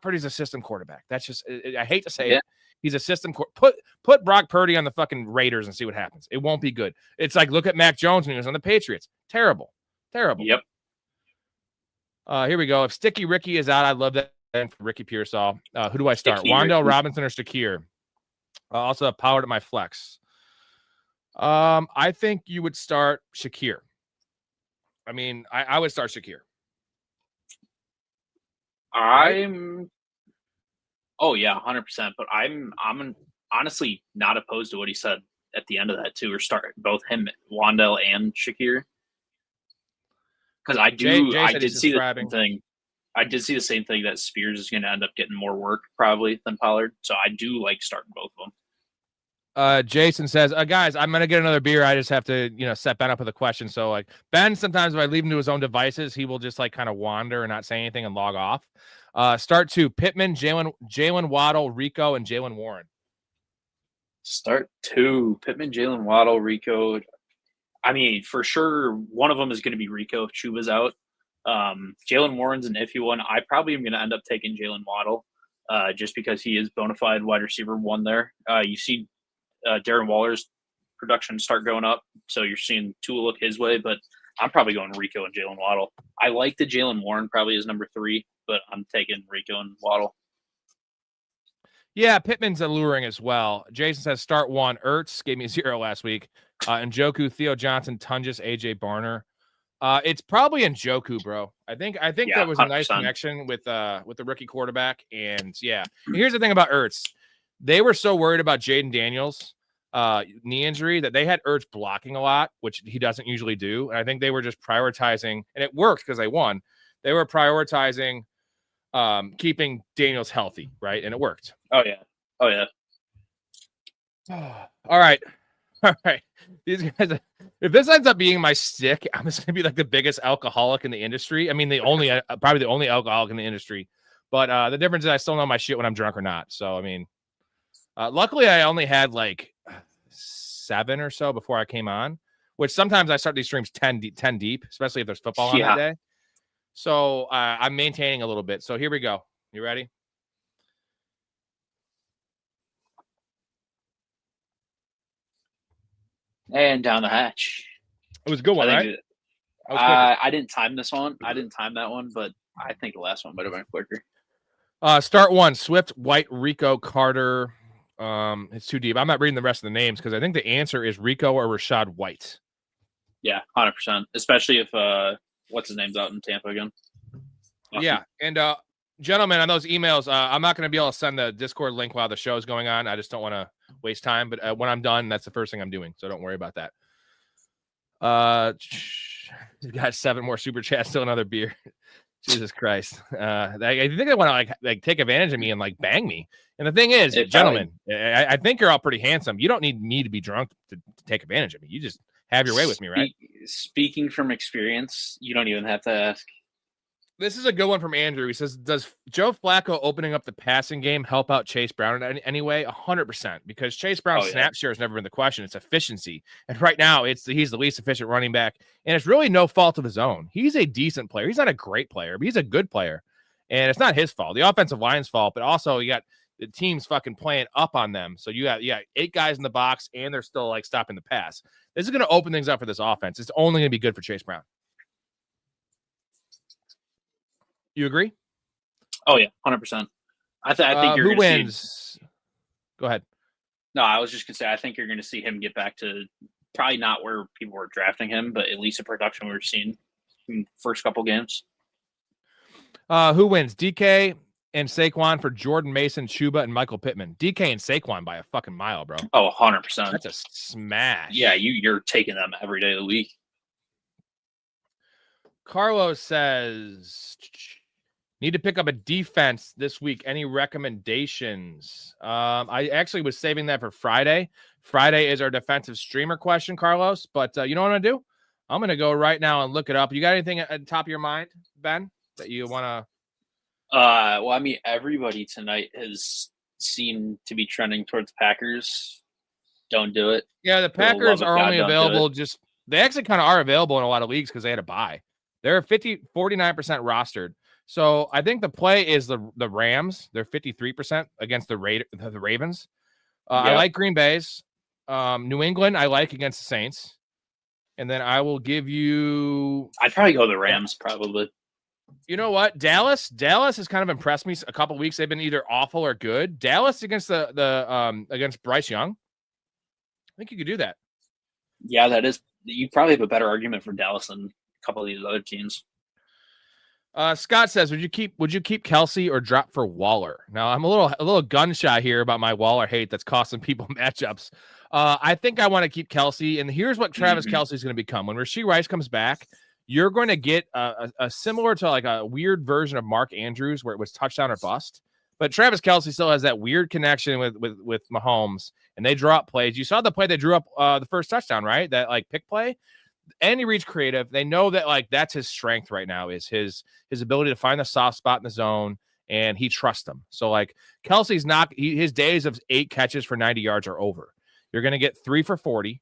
Purdy's a system quarterback. That's just, I hate to say it. He's a system. Put Brock Purdy on the fucking Raiders and see what happens. It won't be good. It's like, look at Mac Jones when he was on the Patriots. Terrible. Yep. Here we go. If Sticky Ricky is out, I love that. And for Ricky Pearsall, who do I start? Sticky Wandell Ricky. Robinson or Shakir? Also powered at my flex. I think you would start Shakir. I mean, I would start Shakir. Oh yeah, 100%. But I'm honestly not opposed to what he said at the end of that too, or start both him, Wandell, and Shakir. Because I did see the same thing. I did see the same thing that Spears is going to end up getting more work probably than Pollard. So I do like starting both of them. Jason says, guys, I'm going to get another beer. I just have to, set Ben up with a question. So like Ben, sometimes if I leave him to his own devices, he will just like kind of wander and not say anything and log off. Start 2, Pittman, Jalen Waddle, Rico, and Jalen Warren. Start 2, Pittman, Jalen Waddle, Rico. I mean, for sure, one of them is going to be Rico if Chuba's out. Jalen Warren's an iffy one. I probably am going to end up taking Jalen Waddle just because he is bona fide wide receiver 1 there. You see Darren Waller's production start going up, so you're seeing Tua look his way, but I'm probably going Rico and Jalen Waddle. I like the Jalen Warren probably as number 3, but I'm taking Rico and Waddle. Yeah, Pittman's alluring as well. Jason says start 1. Ertz gave me 0 last week. Njoku, Theo Johnson, Tungus, AJ Barner. It's probably Njoku, bro. I think that was a nice 100%. Connection with the rookie quarterback. And yeah, here's the thing about Ertz. They were so worried about Jaden Daniels' knee injury that they had Ertz blocking a lot, which he doesn't usually do. And I think they were just prioritizing, and it worked because they won. They were prioritizing keeping Daniels healthy, right? And it worked. Oh yeah. All right. These guys, if this ends up being my stick, I'm just gonna be like the biggest alcoholic in the industry. I mean, probably the only alcoholic in the industry. But the difference is I still know my shit when I'm drunk or not. So I mean, luckily I only had like 7 or so before I came on, which sometimes I start these streams 10 deep, especially if there's football on that day. So I'm maintaining a little bit. So here we go. You ready? And down the hatch. It was a good one, right? I didn't time this one. I didn't time that one, but I think the last one might have been quicker. Start 1, Swift, White, Rico, Carter. It's too deep. I'm not reading the rest of the names because I think the answer is Rico or Rashad White. Yeah, 100%. Especially if what's his name's out in Tampa again. Yeah, and gentlemen, on those emails, I'm not going to be able to send the Discord link while the show is going on. I just don't want to waste time. But when I'm done, that's the first thing I'm doing. So don't worry about that. You got 7 more super chats, still another beer. Jesus Christ. I think they want to like take advantage of me and like bang me. And the thing is, gentlemen, I think you're all pretty handsome. You don't need me to be drunk to take advantage of me. You just have your way with me, right? Speaking from experience, you don't even have to ask. This is a good one from Andrew. He says, does Joe Flacco opening up the passing game help out Chase Brown in any way? 100%, because Chase Brown's snap share has never been the question. It's efficiency. And right now, he's the least efficient running back. And it's really no fault of his own. He's a decent player. He's not a great player, but he's a good player. And it's not his fault. The offensive line's fault, but also you got the team's fucking playing up on them. So you got 8 guys in the box, and they're still like stopping the pass. This is going to open things up for this offense. It's only going to be good for Chase Brown. You agree? Oh yeah, 100%. I think you're who wins. Go ahead. No, I was just gonna say I think you're gonna see him get back to probably not where people were drafting him, but at least the production we were seeing in the first couple games. Who wins? DK and Saquon for Jordan Mason, Chuba, and Michael Pittman. DK and Saquon by a fucking mile, bro. Oh, 100%. That's a smash. Yeah, you're taking them every day of the week. Carlos says, need to pick up a defense this week. Any recommendations? I actually was saving that for Friday. Friday is our defensive streamer question, Carlos. But you know what I'm going to do? I'm going to go right now and look it up. You got anything at the top of your mind, Ben, that you want to? Well, I mean, everybody tonight has seemed to be trending towards Packers. Don't do it. Yeah, the Packers are only available they actually kind of are available in a lot of leagues because they had a bye. They're 49% rostered. So I think the play is the Rams. They're 53% against the Ravens. I like Green Bay's. New England, I like against the Saints. And then I will give you. I'd probably go the Rams, probably. You know what? Dallas has kind of impressed me a couple weeks. They've been either awful or good. Dallas against against Bryce Young. I think you could do that. Yeah, that is. You probably have a better argument for Dallas than a couple of these other teams. Scott says, would you keep Kelsey or drop for Waller? Now I'm a little gun shy here about my Waller hate that's costing people matchups. I think I want to keep Kelsey, and here's what Travis Kelsey is going to become when Rashee Rice comes back. You're going to get a similar to like a weird version of Mark Andrews where it was touchdown or bust. But Travis Kelsey still has that weird connection with Mahomes, and they draw up plays. You saw the play they drew up the first touchdown, right? That like pick play. And he reads creative. They know that like that's his strength right now is his ability to find the soft spot in the zone, and he trusts them. So like Kelsey's his days of 8 catches for 90 yards are over. You're going to get 3 for 40,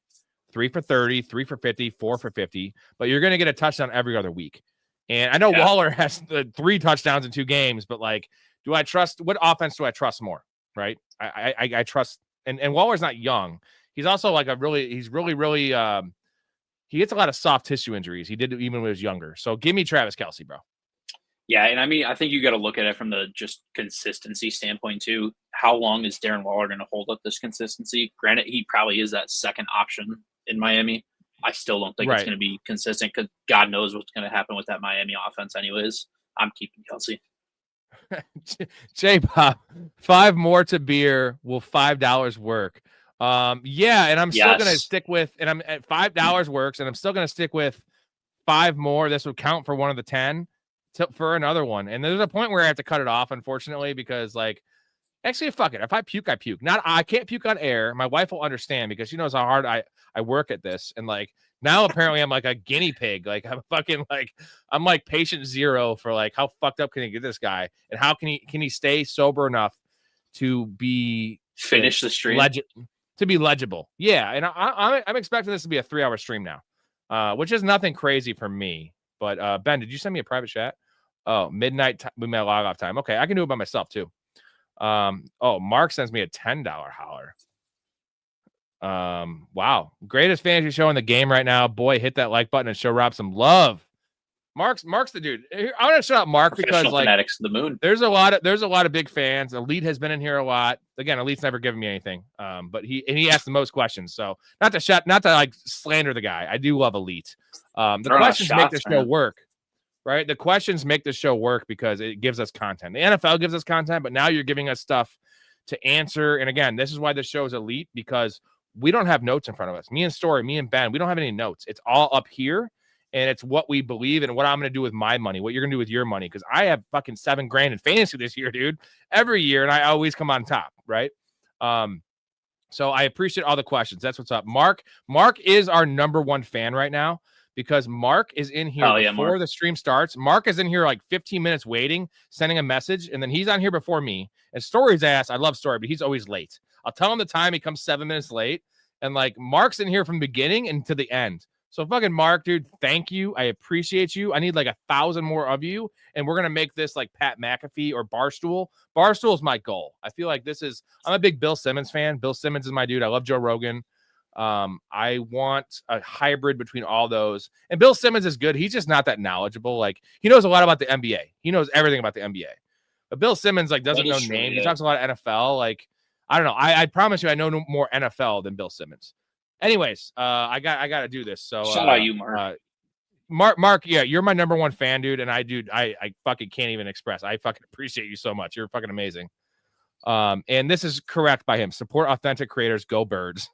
3 for 30, 3 for 50, 4 for 50, but you're going to get a touchdown every other week. And I know Waller has the 3 touchdowns in 2 games, but like, what offense do I trust more? Right. I trust, and Waller's not young. He's also like he gets a lot of soft tissue injuries. He did even when he was younger. So give me Travis Kelsey, bro. Yeah, and I mean, I think you got to look at it from the just consistency standpoint too. How long is Darren Waller going to hold up this consistency? Granted, he probably is that second option in Miami. I still don't think it's going to be consistent because God knows what's going to happen with that Miami offense anyways. I'm keeping Kelsey. J-Pop, 5 more to beer. Will $5 work? Yeah, and I'm still going to stick with, and I'm at $5 works, and I'm still going to stick with 5 more. This would count for one of the 10 for another one. And there's a point where I have to cut it off, unfortunately, because like, actually, fuck it. If I puke, I puke. I can't puke on air. My wife will understand because she knows how hard I work at this. And like now, apparently, I'm like a guinea pig. Like I'm like patient 0 for like how fucked up can you get this guy, and how can he stay sober enough to be finish the stream. To be legible. Yeah. And I'm expecting this to be a 3-hour stream now, which is nothing crazy for me. But Ben, did you send me a private chat? Oh, midnight. We made a log off time. Okay. I can do it by myself too. Mark sends me a $10 holler. Wow. Greatest fantasy show in the game right now. Boy, hit that like button and show Rob some love. Mark's the dude. I want to shout out Mark because like Fanatics to the moon. There's a lot of big fans. Elite has been in here a lot. Again, Elite's never given me anything. But he asked the most questions. So not to like slander the guy. I do love Elite. The questions make the show work. Right? The questions make the show work because it gives us content. The NFL gives us content, but now you're giving us stuff to answer. And again, this is why this show is elite, because we don't have notes in front of us. Me and Story, me and Ben, we don't have any notes. It's all up here, and it's what we believe and what I'm going to do with my money, what you're going to do with your money, because I have fucking $7,000 in fantasy this year, dude, every year, and I always come on top, right? So I appreciate all the questions. That's what's up. Mark is our number one fan right now, because Mark is in here before the stream starts. Mark is in here like 15 minutes waiting, sending a message, and then he's on here before me. And Story's ass, I love Story, but he's always late. I'll tell him the time, he comes 7 minutes late. And like Mark's in here from the beginning and to the end. So fucking Mark, dude, thank you. I appreciate you. I need like 1,000 more of you. And we're going to make this like Pat McAfee or Barstool. Barstool is my goal. I feel like I'm a big Bill Simmons fan. Bill Simmons is my dude. I love Joe Rogan. I want a hybrid between all those. And Bill Simmons is good. He's just not that knowledgeable. Like, he knows a lot about the NBA. He knows everything about the NBA. But Bill Simmons like doesn't know names. He talks a lot of NFL. Like, I don't know. I promise you, I know more NFL than Bill Simmons. Anyways, I got to do this. So shout out you, Mark. Mark, yeah, you're my number one fan, dude. And I fucking can't even express. I fucking appreciate you so much. You're fucking amazing. And this is correct by him. Support authentic creators. Go Birds.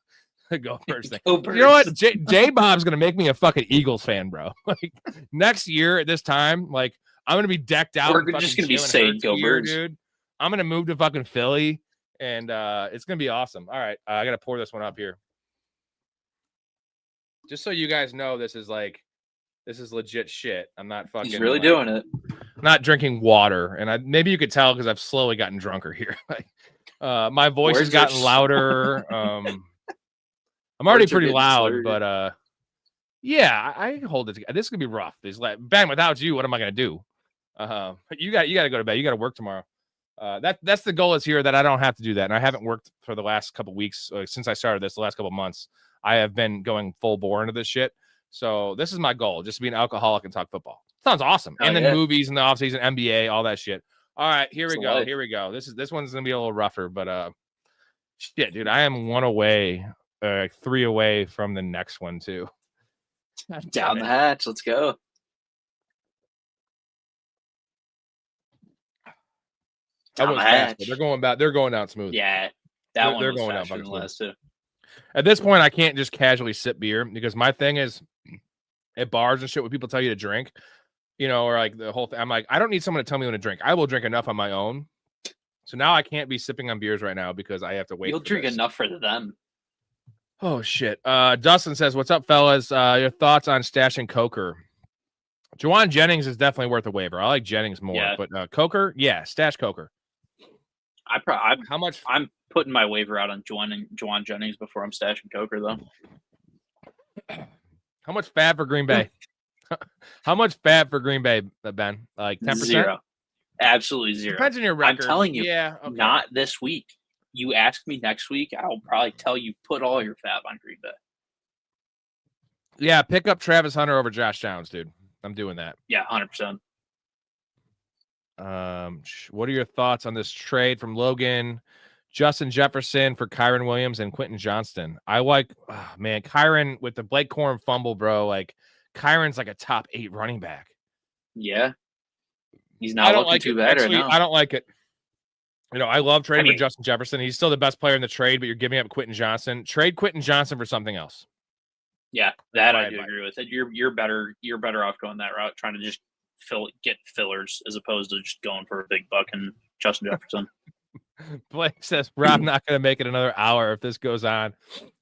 Go Birds thing. Go Birds. You know what? J Bob's gonna make me a fucking Eagles fan, bro. Like next year at this time, like I'm gonna be decked out. We're just gonna be saying Go Birds, dude. I'm gonna move to fucking Philly, and it's gonna be awesome. All right, I gotta pour this one up here, just so you guys know this is legit shit. I'm not fucking. He's really doing it. I'm not drinking water, and maybe you could tell because I've slowly gotten drunker here. Like, my voice has gotten louder. I'm already pretty loud, but yeah, I hold it together. This is gonna be rough. Ben, without you, what am I gonna do? You got to go to bed. You got to work tomorrow. That's the goal is here, that I don't have to do that, and I haven't worked for the last couple weeks since I started this. The last couple months, I have been going full bore into this shit. So this is my goal, just to be an alcoholic and talk football. Sounds awesome. And then movies in the offseason, NBA, all that shit. All right, here we go. Here we go. This one's gonna be a little rougher, but shit, dude, I am 3 away from the next one too. Down the hatch. Let's go. Down the hatch. They're going down smooth. Yeah, they're going down fucking smooth. At this point, I can't just casually sip beer, because my thing is at bars and shit when people tell you to drink, or like the whole thing. I'm like, I don't need someone to tell me when to drink. I will drink enough on my own. So now I can't be sipping on beers right now because I have to wait. You'll drink enough for them. Oh shit. Dustin says, "What's up, fellas? Your thoughts on stashing Coker?" Juwan Jennings is definitely worth a waiver. I like Jennings more, but Coker, yeah, stash Coker. How much? I'm putting my waiver out on Juwan Jennings before I'm stashing Coker, though. How much fab for Green Bay? How much fab for Green Bay, Ben? Like 10%? 0. Absolutely 0. Depends on your record. I'm telling you, okay. Not this week. You ask me next week, I'll probably tell you put all your fab on Green Bay. Yeah, pick up Travis Hunter over Josh Downs, dude. I'm doing that. Yeah, 100%. What are your thoughts on this trade from Logan, Justin Jefferson for Kyron Williams and Quentin Johnston? I like, Kyron with the Blake Corum fumble, bro. Like, Kyron's like a top 8 running back. Yeah. He's not looking too bad right now. I don't like it. I love trading for Justin Jefferson. He's still the best player in the trade, but you're giving up Quentin Johnston. Trade Quentin Johnston for something else. Yeah, that I do agree with. You're better off going that route, trying to just get fillers as opposed to just going for a big buck and Justin Jefferson. Blake says, Rob not going to make it another hour if this goes on.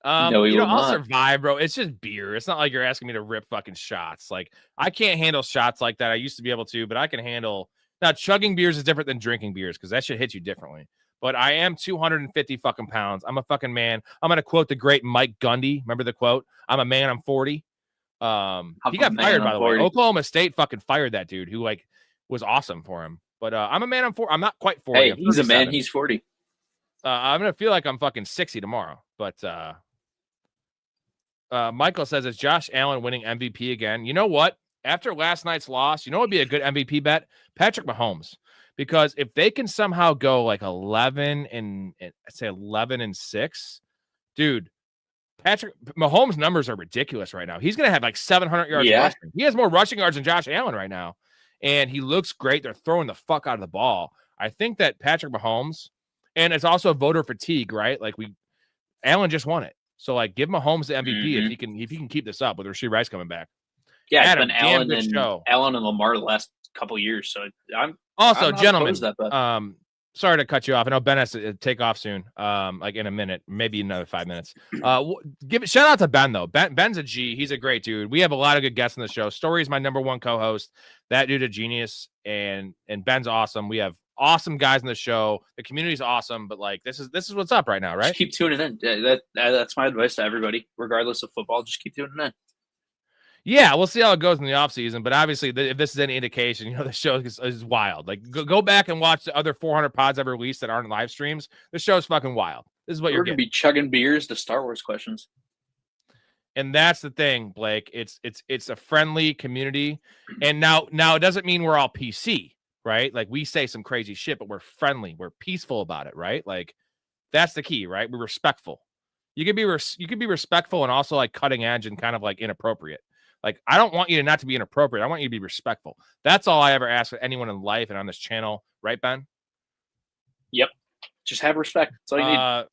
No, I'll survive, bro. It's just beer. It's not like you're asking me to rip fucking shots. Like, I can't handle shots like that. I used to be able to, but I can handle. Now, chugging beers is different than drinking beers because that shit hits you differently. But I am 250 fucking pounds. I'm a fucking man. I'm going to quote the great Mike Gundy. Remember the quote? I'm a man. I'm 40. He got fired, by the way. Oklahoma State fucking fired that dude who was awesome for him. But I'm a man. I'm 40. I'm not quite 40. Hey, he's a man. He's 40. I'm going to feel like I'm fucking 60 tomorrow. But Michael says, is Josh Allen winning MVP again? You know what? After last night's loss, what would be a good MVP bet? Patrick Mahomes. Because if they can somehow go like 11 and 6, dude, Patrick Mahomes' numbers are ridiculous right now. He's going to have like 700 yards rushing. He has more rushing yards than Josh Allen right now. And he looks great. They're throwing the fuck out of the ball. I think that Patrick Mahomes And it's also voter fatigue, right? Like Allen just won it. So like give Mahomes the MVP if he can keep this up with Rashee Rice coming back. Yeah, Adam, it's been Allen and Lamar the last couple years. So I'm gentlemen. That, but... Sorry to cut you off. I know Ben has to take off soon. Like in a minute, maybe another 5 minutes. Shout out to Ben though. Ben's a G. He's a great dude. We have a lot of good guests on the show. Story is my number one co-host. That dude a genius, and Ben's awesome. We have awesome guys on the show. The community's awesome, but like this is what's up right now, right? Just keep tuning in. That's my advice to everybody, regardless of football. Just keep tuning in. Yeah, we'll see how it goes in the offseason, but obviously, if this is any indication, the show is wild. Like, go back and watch the other 400 pods ever released that aren't live streams. The show's fucking wild. This is what we're going to be chugging beers to Star Wars questions. And that's the thing, Blake. It's a friendly community. And now it doesn't mean we're all PC, right? Like, we say some crazy shit, but we're friendly. We're peaceful about it, right? Like, that's the key, right? We're respectful. You could be respectful and also, like, cutting edge and kind of, like, inappropriate. Like, I don't want you to not to be inappropriate. I want you to be respectful. That's all I ever ask of anyone in life and on this channel. Right, Ben? Yep. Just have respect. That's all you need.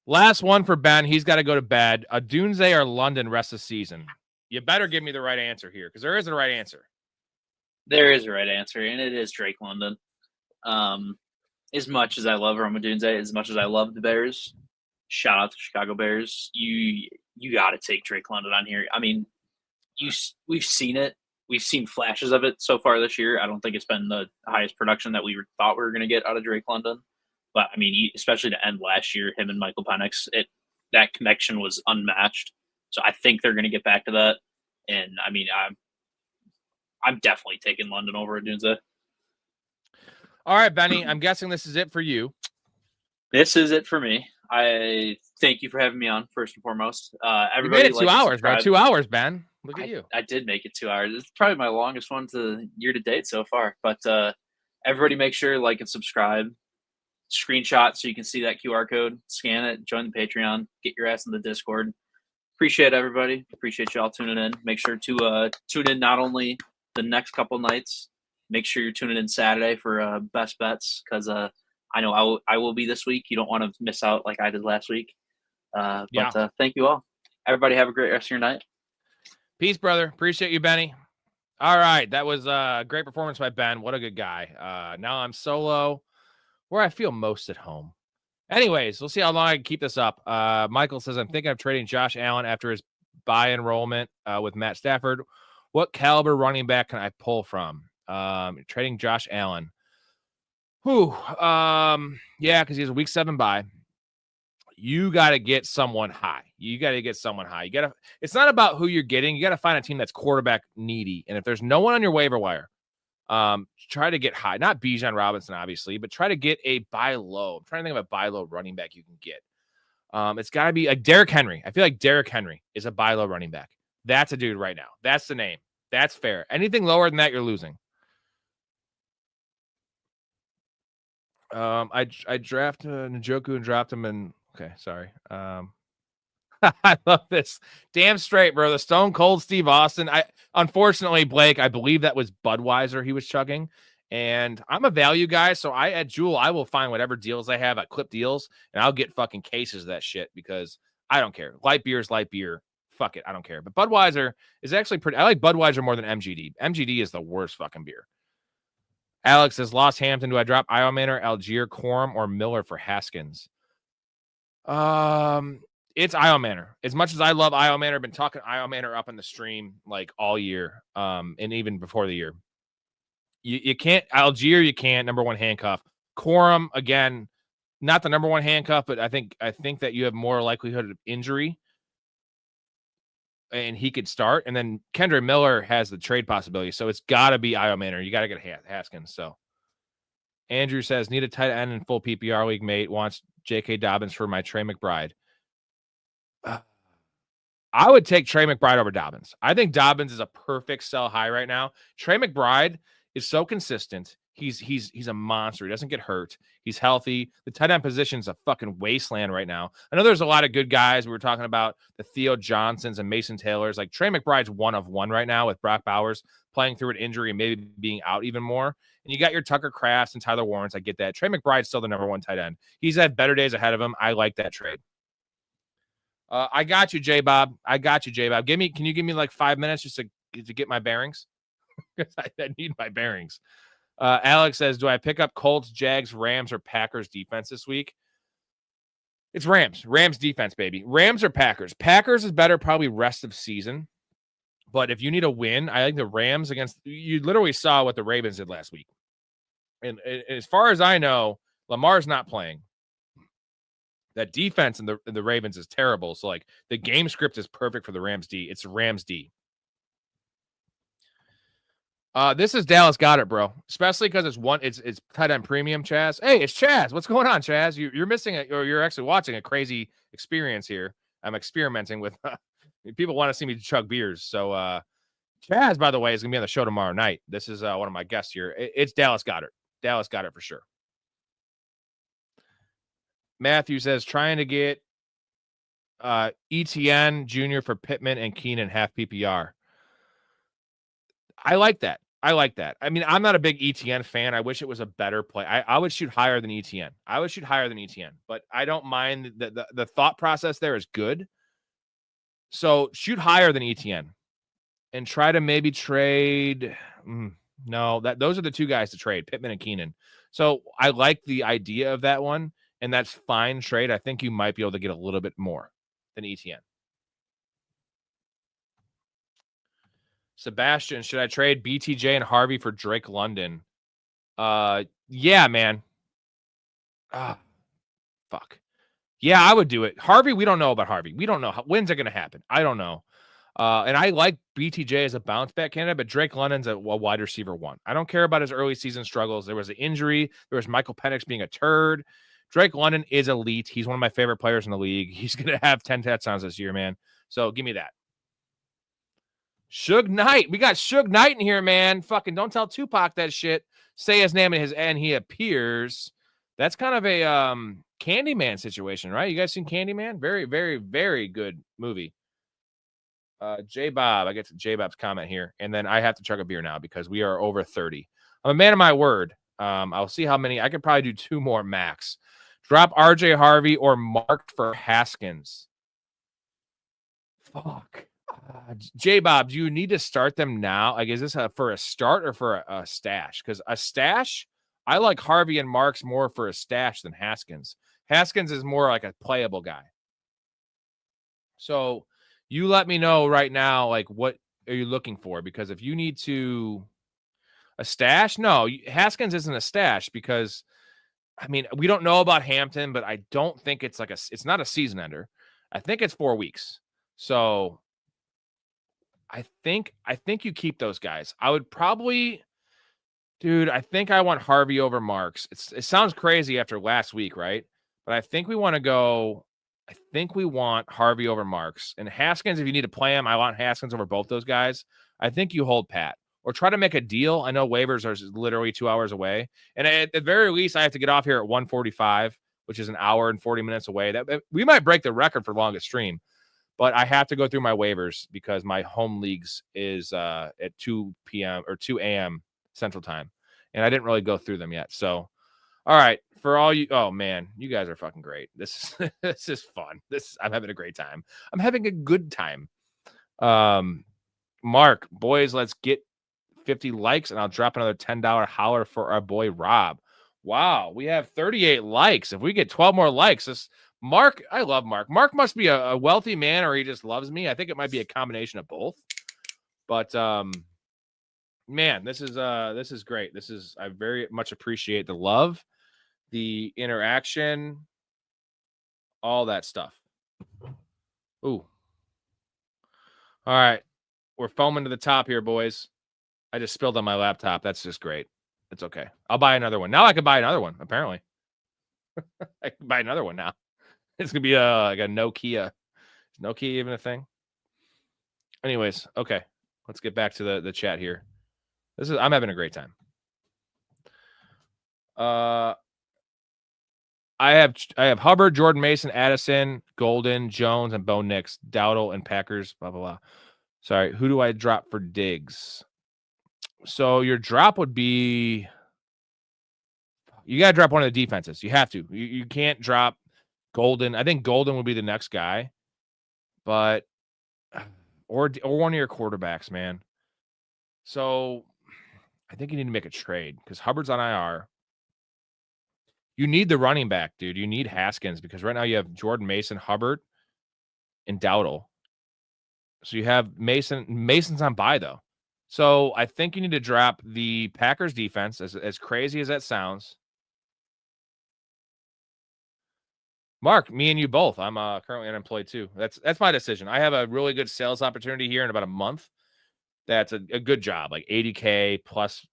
Last one for Ben. He's got to go to bed. Dunze or London rest of the season? You better give me the right answer here, because there is a right answer. There is a right answer, and it is Drake London. As much as I love Dunze, as much as I love the Bears, shout out to Chicago Bears. You got to take Drake London on here. I mean, we've seen it. We've seen flashes of it so far this year. I don't think it's been the highest production that we thought we were going to get out of Drake London. But, I mean, especially to end last year, him and Michael Penix, that connection was unmatched. So I think they're going to get back to that. And, I mean, I'm definitely taking London over Dunze. All right, Benny, I'm guessing this is it for you. This is it for me. I thank you for having me on, first and foremost. Everybody, you made it 2 hours, bro. 2 hours, Ben. Look at you. I did make it 2 hours. It's probably my longest one year to date so far. But everybody make sure like and subscribe. Screenshot so you can see that QR code. Scan it. Join the Patreon. Get your ass in the Discord. Appreciate everybody. Appreciate y'all tuning in. Make sure to tune in not only the next couple nights. Make sure you're tuning in Saturday for best bets, because I know I will be this week. You don't want to miss out like I did last week. But thank you all. Everybody have a great rest of your night. Peace, brother. Appreciate you, Benny. All right. That was a great performance by Ben. What a good guy. Now I'm solo where I feel most at home. Anyways, we'll see how long I can keep this up. Michael says, I'm thinking of trading Josh Allen after his bye enrollment with Matt Stafford. What caliber running back can I pull from? Trading Josh Allen. Yeah, because he has a week 7 bye. You got to get someone high. It's not about who you're getting. You got to find a team that's quarterback needy. And if there's no one on your waiver wire, try to get high. Not Bijan Robinson, obviously, but try to get a buy low. I'm trying to think of a buy low running back you can get. It's got to be like Derrick Henry. I feel like Derrick Henry is a buy low running back. That's a dude right now. That's the name. That's fair. Anything lower than that, you're losing. I drafted Njoku and dropped him in. Okay, sorry. I love this. Damn straight, bro. The Stone Cold Steve Austin. Unfortunately, Blake, I believe that was Budweiser he was chugging. And I'm a value guy, so at Jewel, I will find whatever deals I have at Clip Deals, and I'll get fucking cases of that shit because I don't care. Light beer is light beer. Fuck it, I don't care. But Budweiser is actually pretty. I like Budweiser more than MGD. MGD is the worst fucking beer. Alex says, Lost Hampton. Do I drop Iomanor, Algier, Corum, or Miller for Haskins? It's Iomanor. As much as I love Iomanor, I've been talking Iomanor up in the stream like all year, and even before the year. You can't Algier. You can't number one handcuff. Corum again, not the number one handcuff, but I think that you have more likelihood of injury, and he could start. And then Kendra Miller has the trade possibility, so it's got to be Iomanor. You got to get Haskins. So Andrew says, need a tight end in full PPR league, mate. Wants J.K. Dobbins for my Trey McBride. I would take Trey McBride over Dobbins. I think Dobbins is a perfect sell high right now. Trey McBride is so consistent. He's a monster. He doesn't get hurt. He's healthy. The tight end position is a fucking wasteland right now. I know there's a lot of good guys. We were talking about the Theo Johnsons and Mason Taylors. Like Trey McBride's one of one right now with Brock Bowers playing through an injury and maybe being out even more. And you got your Tucker Crafts and Tyler Warrens. I get that. Trey McBride's still the number one tight end. He's had better days ahead of him. I like that trade. I got you, J-Bob. Can you give me like 5 minutes just to get my bearings? Because I need my bearings. Alex says, do I pick up Colts, Jags, Rams, or Packers defense this week? It's Rams. Rams defense, baby. Rams or Packers? Packers is better probably rest of season. But if you need a win, I think the Rams against – you literally saw what the Ravens did last week. And as far as I know, Lamar's not playing. That defense in the Ravens is terrible. So, like, the game script is perfect for the Rams D. It's Rams D. This is Dallas Goedert, bro. Especially because it's tight end premium, Chaz. Hey, it's Chaz. What's going on, Chaz? You're missing it, or you're actually watching a crazy experience here. I'm experimenting with people want to see me chug beers. So Chaz, by the way, is gonna be on the show tomorrow night. This is one of my guests here. It's Dallas Goedert. Dallas Goedert for sure. Matthew says trying to get ETN Jr. for Pittman and Keenan half PPR. I like that. I mean, I'm not a big ETN fan. I wish it was a better play. I would shoot higher than ETN. But I don't mind the thought process there is good. So shoot higher than ETN and try to maybe trade. Those are the two guys to trade, Pittman and Keenan. So I like the idea of that one, and that's fine trade. I think you might be able to get a little bit more than ETN. Sebastian, should I trade BTJ and Harvey for Drake London? Yeah, man. Fuck. Yeah, I would do it. Harvey, we don't know about Harvey. We don't know. When's it going to happen? I don't know. And I like BTJ as a bounce back candidate, but Drake London's a wide receiver one. I don't care about his early season struggles. There was an injury. There was Michael Penix being a turd. Drake London is elite. He's one of my favorite players in the league. He's going to have 10 touchdowns this year, man. So give me that. Suge Knight. We got Suge Knight in here, man. Fucking don't tell Tupac that shit. Say his name and he appears. That's kind of a Candyman situation, right? You guys seen Candyman? Very, very, very good movie. J-Bob. I get to J-Bob's comment here. And then I have to chug a beer now because we are over 30. I'm a man of my word. I'll see how many. I could probably do 2 more max. Drop RJ Harvey or Mark for Haskins. Fuck. J-Bob, do you need to start them now? Like, is this for a start or for a stash? Because a stash, I like Harvey and Marks more for a stash than Haskins. Haskins is more like a playable guy. So you let me know right now, like, what are you looking for? Because if you need to a stash, no, Haskins isn't a stash because, I mean, we don't know about Hampton, but I don't think it's it's not a season ender. I think it's 4 weeks. So I think you keep those guys. I would probably, dude, I think I want Harvey over Marks. It sounds crazy after last week, right? But I think we want Harvey over Marks. And Haskins, if you need to play him, I want Haskins over both those guys. I think you hold pat or try to make a deal. I know waivers are literally 2 hours away. And at the very least, I have to get off here at 1:45, which is an hour and 40 minutes away. That we might break the record for longest stream. But I have to go through my waivers because my home leagues is at 2 p.m. or 2 a.m. Central Time. And I didn't really go through them yet. So, all right. For all you, oh, man, you guys are fucking great. This is fun. I'm having a great time. I'm having a good time. Mark, boys, let's get 50 likes, and I'll drop another $10 holler for our boy Rob. Wow, we have 38 likes. If we get 12 more likes, Mark, I love Mark. Mark must be a wealthy man, or he just loves me. I think it might be a combination of both. But man, this is great. I very much appreciate the love, the interaction, all that stuff. Ooh. All right. We're foaming to the top here, boys. I just spilled on my laptop. That's just great. It's okay. I'll buy another one. Now I can buy another one, apparently. I can buy another one now. It's going to be like a Nokia. Is Nokia even a thing? Anyways, okay. Let's get back to the chat here. I'm having a great time. I have Hubbard, Jordan Mason, Addison, Golden, Jones, and Bo Nix, Dowdle, and Packers, blah, blah, blah. Sorry, who do I drop for Diggs? So your drop would be, you got to drop one of the defenses. You have to. You can't drop Golden. I think Golden would be the next guy, but or one of your quarterbacks, man. So I think you need to make a trade because Hubbard's on IR. You need the running back, dude. You need Haskins because right now you have Jordan Mason, Hubbard, and Dowdle. So you have Mason. Mason's on bye, though. So I think you need to drop the Packers defense, as crazy as that sounds. Mark, me and you both. I'm currently unemployed too. That's my decision. I have a really good sales opportunity here in about a month. That's a good job, like 80K plus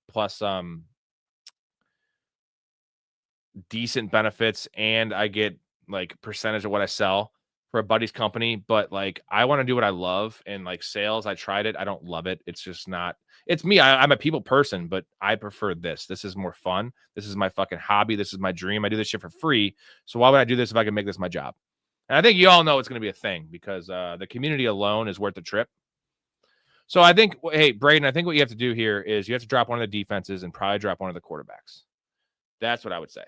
decent benefits, and I get like percentage of what I sell for a buddy's company. But like I want to do what I love, and like sales, I tried it. I don't love it. It's just not. It's me. I'm a people person, but I prefer this. This is more fun. This is my fucking hobby. This is my dream. I do this shit for free. So why would I do this if I can make this my job? And I think you all know it's going to be a thing because the community alone is worth the trip. So I think, hey, Braden, I think what you have to do here is you have to drop one of the defenses and probably drop one of the quarterbacks. That's what I would say.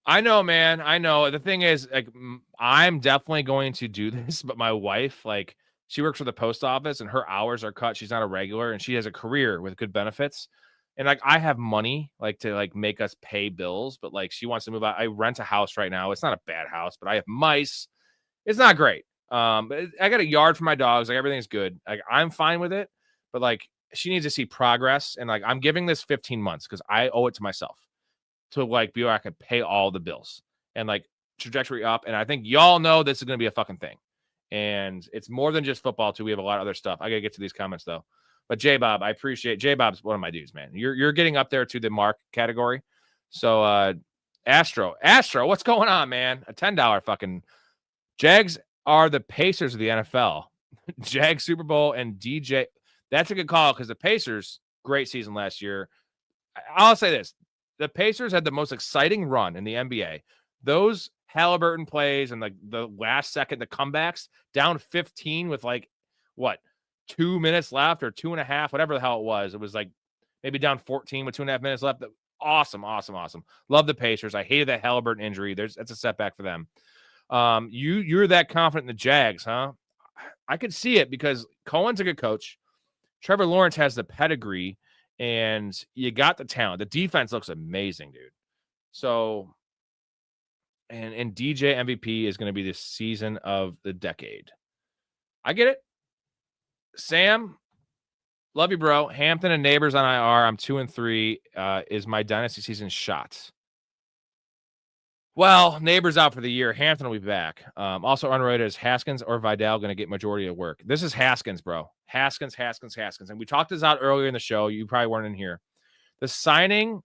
I know, man. I know. The thing is, like, I'm definitely going to do this, but my wife, like, she works for the post office and her hours are cut. She's not a regular and she has a career with good benefits. And like, I have money, like, to like make us pay bills, but like, she wants to move out. I rent a house right now. It's not a bad house, but I have mice. It's not great. But I got a yard for my dogs. Like, everything's good. Like, I'm fine with it, but like, she needs to see progress. And like, I'm giving this 15 months because I owe it to myself to like be where I can pay all the bills and like trajectory up. And I think y'all know this is going to be a fucking thing. And it's more than just football too. We have a lot of other stuff. I got to get to these comments though. But J-Bob, I appreciate J-Bob's one of my dudes, man. You're getting up there to the Mark category. So Astro, what's going on, man? A $10 fucking Jags are the Pacers of the NFL. Jags Super Bowl and DJ. That's a good call because the Pacers, great season last year. I'll say this. The Pacers had the most exciting run in the NBA. Those Halliburton plays and like the last second, the comebacks down 15 with like, what, 2 minutes left or 2.5, whatever the hell it was. It was like maybe down 14 with 2.5 minutes left. Awesome. Love the Pacers. I hated that Halliburton injury. That's a setback for them. You're that confident in the Jags, huh? I could see it because Cohen's a good coach. Trevor Lawrence has the pedigree. And you got the talent. The defense looks amazing, dude. So, and DJ MVP is going to be the season of the decade. I get it. Sam, love you, bro. Hampton and Neighbors on IR. I'm 2-3. Is my dynasty season shot? Well, Neighbors out for the year. Hampton will be back. Also unrated is Haskins or Vidal going to get majority of work. This is Haskins, bro. Haskins. And we talked this out earlier in the show. You probably weren't in here. The signing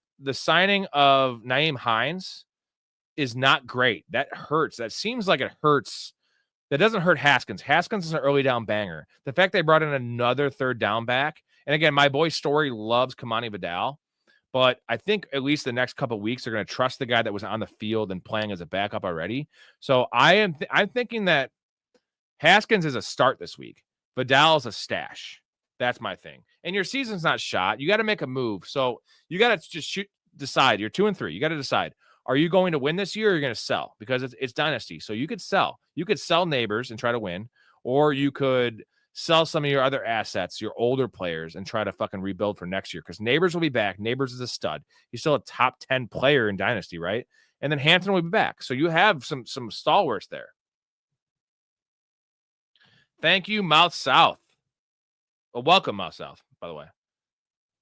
of Nyheim Hines is not great. That hurts. That seems like it hurts. That doesn't hurt Haskins. Haskins is an early down banger. The fact they brought in another third down back, and again, my boy Story loves Kamani Vidal. But I think at least the next couple of weeks they're going to trust the guy that was on the field and playing as a backup already. So I'm thinking that Haskins is a start this week. Vidal is a stash. That's my thing. And your season's not shot. You got to make a move. So you got to just decide. You're 2-3. You got to decide. Are you going to win this year or are you going to sell? Because it's Dynasty. So you could sell. You could sell Neighbors and try to win. Or you could sell some of your other assets, your older players, and try to fucking rebuild for next year because Neighbors will be back. Neighbors is a stud. He's still a top 10 player in Dynasty, right? And then Hampton will be back. So you have some stalwarts there. Thank you, Mouth South. Well, welcome, Mouth South, by the way.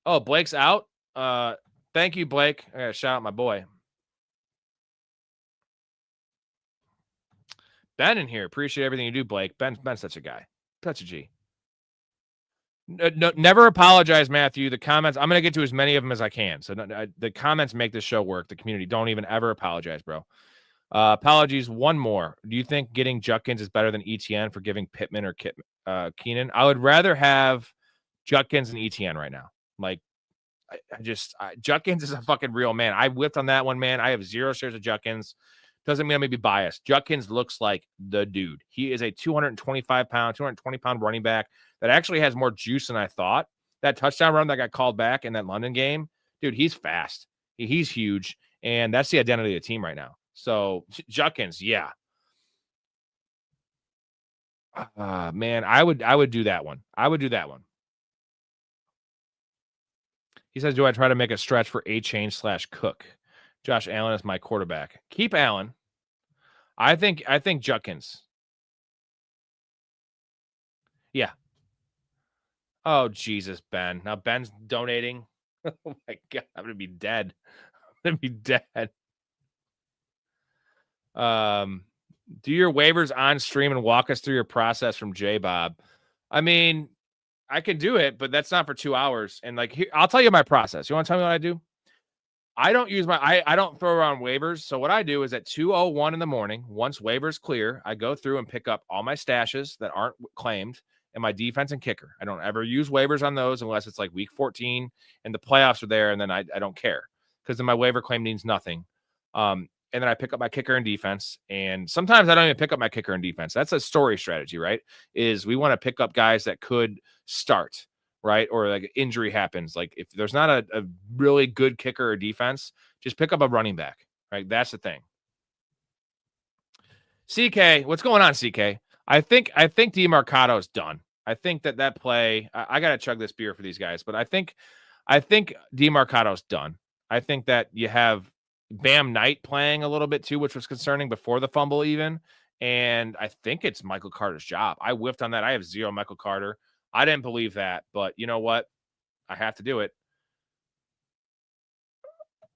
Oh, Blake's out? Thank you, Blake. I gotta shout out my boy. Ben in here. Appreciate everything you do, Blake. Ben's such a guy. Such a G. No, never apologize, Matthew. The comments, I'm going to get to as many of them as I can. So the comments make this show work. The community, don't even ever apologize, bro. Apologies. One more. Do you think getting Judkins is better than ETN for giving Pittman or Keenan? I would rather have Judkins and ETN right now. Like, Judkins is a fucking real man. I whipped on that one, man. I have 0 shares of Judkins. Doesn't mean I'm going to be biased. Judkins looks like the dude. He is a 225-pound, 220-pound running back that actually has more juice than I thought. That touchdown run that got called back in that London game, dude, he's fast. He's huge, and that's the identity of the team right now. So Judkins, yeah. Man, I would do that one. I would do that one. He says, do I try to make a stretch for A-Chain/Cook? Josh Allen is my quarterback. Keep Allen. I think Judkins. Yeah. Oh, Jesus, Ben. Now Ben's donating. Oh, my God. I'm going to be dead. I'm going to be dead. Do your waivers on stream and walk us through your process from J-Bob. I mean, I can do it, but that's not for 2 hours. And like, here, I'll tell you my process. You want to tell me what I do? I don't use I don't throw around waivers. So what I do is at 2:01 in the morning, once waivers clear, I go through and pick up all my stashes that aren't claimed and my defense and kicker. I don't ever use waivers on those unless it's like week 14 and the playoffs are there. And then I don't care because then my waiver claim means nothing. And then I pick up my kicker and defense. And sometimes I don't even pick up my kicker and defense. That's a story strategy, right? Is we want to pick up guys that could start, right? Or like injury happens. Like if there's not a really good kicker or defense, just pick up a running back, right? That's the thing. CK, what's going on, CK? I think DeMarcado's done. I think that play, I got to chug this beer for these guys, but I think DeMarcado's done. I think that you have Bam Knight playing a little bit too, which was concerning before the fumble even. And I think it's Michael Carter's job. I whiffed on that. I have 0 Michael Carter. I didn't believe that, but you know what? I have to do it.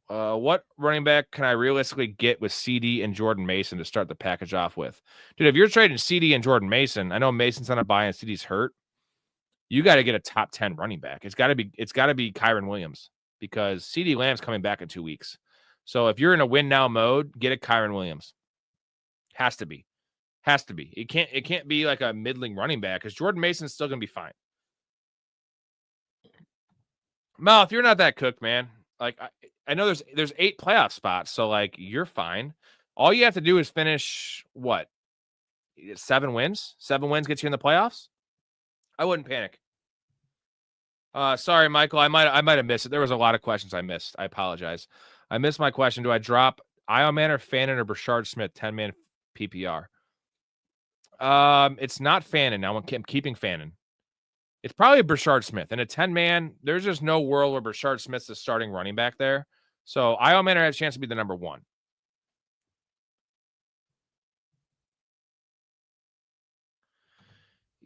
What running back can I realistically get with CD and Jordan Mason to start the package off with? Dude, if you're trading CD and Jordan Mason, I know Mason's on a buy and CD's hurt. You got to get a top 10 running back. It's got to be Kyren Williams because CD Lamb's coming back in 2 weeks. So if you're in a win now mode, get a Kyren Williams. Has to be. It can't be like a middling running back because Jordan Mason's still gonna be fine. Mel, if you're not that cooked, man, like I know there's 8 playoff spots, so like you're fine. All you have to do is finish what? 7 wins? 7 wins gets you in the playoffs? I wouldn't panic. Sorry, Michael. I might have missed it. There was a lot of questions I missed. I apologize. I missed my question. Do I drop Ioman or Fannin or Brashard Smith 10-man PPR? It's not Fannin. Now I'm keeping Fannin. It's probably Brashard Smith. In a 10-man, there's just no world where Brashard Smith's the starting running back there. So Ioman has a chance to be the number 1.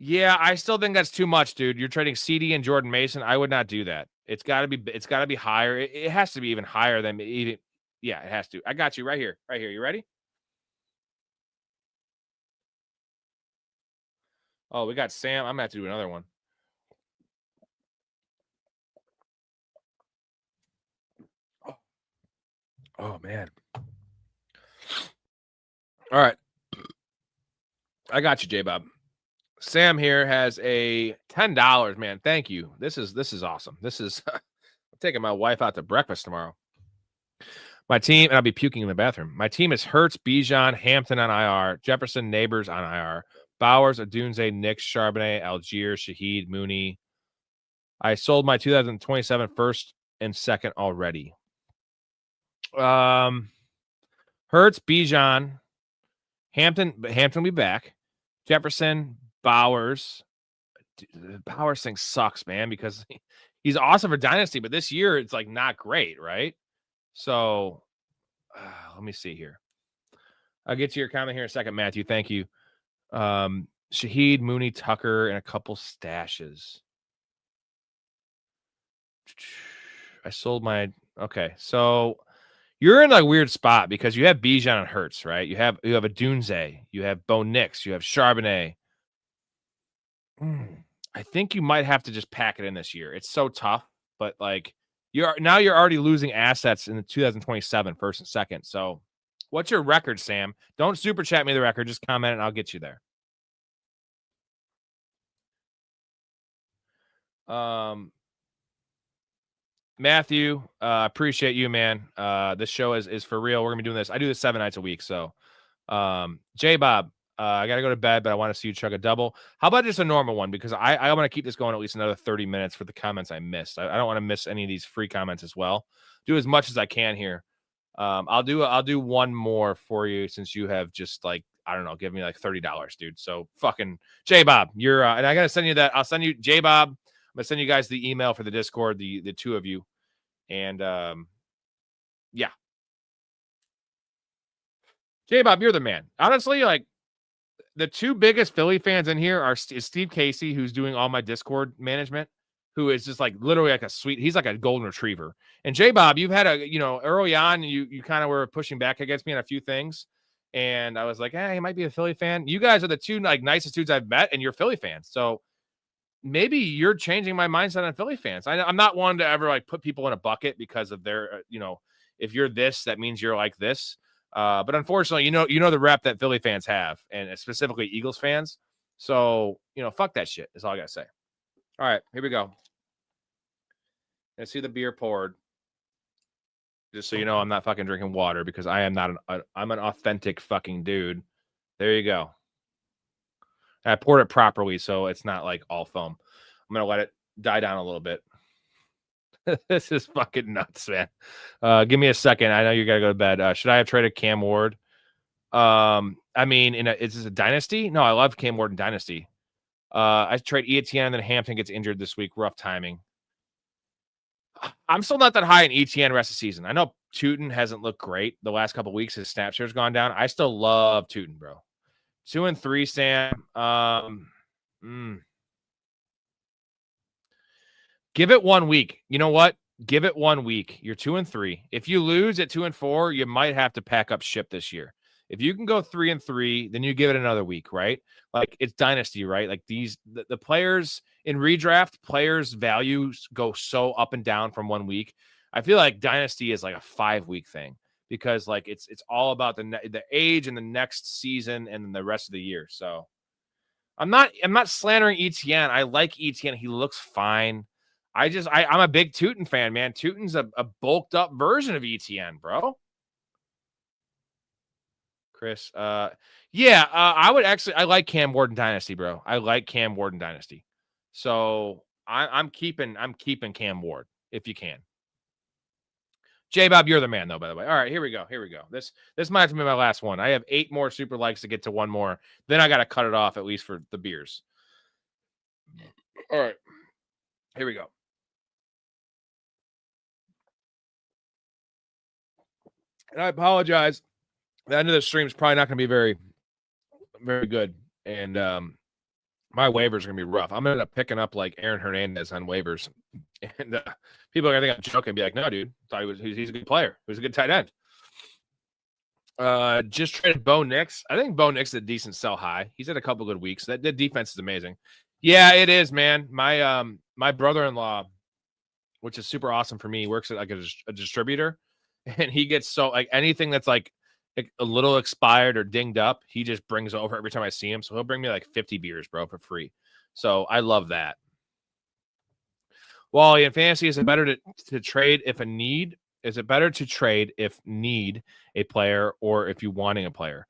Yeah, I still think that's too much, dude. You're trading CD and Jordan Mason. I would not do that. It's got to be higher. It has to be even higher than even. Yeah, it has to. I got you right here. You ready? Oh, we got Sam. I'm gonna have to do another one. Oh man. All right. I got you, J-Bob. Sam here has a $10, man. Thank you. This is awesome. This is I'm taking my wife out to breakfast tomorrow. My team, and I'll be puking in the bathroom. My team is Hurts, Bijan, Hampton on IR, Jefferson, Neighbors on IR, Bowers, Odunze, Nix, Charbonnet, Algier, Shaheed, Mooney. I sold my 2027 first and second already. Hurts, Bijan, Hampton will be back. Jefferson, Bowers. The Bowers thing sucks, man, because he's awesome for Dynasty, but this year it's like not great, right? So let me see here. I'll get to your comment here in a second, Matthew. Thank you. Shaheed, Mooney, Tucker, and a couple stashes. I sold my okay. So you're in a weird spot because you have Bijan and Hurts, right? You have a Dunze, you have Bo Nix, you have Charbonnet. I think you might have to just pack it in this year. It's so tough, but like you're already losing assets in the 2027 first and second. So what's your record, Sam? Don't super chat me the record. Just comment and I'll get you there. Matthew, appreciate you, man. This show is for real. We're gonna be doing this. I do this 7 nights a week. So, J Bob, I gotta go to bed, but I want to see you chug a double. How about just a normal one? Because I want to keep this going at least another 30 minutes for the comments I missed. I don't want to miss any of these free comments as well. Do as much as I can here. I'll do one more for you since you have just like, I don't know, give me like $30, dude. So fucking J Bob, you're and I gotta send you that. I'll send you J Bob. I'm gonna send you guys the email for the Discord, the two of you. And yeah. J Bob, you're the man. Honestly, like the two biggest Philly fans in here is Steve Casey, who's doing all my Discord management, who is just like literally like he's like a golden retriever. And J Bob, you've had early on, you kind of were pushing back against me on a few things. And I was like, he might be a Philly fan. You guys are the two like nicest dudes I've met, and you're Philly fans. So maybe you're changing my mindset on Philly fans. I'm not one to ever like put people in a bucket because of their, if you're this, that means you're like this. But unfortunately, you know the rep that Philly fans have, and specifically Eagles fans. So, fuck that shit is all I got to say. All right, here we go. I see the beer poured. Just so you know, I'm not fucking drinking water because I am not I'm an authentic fucking dude. There you go. I poured it properly, so it's not like all foam. I'm going to let it die down a little bit. This is fucking nuts, man. Give me a second. I know you got to go to bed. Should I have traded Cam Ward? I mean, is this a dynasty? No, I love Cam Ward in dynasty. I trade Etienne and then Hampton gets injured this week. Rough timing. I'm still not that high in Etienne rest of the season. I know Tootin hasn't looked great the last couple of weeks. His snap share's gone down. I still love Tootin, bro. 2-3, Sam. Give it 1 week. You know what? Give it 1 week. You're 2-3. If you lose at 2-4, you might have to pack up ship this year. If you can go 3-3, then you give it another week, right? Like it's dynasty, right? Like the players in redraft, players' values go so up and down from 1 week. I feel like dynasty is like a 5-week thing because like it's all about the age and the next season and the rest of the year. So I'm not slandering Etienne. I like Etienne. He looks fine. I'm a big Tootin fan, man. Tootin's a bulked up version of Etienne, bro. Chris, I like Cam Ward in Dynasty, bro. I like Cam Ward in Dynasty. So I'm keeping Cam Ward if you can. J Bob, you're the man though, by the way. All right, here we go. This might have to be my last one. I have 8 more super likes to get to one more. Then I got to cut it off at least for the beers. All right, here we go. And I apologize. The end of the stream is probably not going to be very, very good. And my waivers are going to be rough. I'm going to end up picking up like Aaron Hernandez on waivers. And people are going to think I'm joking and be like, no, dude, he's a good player. He was a good tight end. Just traded Bo Nix. I think Bo Nix is a decent sell high. He's had a couple good weeks. That defense is amazing. Yeah, it is, man. My brother-in-law, which is super awesome for me, works at like a distributor. And he gets so like anything that's like a little expired or dinged up, he just brings over every time I see him. So he'll bring me like 50 beers, bro, for free. So I love that. Wally, in fantasy, is it better to trade if a need? Is it better to trade if need a player or if you wanting a player?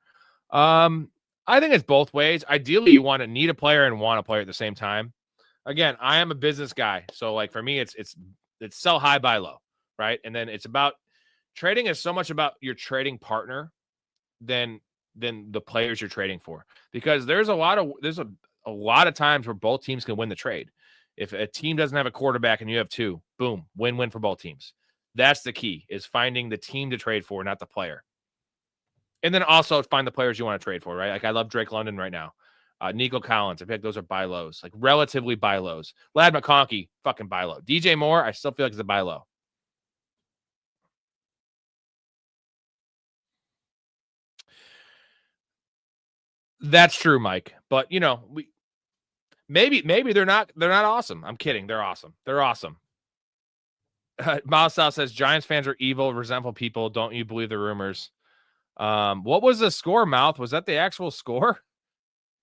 I think it's both ways. Ideally, you want to need a player and want a player at the same time. Again, I am a business guy. So like for me, it's sell high, buy low, right? And then it's about trading is so much about your trading partner than the players you're trading for, because there's a lot of times where both teams can win the trade. If a team doesn't have a quarterback and you have two, boom, win-win for both teams. That's the key, is finding the team to trade for, not the player. And then also find the players you want to trade for, right? Like I love Drake London right now. Nico Collins, I feel like those are buy lows, like relatively buy lows. Lad McConkey, fucking buy low. DJ Moore, I still feel like it's a buy low. That's true, Mike. But maybe they're not awesome. I'm kidding. They're awesome. They're awesome. Miles South says Giants fans are evil, resentful people. Don't you believe the rumors? What was the score, Mouth? Was that the actual score?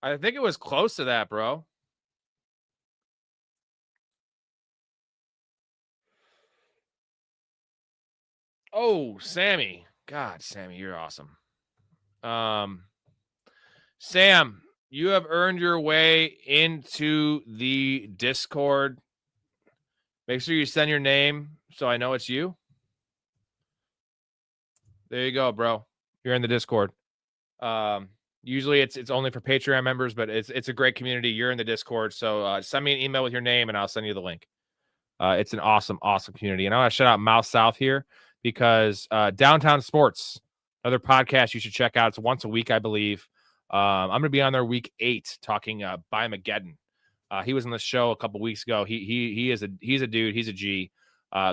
I think it was close to that, bro. Oh, Sammy. God, Sammy, you're awesome. Sam, you have earned your way into the Discord. Make sure you send your name so I know it's you. There you go, bro. You're in the Discord. Usually it's only for Patreon members, but it's a great community. You're in the Discord, so send me an email with your name and I'll send you the link. It's an awesome community. And I want to shout out Mouse South here because Downtown Sports, another podcast you should check out. It's once a week, I believe. I'm going to be on there week 8 talking Buymageddon. He was on the show a couple weeks ago. He's a dude. He's a G.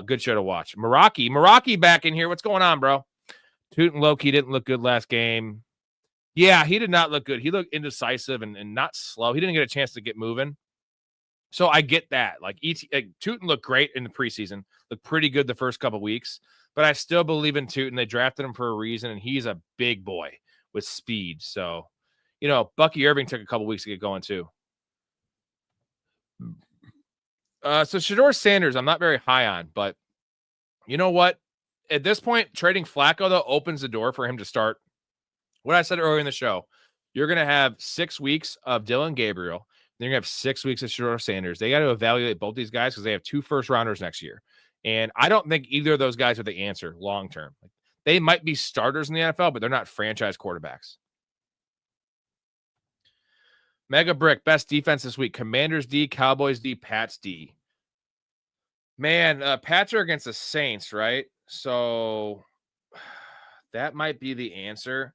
Good show to watch. Meraki back in here. What's going on, bro? Toot and Loki didn't look good last game. Yeah, he did not look good. He looked indecisive and not slow. He didn't get a chance to get moving. So I get that. Like Tootin looked great in the preseason, looked pretty good the first couple weeks, but I still believe in Tootin. They drafted him for a reason, and he's a big boy with speed. So, Bucky Irving took a couple weeks to get going too. So Shedeur Sanders, I'm not very high on, but you know what? At this point, trading Flacco, though, opens the door for him to start. What I said earlier in the show, you're going to have 6 weeks of Dylan Gabriel. They're going to have 6 weeks of Shedeur Sanders. They got to evaluate both these guys because they have 2 first-rounders next year. And I don't think either of those guys are the answer long-term. They might be starters in the NFL, but they're not franchise quarterbacks. Mega Brick, best defense this week. Commanders D, Cowboys D, Pats D. Man, Pats are against the Saints, right? So that might be the answer.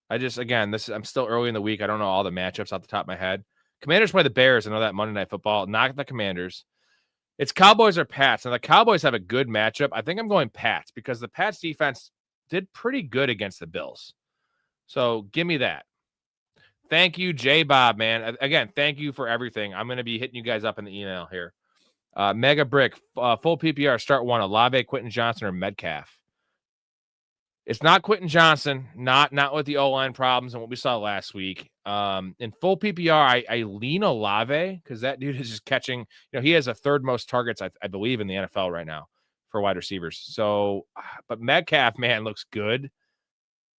I'm still early in the week. I don't know all the matchups off the top of my head. Commanders play the Bears. I know that Monday Night Football. Not the Commanders. It's Cowboys or Pats. Now, the Cowboys have a good matchup. I think I'm going Pats because the Pats defense did pretty good against the Bills. So give me that. Thank you, J-Bob, man. Again, thank you for everything. I'm going to be hitting you guys up in the email here. Mega Brick, full PPR, start 1, Olave, Quentin Johnson, or Metcalf. It's not Quentin Johnson, not with the O-line problems and what we saw last week. In full PPR, I lean Olave because that dude is just catching. He has a third most targets, I believe, in the NFL right now for wide receivers. So, but Metcalf, man, looks good.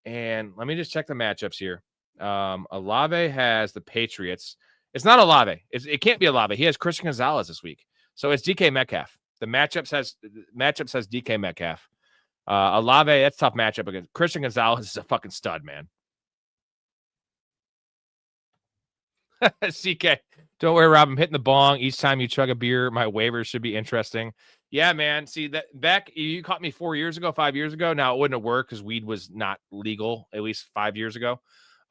And let me just check the matchups here. Olave has the Patriots. It's not Olave. It can't be Olave. He has Christian Gonzalez this week. So it's DK Metcalf. The matchup says DK Metcalf. Olave, that's a tough matchup against Christian Gonzalez is a fucking stud, man. CK, don't worry, Rob. I'm hitting the bong each time you chug a beer. My waivers should be interesting. Yeah, man. See that back, you caught me 4 years ago, 5 years ago. Now it wouldn't have worked because weed was not legal at least 5 years ago.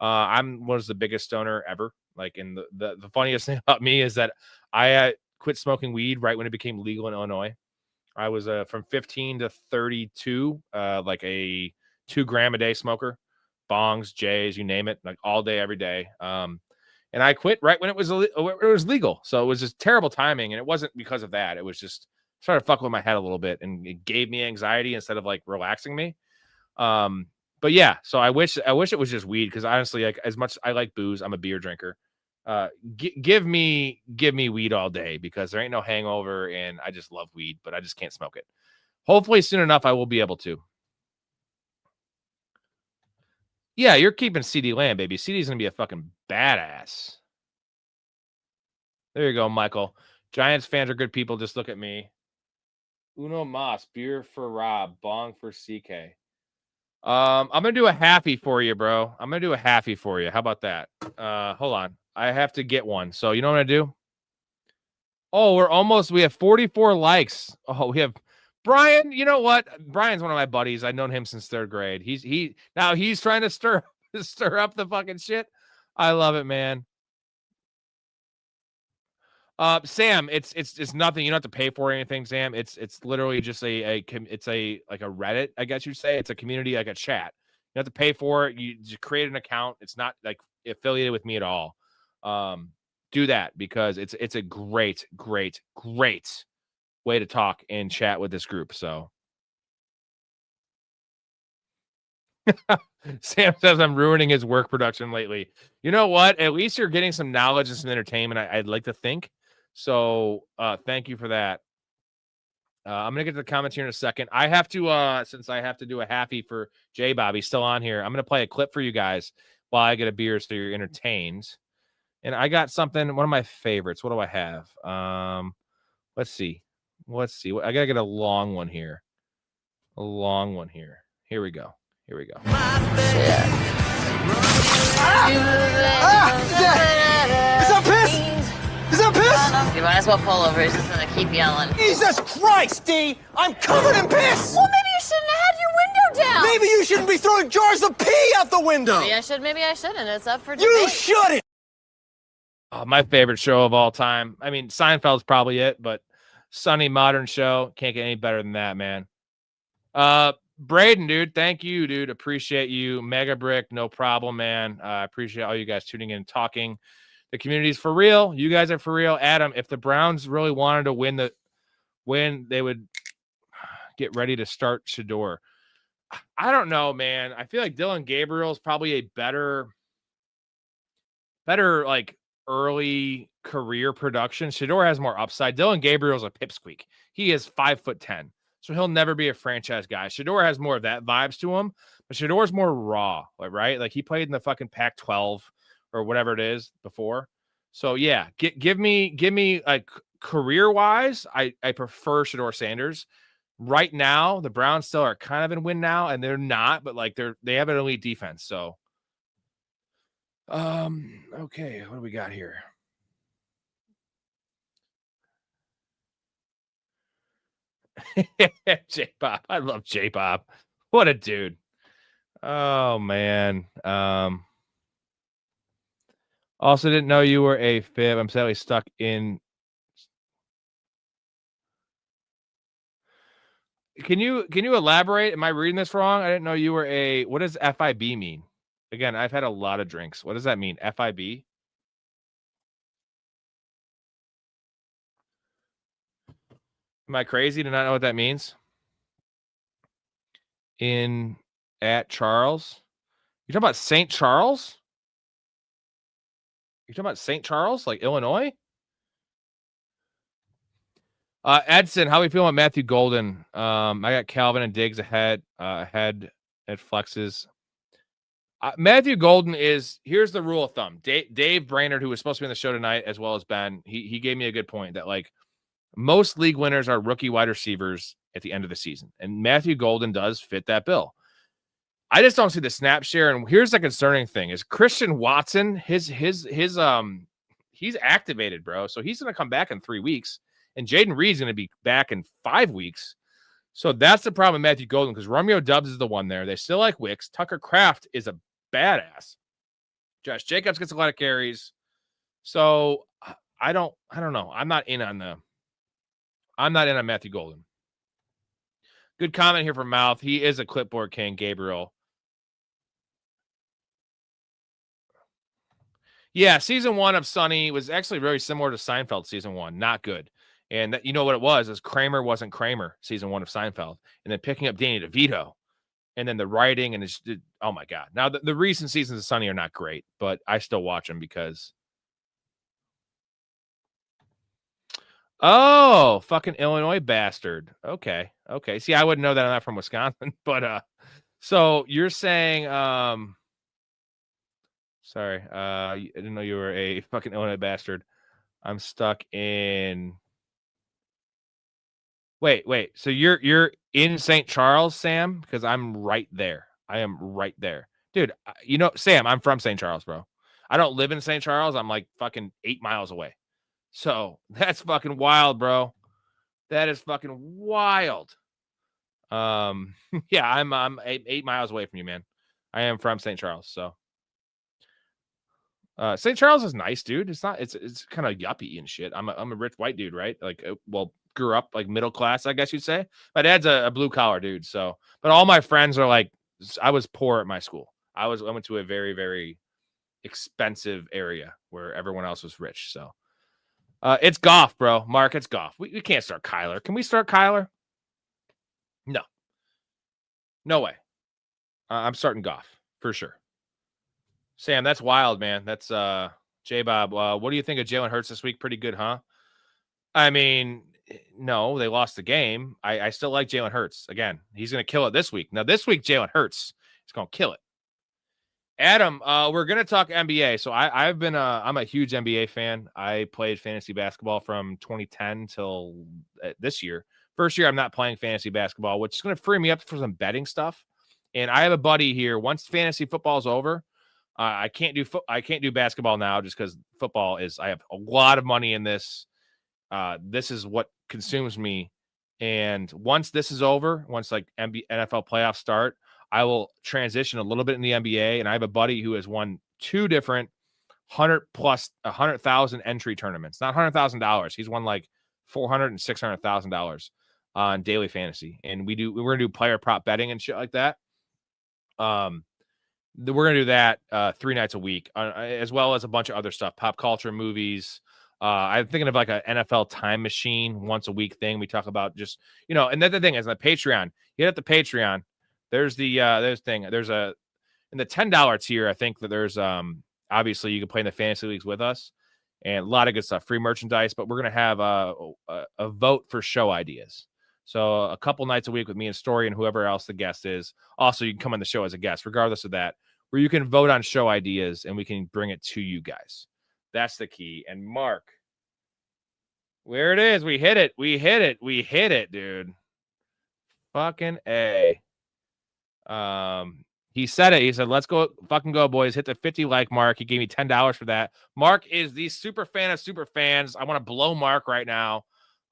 Was the biggest stoner ever. Like, in the funniest thing about me is that I quit smoking weed right when it became legal in Illinois. I was from 15 to 32, like a 2 gram a day smoker, bongs, J's, you name it, like all day, every day. And I quit right when it was legal. So it was just terrible timing. And it wasn't because of that. It was just started to fuck with my head a little bit and it gave me anxiety instead of like relaxing me. But yeah, so I wish it was just weed. Cause honestly, like as much I like booze, I'm a beer drinker. Give me weed all day because there ain't no hangover and I just love weed, but I just can't smoke it. Hopefully soon enough I will be able to. Yeah, you're keeping CD Lamb, baby. CD's gonna be a fucking badass. There you go, Michael. Giants fans are good people. Just look at me. Uno Mas, beer for Rob, bong for CK. I'm gonna do a halfie for you, bro. I'm gonna do a halfie for you. How about that? Hold on. I have to get one. So you know what I do? Oh, we have 44 likes. Oh, we have Brian. You know what? Brian's one of my buddies. I've known him since 3rd grade. He's trying to stir up the fucking shit. I love it, man. Sam, it's nothing. You don't have to pay for anything, Sam. It's literally just a Reddit, I guess you'd say. It's a community, like a chat. You don't have to pay for it. You just create an account. It's not like affiliated with me at all. Do that because it's a great way to talk and chat with this group. So Sam says I'm ruining his work production lately. You know what? At least you're getting some knowledge and some entertainment. I'd like to think. So thank you for that. I'm gonna get to the comments here in a second. I have to since I have to do a happy for J Bob, he's still on here. I'm gonna play a clip for you guys while I get a beer so you're entertained. And I got something, one of my favorites. What do I have? Let's see. I gotta get a long one here. Here we go. Is that piss? Is that piss? You might as well pull over. He's just gonna keep yelling. Jesus Christ, D! I'm covered in piss! Well, maybe you shouldn't have had your window down. Maybe you shouldn't be throwing jars of pee out the window! Maybe I should, maybe I shouldn't. It's up for debate. You shouldn't! Oh, my favorite show of all time. I mean, Seinfeld's probably it, but Sunny modern show. Can't get any better than that, man. Braden, dude, thank you, dude. Appreciate you. Mega Brick, no problem, man. I appreciate all you guys tuning in and talking. The community's for real. You guys are for real. Adam, if the Browns really wanted to win, they would get ready to start Shador. I don't know, man. I feel like Dylan Gabriel is probably a better like early career production. Shador has more upside. Dylan Gabriel's a pipsqueak. He is 5'10", so he'll never be a franchise guy. Shador has more of that vibes to him, but Shador's more raw, right? Like he played in the fucking Pac-12 or whatever it is before. So yeah, give me like career wise, I prefer Shador Sanders. Right now, the Browns still are kind of in win now, and they're not, but like they have an elite defense. So okay, what do we got here? J-Bob. I love J-Bob. What a dude. Oh man. Also didn't know you were a fib. I'm sadly stuck in. Can you elaborate? Am I reading this wrong? I didn't know you were a. What does FIB mean? Again, I've had a lot of drinks. What does that mean? FIB? Am I crazy to not know what that means? At Charles? You're talking about St. Charles? You're talking about St. Charles, like Illinois? Edson, how are we feeling with Matthew Golden? I got Calvin and Diggs ahead at flexes. Matthew Golden is, here's the rule of thumb. Dave Brainerd, who was supposed to be on the show tonight, as well as Ben, he gave me a good point that like most league winners are rookie wide receivers at the end of the season. And Matthew Golden does fit that bill. I just don't see the snap share. And here's the concerning thing is Christian Watson, he's activated, bro. So he's going to come back in 3 weeks. And Jaden Reed's going to be back in 5 weeks. So that's the problem with Matthew Golden because Romeo Doubs is the one there. They still like Wicks. Tucker Kraft is a badass. Josh Jacobs gets a lot of carries. So I don't know. I'm not in on Matthew Golden. Good comment here from Mouth. He is a clipboard king, Gabriel. Yeah, season 1 of Sonny was actually very similar to Seinfeld season 1. Not good. And that, you know what it was, is Kramer wasn't Kramer season 1 of Seinfeld. And then picking up Danny DeVito. And then the writing and it's, oh my God. Now, the recent seasons of Sonny are not great, but I still watch them because. Oh, fucking Illinois bastard. Okay. See, I wouldn't know that I'm not from Wisconsin, but so you're saying sorry, I didn't know you were a fucking Illinois bastard. I'm stuck in. Wait. So you're in St. Charles, Sam? Because I'm right there. I am right there. Dude, you know, Sam, I'm from St. Charles, bro. I don't live in St. Charles. I'm like fucking 8 miles away. So that's fucking wild, bro. That is fucking wild. Yeah, I'm 8 miles away from you, man. I am from St. Charles, so. St. Charles is nice, dude. It's kind of yuppie and shit. I'm a rich white dude, right? Like, well, grew up like middle class, I guess you'd say. My dad's a blue collar dude, so. But all my friends are like, I was poor at my school. I went to a very, very expensive area where everyone else was rich. So, it's Goff, bro. Mark, it's Goff. We can't start Kyler. Can we start Kyler? No way. I'm starting Goff for sure. Sam, that's wild, man. That's J-Bob. What do you think of Jalen Hurts this week? Pretty good, huh? I mean, No, they lost the game. I still like Jalen Hurts. Again, he's going to kill it this week. Now, this week, Jalen Hurts is going to kill it. Adam, we're going to talk NBA. So I'm a huge NBA fan. I played fantasy basketball from 2010 till this year. First year, I'm not playing fantasy basketball, which is going to free me up for some betting stuff. And I have a buddy here. Once fantasy football is over, I can't do basketball now just because football is. I have a lot of money in this. This is what consumes me. And once this is over, once like NFL playoffs start, I will transition a little bit in the NBA. And I have a buddy who has won 2 different 100,000 entry tournaments, not $100,000. He's won like $400,000 and $600,000 on daily fantasy. And we're going to do player prop betting and shit like that. We're going to do that 3 nights a week, as well as a bunch of other stuff, pop culture, movies. I'm thinking of like an NFL time machine once a week thing. We talk about just, and then the thing is on the Patreon, you hit the Patreon. There's in the $10 tier. I think that there's, obviously you can play in the fantasy leagues with us and a lot of good stuff, free merchandise, but we're going to have a vote for show ideas. So a couple nights a week with me and Story and whoever else the guest is. Also, you can come on the show as a guest, regardless of that, where you can vote on show ideas and we can bring it to you guys. That's the key. And Mark, where it is, we hit it, dude. Fucking A. He said it. He said, let's go, fucking go, boys. Hit the 50 like mark. He gave me $10 for that. Mark is the super fan of super fans. I want to blow Mark right now.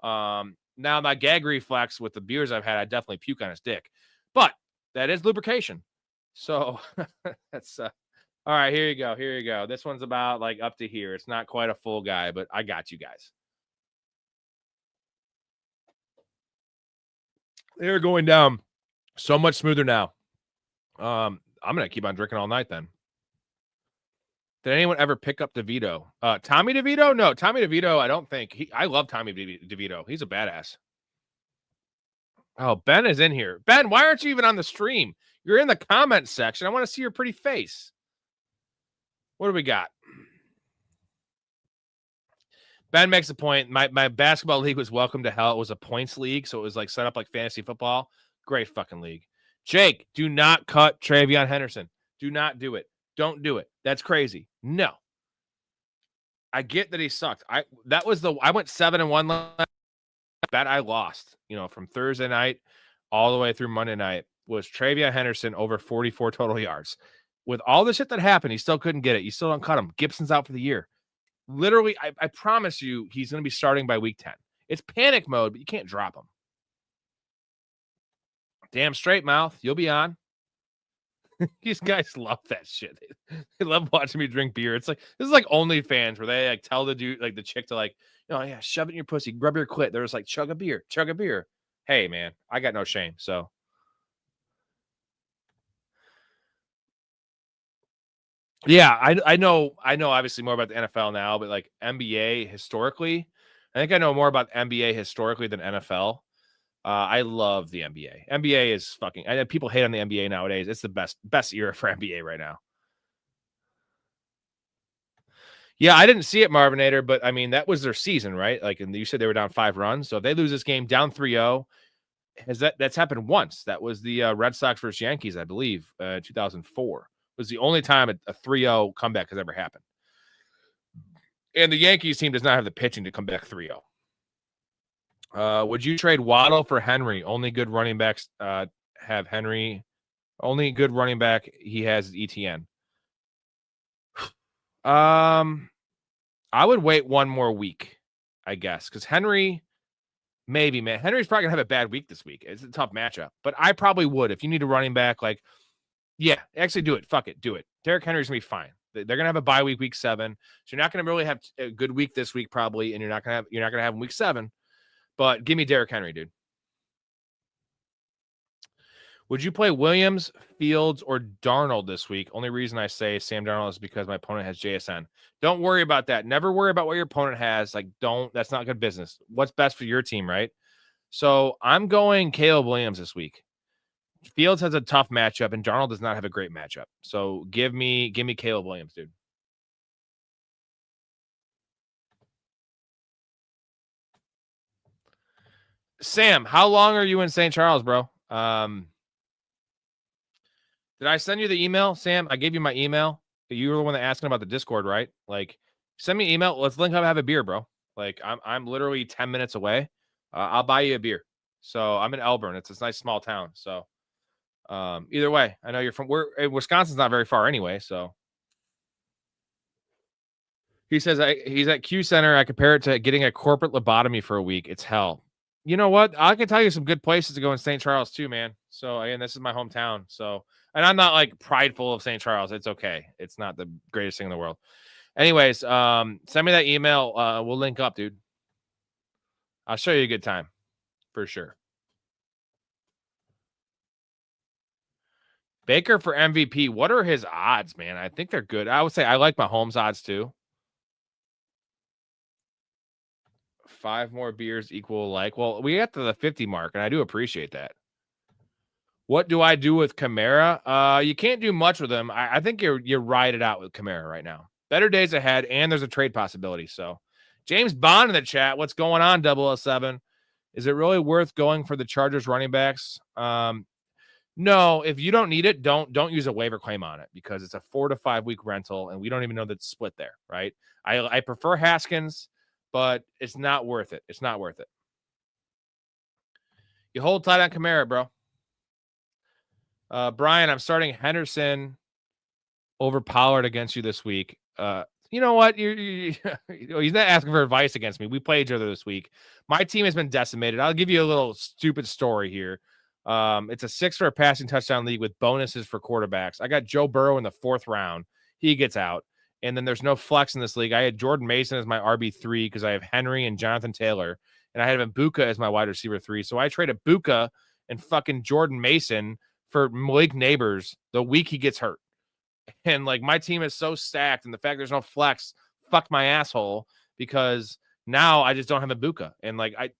Now my gag reflex with the beers I've had, I definitely puke on his dick. But that is lubrication. So that's all right. Here you go. This one's about like up to here. It's not quite a full guy, but I got you guys. They're going down so much smoother now. I'm gonna keep on drinking all night then. Did anyone ever pick up DeVito? Tommy DeVito? No, Tommy DeVito, I don't think. I love Tommy DeVito. He's a badass. Oh, Ben is in here. Ben, why aren't you even on the stream? You're in the comments section. I want to see your pretty face. What do we got? Ben makes a point. My basketball league was welcome to hell. It was a points league, so it was like set up like fantasy football. Great fucking league. Jake, do not cut Travion Henderson. Do not do it. Don't do it. That's crazy. No. I get that he sucked. I went 7-1 bet I lost, from Thursday night all the way through Monday night was Travion Henderson over 44 total yards. With all the shit that happened, he still couldn't get it. You still don't cut him. Gibson's out for the year. Literally, I promise you, he's going to be starting by week 10. It's panic mode, but you can't drop him. Damn straight, mouth. You'll be on. These guys love that shit. They love watching me drink beer. It's like, this is like OnlyFans where they like tell the dude, like the chick to like, yeah, shove it in your pussy, rub your clit. They're just like, chug a beer. Hey, man, I got no shame. So. Yeah, I know obviously more about the NFL now, but like NBA historically, I think I know more about NBA historically than NFL. I love the NBA. NBA is fucking, I know people hate on the NBA nowadays. It's the best era for NBA right now. Yeah, I didn't see it, Marvinator, but I mean, that was their season, right? Like, and you said they were down 5 runs. So if they lose this game down 3-0, that's happened once. That was the Red Sox versus Yankees, I believe, 2004. Was the only time a 3-0 comeback has ever happened. And the Yankees team does not have the pitching to come back 3-0. Would you trade Waddle for Henry? Only good running backs have Henry. Only good running back he has is ETN. I would wait one more week, I guess, because Henry, maybe, man. Henry's probably going to have a bad week this week. It's a tough matchup. But I probably would. If you need a running back, like, yeah, actually do it. Fuck it. Do it. Derrick Henry's going to be fine. They're going to have a bye week 7. So you're not going to really have a good week this week, probably, and you're not going to have him week 7. But give me Derrick Henry, dude. Would you play Williams, Fields, or Darnold this week? Only reason I say Sam Darnold is because my opponent has JSN. Don't worry about that. Never worry about what your opponent has. Like, that's not good business. What's best for your team, right? So I'm going Caleb Williams this week. Fields has a tough matchup, and Darnold does not have a great matchup. So give me Caleb Williams, dude. Sam, how long are you in St. Charles, bro? Did I send you the email, Sam? I gave you my email. You were the one that asking about the Discord, right? Like, send me an email. Let's link up and have a beer, bro. Like, I'm literally 10 minutes away. I'll buy you a beer. So I'm in Elburn. It's a nice small town. So either way, I know you're from Wisconsin's not very far anyway. So he says he's at Q Center. I compare it to getting a corporate lobotomy for a week. It's hell. You know what? I can tell you some good places to go in St. Charles too, man. So again, this is my hometown. So, and I'm not like prideful of St. Charles. It's okay. It's not the greatest thing in the world. Anyways, send me that email. We'll link up, dude. I'll show you a good time for sure. Baker for MVP. What are his odds, man? I think they're good. I would say I like my Mahomes odds too. 5 more beers equal like. Well, we got to the 50 mark, and I do appreciate that. What do I do with Kamara? You can't do much with him. I think you ride it out with Kamara right now. Better days ahead, and there's a trade possibility. So, James Bond in the chat. What's going on, 007? Is it really worth going for the Chargers running backs? No, if you don't need it, don't use a waiver claim on it because it's a 4 to 5 week rental, and we don't even know that's split there, right? I prefer Haskins, but it's not worth it. It's not worth it. You hold tight on Kamara, bro. Brian, I'm starting Henderson over Pollard against you this week. You know what? He's not asking for advice against me. We played each other this week. My team has been decimated. I'll give you a little stupid story here. It's a 6 for a passing touchdown league with bonuses for quarterbacks. I got Joe Burrow in the 4th round. He gets out. And then there's no flex in this league. I had Jordan Mason as my RB3 because I have Henry and Jonathan Taylor. And I had Ibuka as my wide receiver 3. So I traded Ibuka and fucking Jordan Mason for Malik Neighbors the week he gets hurt. And like my team is so stacked, and the fact there's no flex fucked my asshole because now I just don't have Ibuka. And like I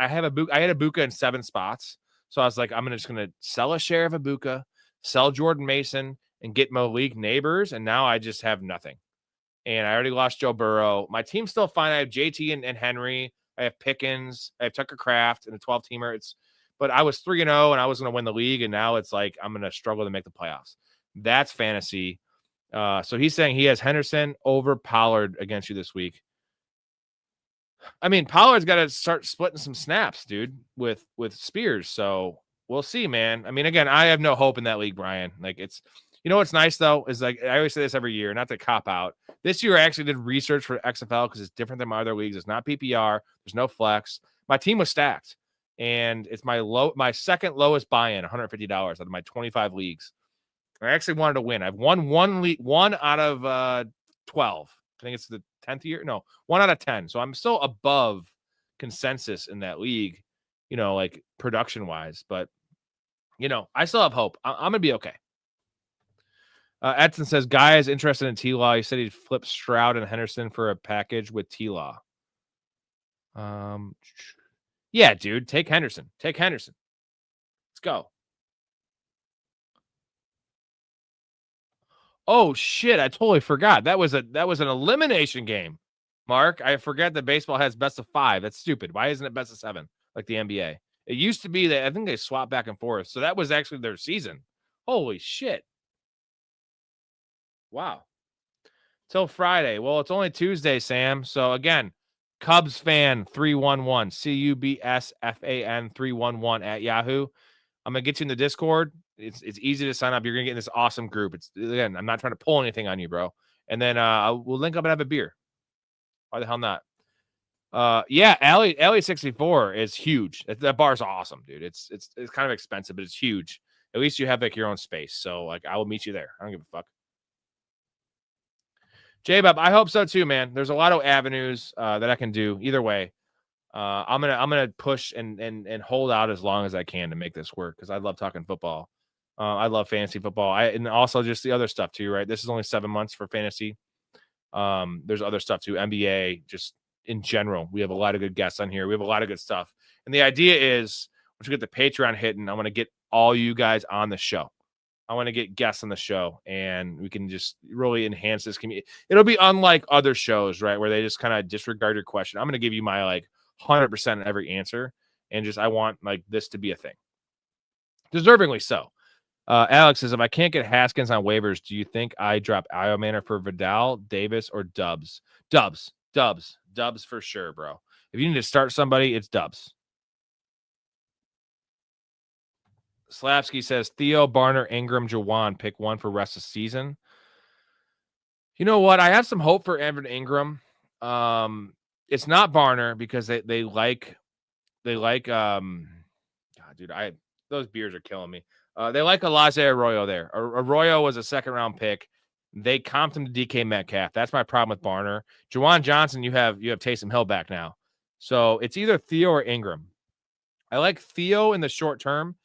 had Ibuka in 7 spots. So I was like, I'm just gonna sell a share of Ibuka, sell Jordan Mason, and get Malik Neighbors, and now I just have nothing. And I already lost Joe Burrow. My team's still fine. I have JT and Henry. I have Pickens. I have Tucker Kraft and a 12-teamer. But I was 3-0, and I was going to win the league, and now it's like I'm going to struggle to make the playoffs. That's fantasy. So he's saying he has Henderson over Pollard against you this week. I mean, Pollard's got to start splitting some snaps, dude, with Spears. So we'll see, man. I mean, again, I have no hope in that league, Brian. Like it's – you know what's nice, though, is like I always say this every year, not to cop out. This year I actually did research for XFL because it's different than my other leagues. It's not PPR. There's no flex. My team was stacked, and it's my second lowest buy-in, $150 out of my 25 leagues. I actually wanted to win. I've won one out of 12. I think it's the 10th year. No, 1 out of 10. So I'm still above consensus in that league, like production-wise. But, I still have hope. I'm going to be okay. Edson says, Guy is interested in T-Law. He said he'd flip Stroud and Henderson for a package with T-Law. Yeah, dude, take Henderson. Let's go. Oh, shit, I totally forgot. That was an elimination game, Mark. I forgot that baseball has best of 5. That's stupid. Why isn't it best of 7 like the NBA? It used to be that I think they swapped back and forth. So that was actually their season. Holy shit. Wow. Till Friday. Well, it's only Tuesday, Sam. So again, Cubs fan 311, CUBSFAN 311 at Yahoo. I'm gonna get you in the Discord. It's easy to sign up. You're gonna get in this awesome group. I'm not trying to pull anything on you, bro. And then we'll link up and have a beer. Why the hell not? Yeah, Alley 64 is huge. That bar's awesome, dude. It's kind of expensive, but it's huge. At least you have like your own space. So like I will meet you there. I don't give a fuck. J-Bob, I hope so too, man. There's a lot of avenues that I can do either way. I'm gonna push and hold out as long as I can to make this work because I love talking football. I love fantasy football. And also just the other stuff too, right? This is only 7 months for fantasy. There's other stuff too, NBA, just in general. We have a lot of good guests on here. We have a lot of good stuff. And the idea is once we get the Patreon hitting, I want to get all you guys on the show. I want to get guests on the show, and we can just really enhance this community. It'll be unlike other shows, right, where they just kind of disregard your question. I'm going to give you my 100% on every answer, and just I want like this to be a thing. Deservingly so. Alex says, if I can't get Haskins on waivers, do you think I drop Iomanor for Vidal, Davis, or Dubs? Dubs for sure, bro. If you need to start somebody, it's Dubs. Slavsky says, Theo, Barner, Ingram, Jawan, pick one for rest of season. You know what? I have some hope for Evan Ingram. It's not Barner because they like God, dude, those beers are killing me. They like Elijah Arroyo there. Arroyo was a second-round pick. They comped him to DK Metcalf. That's my problem with Barner. Juwan Johnson, you have Taysom Hill back now. So it's either Theo or Ingram. I like Theo in the short term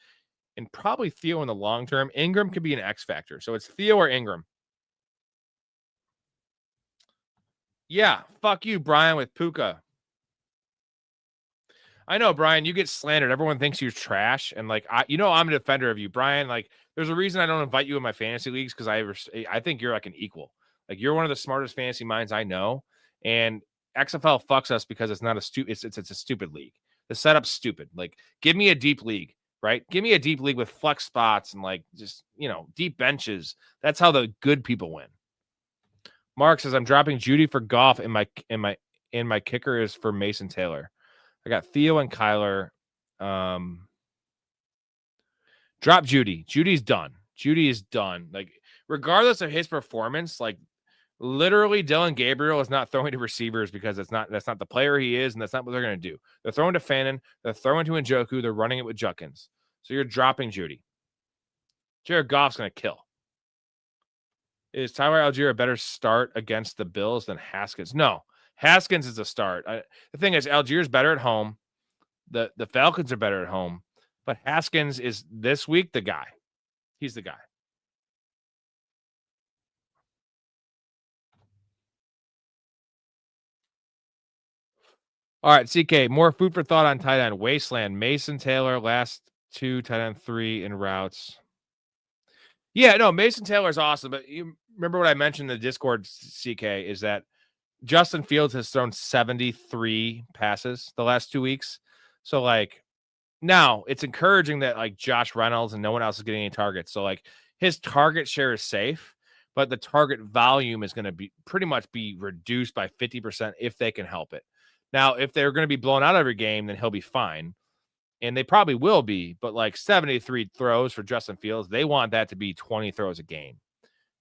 and probably Theo in the long term. Ingram could be an X factor. So it's Theo or Ingram. Yeah, fuck you, Brian, with Puka. I know, Brian, you get slandered. Everyone thinks you're trash. And like, I'm a defender of you, Brian. Like, there's a reason I don't invite you in my fantasy leagues because I think you're like an equal. Like, you're one of the smartest fantasy minds I know. And XFL fucks us because it's not a it's a stupid league. The setup's stupid. Like, give me a deep league, right? Give me a deep league with flex spots and like just, deep benches. That's how the good people win. Mark says, I'm dropping Judy for Goff and my kicker is for Mason Taylor. I got Theo and Kyler. Drop Judy. Judy's done. Judy is done. Like, regardless of his performance, like literally Dylan Gabriel is not throwing to receivers because that's not the player he is, and that's not what they're going to do. They're throwing to Fannin. They're throwing to Njoku. They're running it with Judkins. So you're dropping Judy. Jared Goff's going to kill. Is Tyler Algier a better start against the Bills than Haskins? No. Haskins is a start. The thing is, Algier's better at home. The Falcons are better at home. But Haskins is this week the guy. He's the guy. All right, CK, more food for thought on tight end. Wasteland, Mason Taylor, last two, tight end 3 in routes. Yeah, no, Mason Taylor is awesome. But you remember what I mentioned in the Discord, CK, is that Justin Fields has thrown 73 passes the last 2 weeks. So, like, now it's encouraging that, like, Josh Reynolds and no one else is getting any targets. So, like, his target share is safe, but the target volume is going to be pretty much be reduced by 50% if they can help it. Now, if they're going to be blown out every game, then he'll be fine. And they probably will be, but like 73 throws for Justin Fields, they want that to be 20 throws a game.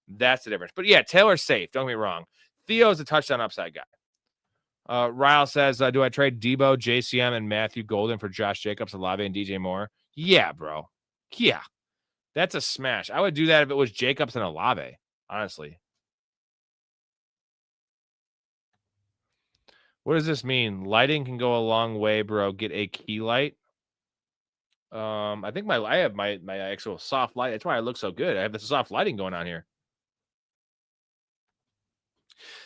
That's the difference. But yeah, Taylor's safe. Don't get me wrong. Theo's a touchdown upside guy. Ryle says, do I trade Debo, JCM, and Matthew Golden for Josh Jacobs, Olave, and DJ Moore? Yeah, bro. Yeah. That's a smash. I would do that if it was Jacobs and Olave, honestly. What does this mean? Lighting can go a long way, bro. Get a key light. I think I have my actual soft light. That's why I look so good. I have the soft lighting going on here.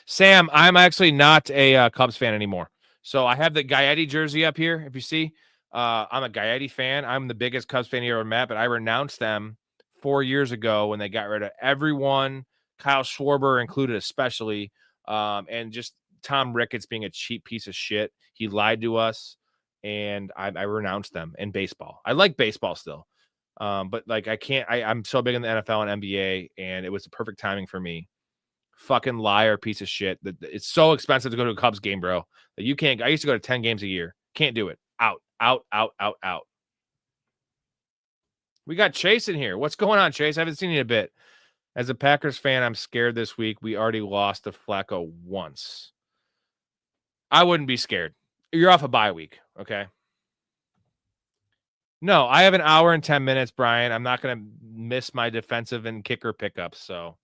Sam, I'm actually not a Cubs fan anymore. So I have the Gaetti jersey up here. If you see, I'm a Gaetti fan. I'm the biggest Cubs fan you ever met, but I renounced them 4 years ago when they got rid of everyone, Kyle Schwarber included, especially, and just Tom Ricketts being a cheap piece of shit. He lied to us. And I renounced them in baseball. I like baseball still. But like I'm so big in the NFL and NBA, and it was the perfect timing for me. Fucking liar, piece of shit. It's so expensive to go to a Cubs game, bro. That you can't. I used to go to 10 games a year. Can't do it. Out. We got Chase in here. What's going on, Chase? I haven't seen you in a bit. As a Packers fan, I'm scared this week. We already lost to Flacco once. I wouldn't be scared. You're off a bye week, okay? No, I have an hour and 10 minutes, Brian. I'm not going to miss my defensive and kicker pickups, so.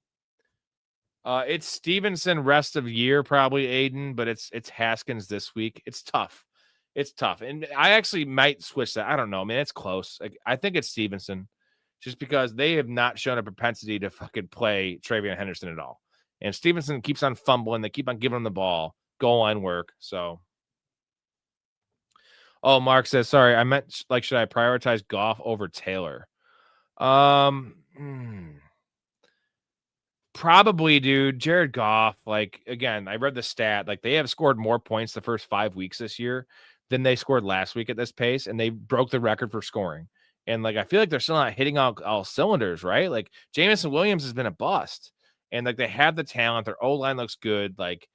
It's Stevenson rest of year, probably, Aiden, but it's Haskins this week. It's tough. And I actually might switch that. I don't know, man. It's close. I think it's Stevenson just because they have not shown a propensity to fucking play Travion Henderson at all. And Stevenson keeps on fumbling. They keep on giving him the ball. Goal line work, so. Oh, Mark says, sorry, I meant, like, should I prioritize Goff over Taylor? Probably, dude. Jared Goff, like, again, I read the stat. Like, they have scored more points the first 5 weeks this year than they scored last week at this pace, and they broke the record for scoring. And like I feel like they're still not hitting all cylinders, right? Like Jameson Williams has been a bust, and like they have the talent. Their O-line looks good. Like,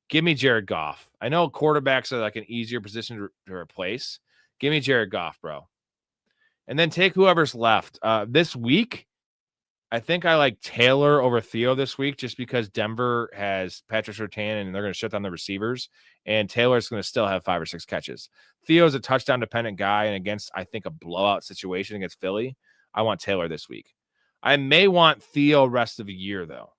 give me Jared Goff. I know quarterbacks are like an easier position to replace. Give me Jared Goff, bro. And then take whoever's left. This week, I think I like Taylor over Theo this week just because Denver has Patrick Surtain and they're going to shut down the receivers. And Taylor's going to still have 5 or 6 catches. Theo's a touchdown-dependent guy, and against, I think, a blowout situation against Philly, I want Taylor this week. I may want Theo rest of the year, though.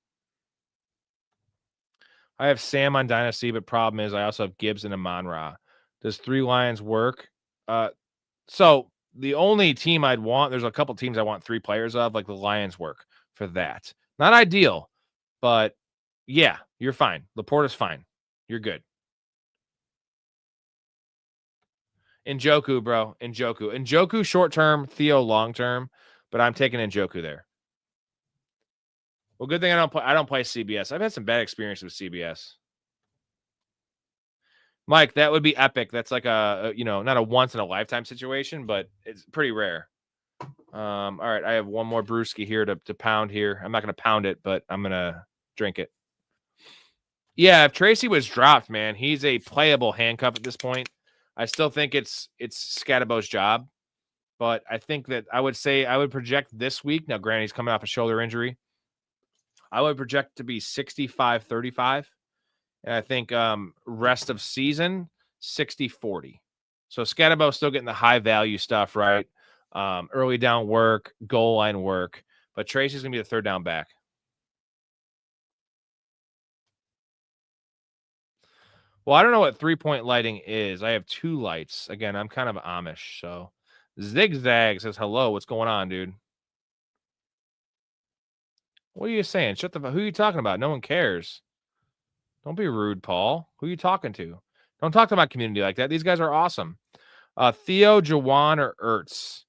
I have Sam on Dynasty, but problem is I also have Gibbs and Amon-Ra. Does 3 Lions work? So the only team I'd want, there's a couple teams I want 3 players of, like the Lions work for that. Not ideal, but yeah, you're fine. Laporta's fine. You're good. Njoku, bro. Njoku short-term, Theo long-term, but I'm taking Njoku there. Well, good thing I don't play CBS. I've had some bad experience with CBS. Mike, that would be epic. That's like not a once in a lifetime situation, but it's pretty rare. All right, I have one more brewski here to pound here. I'm not going to pound it, but I'm going to drink it. Yeah, if Tracy was dropped, man, he's a playable handcuff at this point. I still think it's Scadabo's job, but I think that I would project this week. Now, granted, he's coming off a shoulder injury. I would project to be 65-35. And I think rest of season, 60-40. So Scadabo's still getting the high value stuff, right? Early down work, goal line work. But Tracy's going to be the third down back. Well, I don't know what 3-point lighting is. I have 2 lights. Again, I'm kind of Amish. So Zigzag says, hello, what's going on, dude? What are you saying? Who are you talking about? No one cares. Don't be rude, Paul. Who are you talking to? Don't talk to my community like that. These guys are awesome. Theo, Jawan, or Ertz?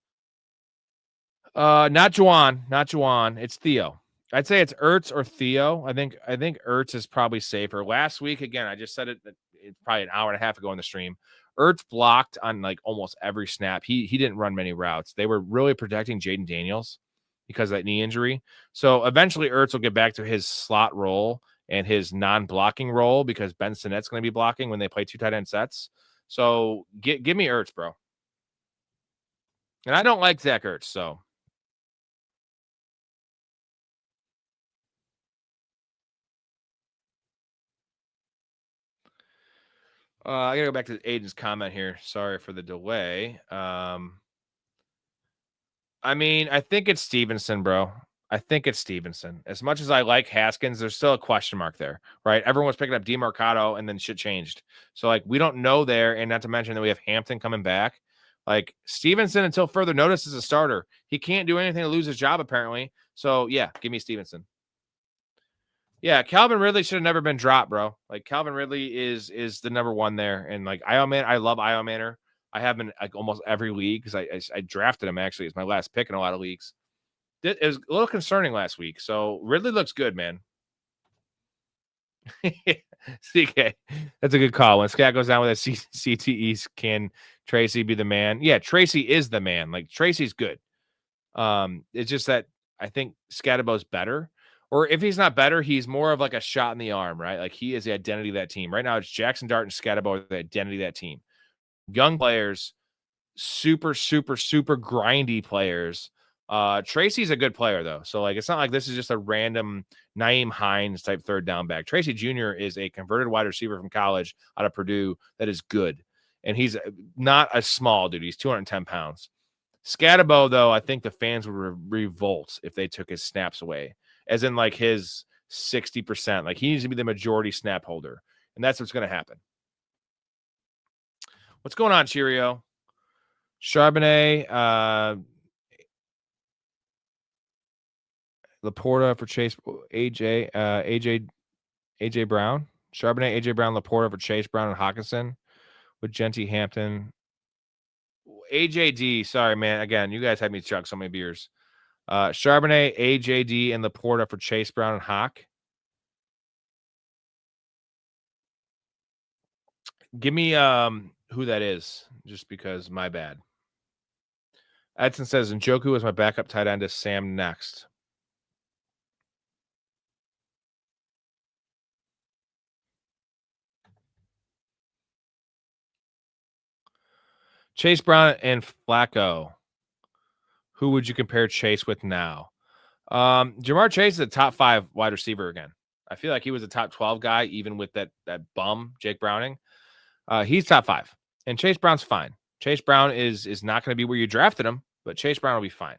Not Jawan. It's Theo. I'd say it's Ertz or Theo. I think Ertz is probably safer. Last week, again, I just said it's probably an hour and a half ago in the stream. Ertz blocked on like almost every snap. He didn't run many routes. They were really protecting Jaden Daniels because of that knee injury. So eventually Ertz will get back to his slot role and his non-blocking role because Ben Sinnett's going to be blocking when they play 2 tight end sets. So give me Ertz, bro. And I don't like Zach Ertz, so. I gotta go back to Aiden's comment here. Sorry for the delay. I mean, I think it's Stevenson, bro. I think it's Stevenson. As much as I like Haskins, there's still a question mark there, right? Everyone's picking up DeMarcado, and then shit changed. So, like, we don't know there, and not to mention that we have Hampton coming back. Like, Stevenson, until further notice, is a starter. He can't do anything to lose his job, apparently. So, yeah, give me Stevenson. Yeah, Calvin Ridley should have never been dropped, bro. Like, Calvin Ridley is the number 1 there. And, like, I love Io Manor. I have him in like almost every league because I drafted him, actually, as my last pick in a lot of leagues. It was a little concerning last week. So, Ridley looks good, man. CK, that's a good call. When Scott goes down with a CTE, can Tracy be the man? Yeah, Tracy is the man. Like, Tracy's good. It's just that I think Scadabo's better. Or if he's not better, he's more of like a shot in the arm, right? Like, he is the identity of that team. Right now, it's Jackson Dart and Scadabo are the identity of that team. Young players, super, super, super grindy players. Tracy's a good player, though. So, like, it's not like this is just a random Nyheim Hines type third down back. Tracy Jr. is a converted wide receiver from college out of Purdue that is good. And he's not a small dude. He's 210 pounds. Scadabo, though, I think the fans would revolt if they took his snaps away, as in like his 60%. Like, he needs to be the majority snap holder. And that's what's going to happen. What's going on, Cheerio? Charbonnet, Laporta for Chase, AJ Brown. Charbonnet, AJ Brown, Laporta for Chase Brown and Hawkinson with Genty Hampton. AJD, sorry, man. Again, you guys had me chug so many beers. Charbonnet, AJD, and Laporta for Chase Brown and Hawk. Give me who that is, just because my bad. Edson says, Njoku is my backup tight end. Is Sam next? Chase Brown and Flacco. Who would you compare Chase with now? Jamar Chase is a top 5 wide receiver again. I feel like he was a top 12 guy, even with that bum, Jake Browning. He's top 5. And Chase Brown's fine. Chase Brown is not going to be where you drafted him, but Chase Brown will be fine.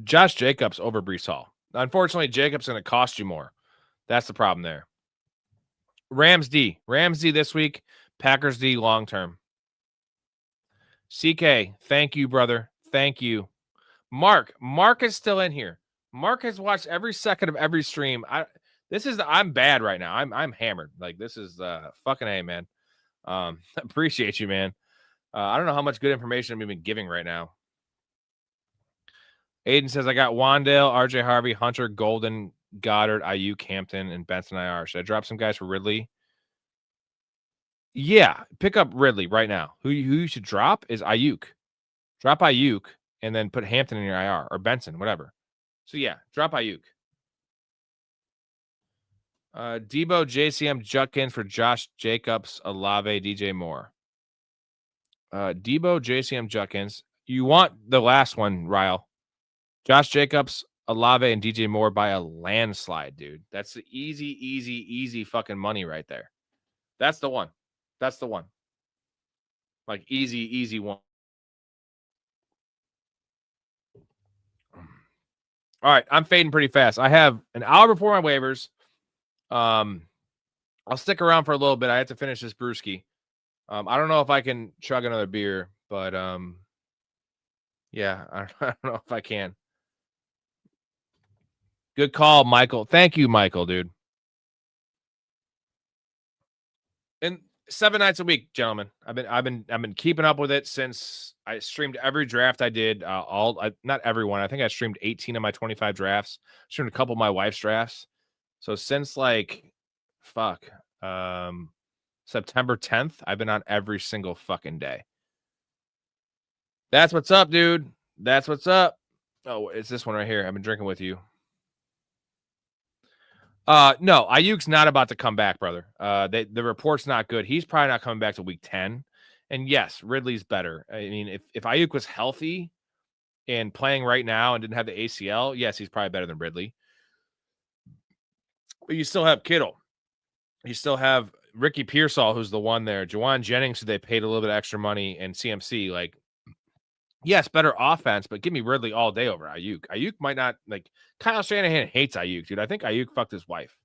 Josh Jacobs over Breece Hall. Unfortunately, Jacobs going to cost you more. That's the problem there. Rams D this week. Packers D long term. CK, thank you, brother. Thank you. Mark is still in here. Mark has watched every second of every stream. I'm bad right now. I'm hammered. Like, this is fucking A, man. Appreciate you, man. I don't know how much good information I'm even giving right now. Aiden says, I got Wandale, RJ Harvey, Hunter, Golden, Goddard, Ayuk, Hampton, and Benson IR. Should I drop some guys for Ridley? Yeah, pick up Ridley right now. Who you should drop is Ayuk. Drop Ayuk and then put Hampton in your IR or Benson, whatever. So yeah, drop Ayuk. Debo, JCM, Judkins for Josh Jacobs, Olave, DJ Moore. Debo, JCM, Judkins. You want the last one, Ryle. Josh Jacobs, Olave, and DJ Moore by a landslide, dude. That's the easy fucking money right there. That's the one. That's the one. Like, easy one. All right, I'm fading pretty fast. I have an hour before my waivers. I'll stick around for a little bit. I have to finish this brewski. I don't know if I can chug another beer, but yeah, I don't know if I can. Good call, Michael. Thank you, Michael, dude. And 7 nights a week, gentlemen. I've been keeping up with it since I streamed every draft I did. Not everyone. I think I streamed 18 of my 25 drafts. Streamed a couple of my wife's drafts. So since like September 10th, I've been on every single fucking day. That's what's up, dude. That's what's up. Oh, it's this one right here. I've been drinking with you. No, Ayuk's not about to come back, brother. The report's not good. He's probably not coming back to week 10. And yes, Ridley's better. I mean, if Ayuk was healthy and playing right now and didn't have the ACL, yes, he's probably better than Ridley. But you still have Kittle. You still have Ricky Pearsall, who's the one there. Juwan Jennings, who they paid a little bit of extra money, and CMC. Like, yes, better offense, but give me Ridley all day over Ayuk. Ayuk might not, like, Kyle Shanahan hates Ayuk, dude. I think Ayuk fucked his wife.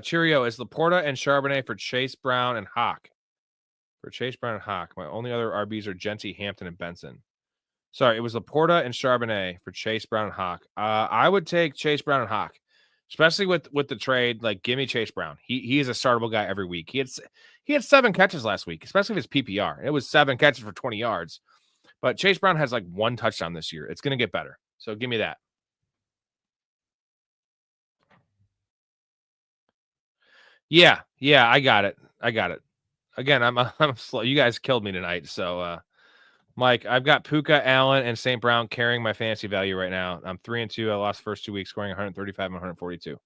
Cheerio, is Laporta and Charbonnet for Chase Brown and Hawk. For Chase Brown and Hawk. My only other RBs are Genty, Hampton, and Benson. Sorry, it was Laporta and Charbonnet for Chase Brown and Hawk. I would take Chase Brown and Hawk, especially with the trade. Like, give me Chase Brown. He is a startable guy every week. He had 7 catches last week, especially if it's PPR. It was 7 catches for 20 yards. But Chase Brown has like 1 touchdown this year. It's going to get better. So give me that. Yeah, I got it. Again, I'm slow. You guys killed me tonight. So, Mike, I've got Puka, Allen, and St. Brown carrying my fantasy value right now. I'm 3-2. I lost the first 2 weeks, scoring 135 and 142.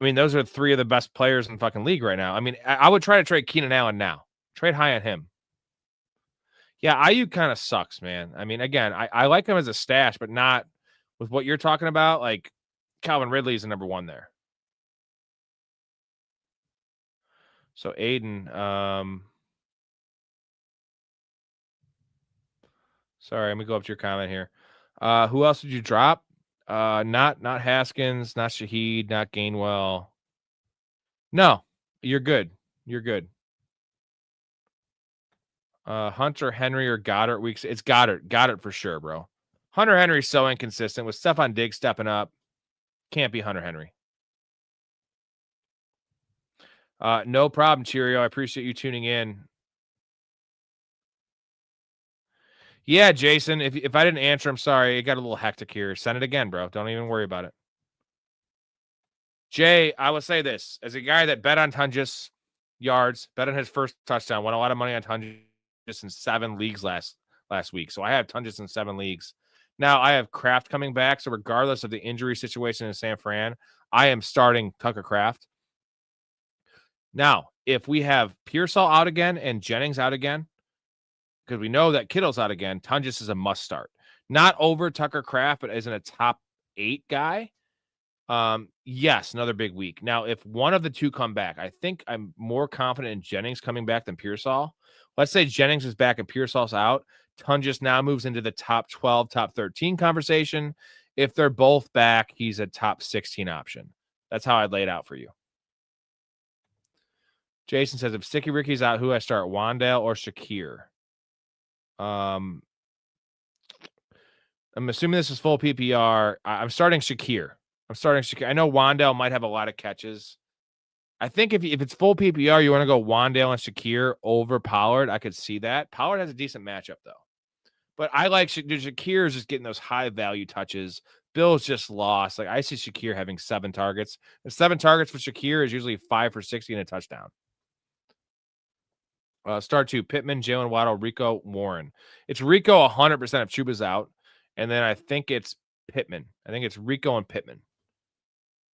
I mean, those are 3 of the best players in the fucking league right now. I mean, I would try to trade Keenan Allen now. Trade high on him. Yeah, Ayuk kind of sucks, man. I mean, again, I like him as a stash, but not with what you're talking about. Like, Calvin Ridley is the number 1 there. So, Aiden, sorry, let me go up to your comment here. Who else did you drop? Not Haskins, not Shaheed, not Gainwell. No, you're good. Hunter, Henry, or Goddard weeks. It's Goddard for sure, bro. Hunter Henry's so inconsistent with Stephon Diggs stepping up. Can't be Hunter Henry. No problem, Cheerio. I appreciate you tuning in. Yeah, Jason, if I didn't answer, I'm sorry. It got a little hectic here. Send it again, bro. Don't even worry about it. Jay, I will say this. As a guy that bet on Tungus yards, bet on his first touchdown, won a lot of money on Tungus in 7 leagues last week. So I have Tungus in 7 leagues. Now I have Kraft coming back. So regardless of the injury situation in San Fran, I am starting Tucker Kraft. Now, if we have Pearsall out again and Jennings out again, because we know that Kittle's out again, Tungus is a must start. Not over Tucker Kraft, but as in a top 8 guy. Yes, another big week. Now, if one of the two come back, I think I'm more confident in Jennings coming back than Pearsall. Let's say Jennings is back and Pearsall's out. Tungus now moves into the top 12, top 13 conversation. If they're both back, he's a top 16 option. That's how I'd lay it out for you. Jason says, if Sticky Ricky's out, who I start, Wandale or Shakir? I'm assuming this is full PPR. I'm starting Shakir. I know Wandale might have a lot of catches. I think if it's full PPR, you want to go Wandale and Shakir over Pollard. I could see that. Pollard has a decent matchup, though. But I like Shakir is just getting those high value touches. Bill's just lost. Like, I see Shakir having 7 targets. And 7 targets for Shakir is usually 5 for 60 and a touchdown. Start 2, Pittman, Jalen Waddle, Rico, Warren. It's Rico 100% if Chuba's out. And then I think it's Pittman. I think it's Rico and Pittman.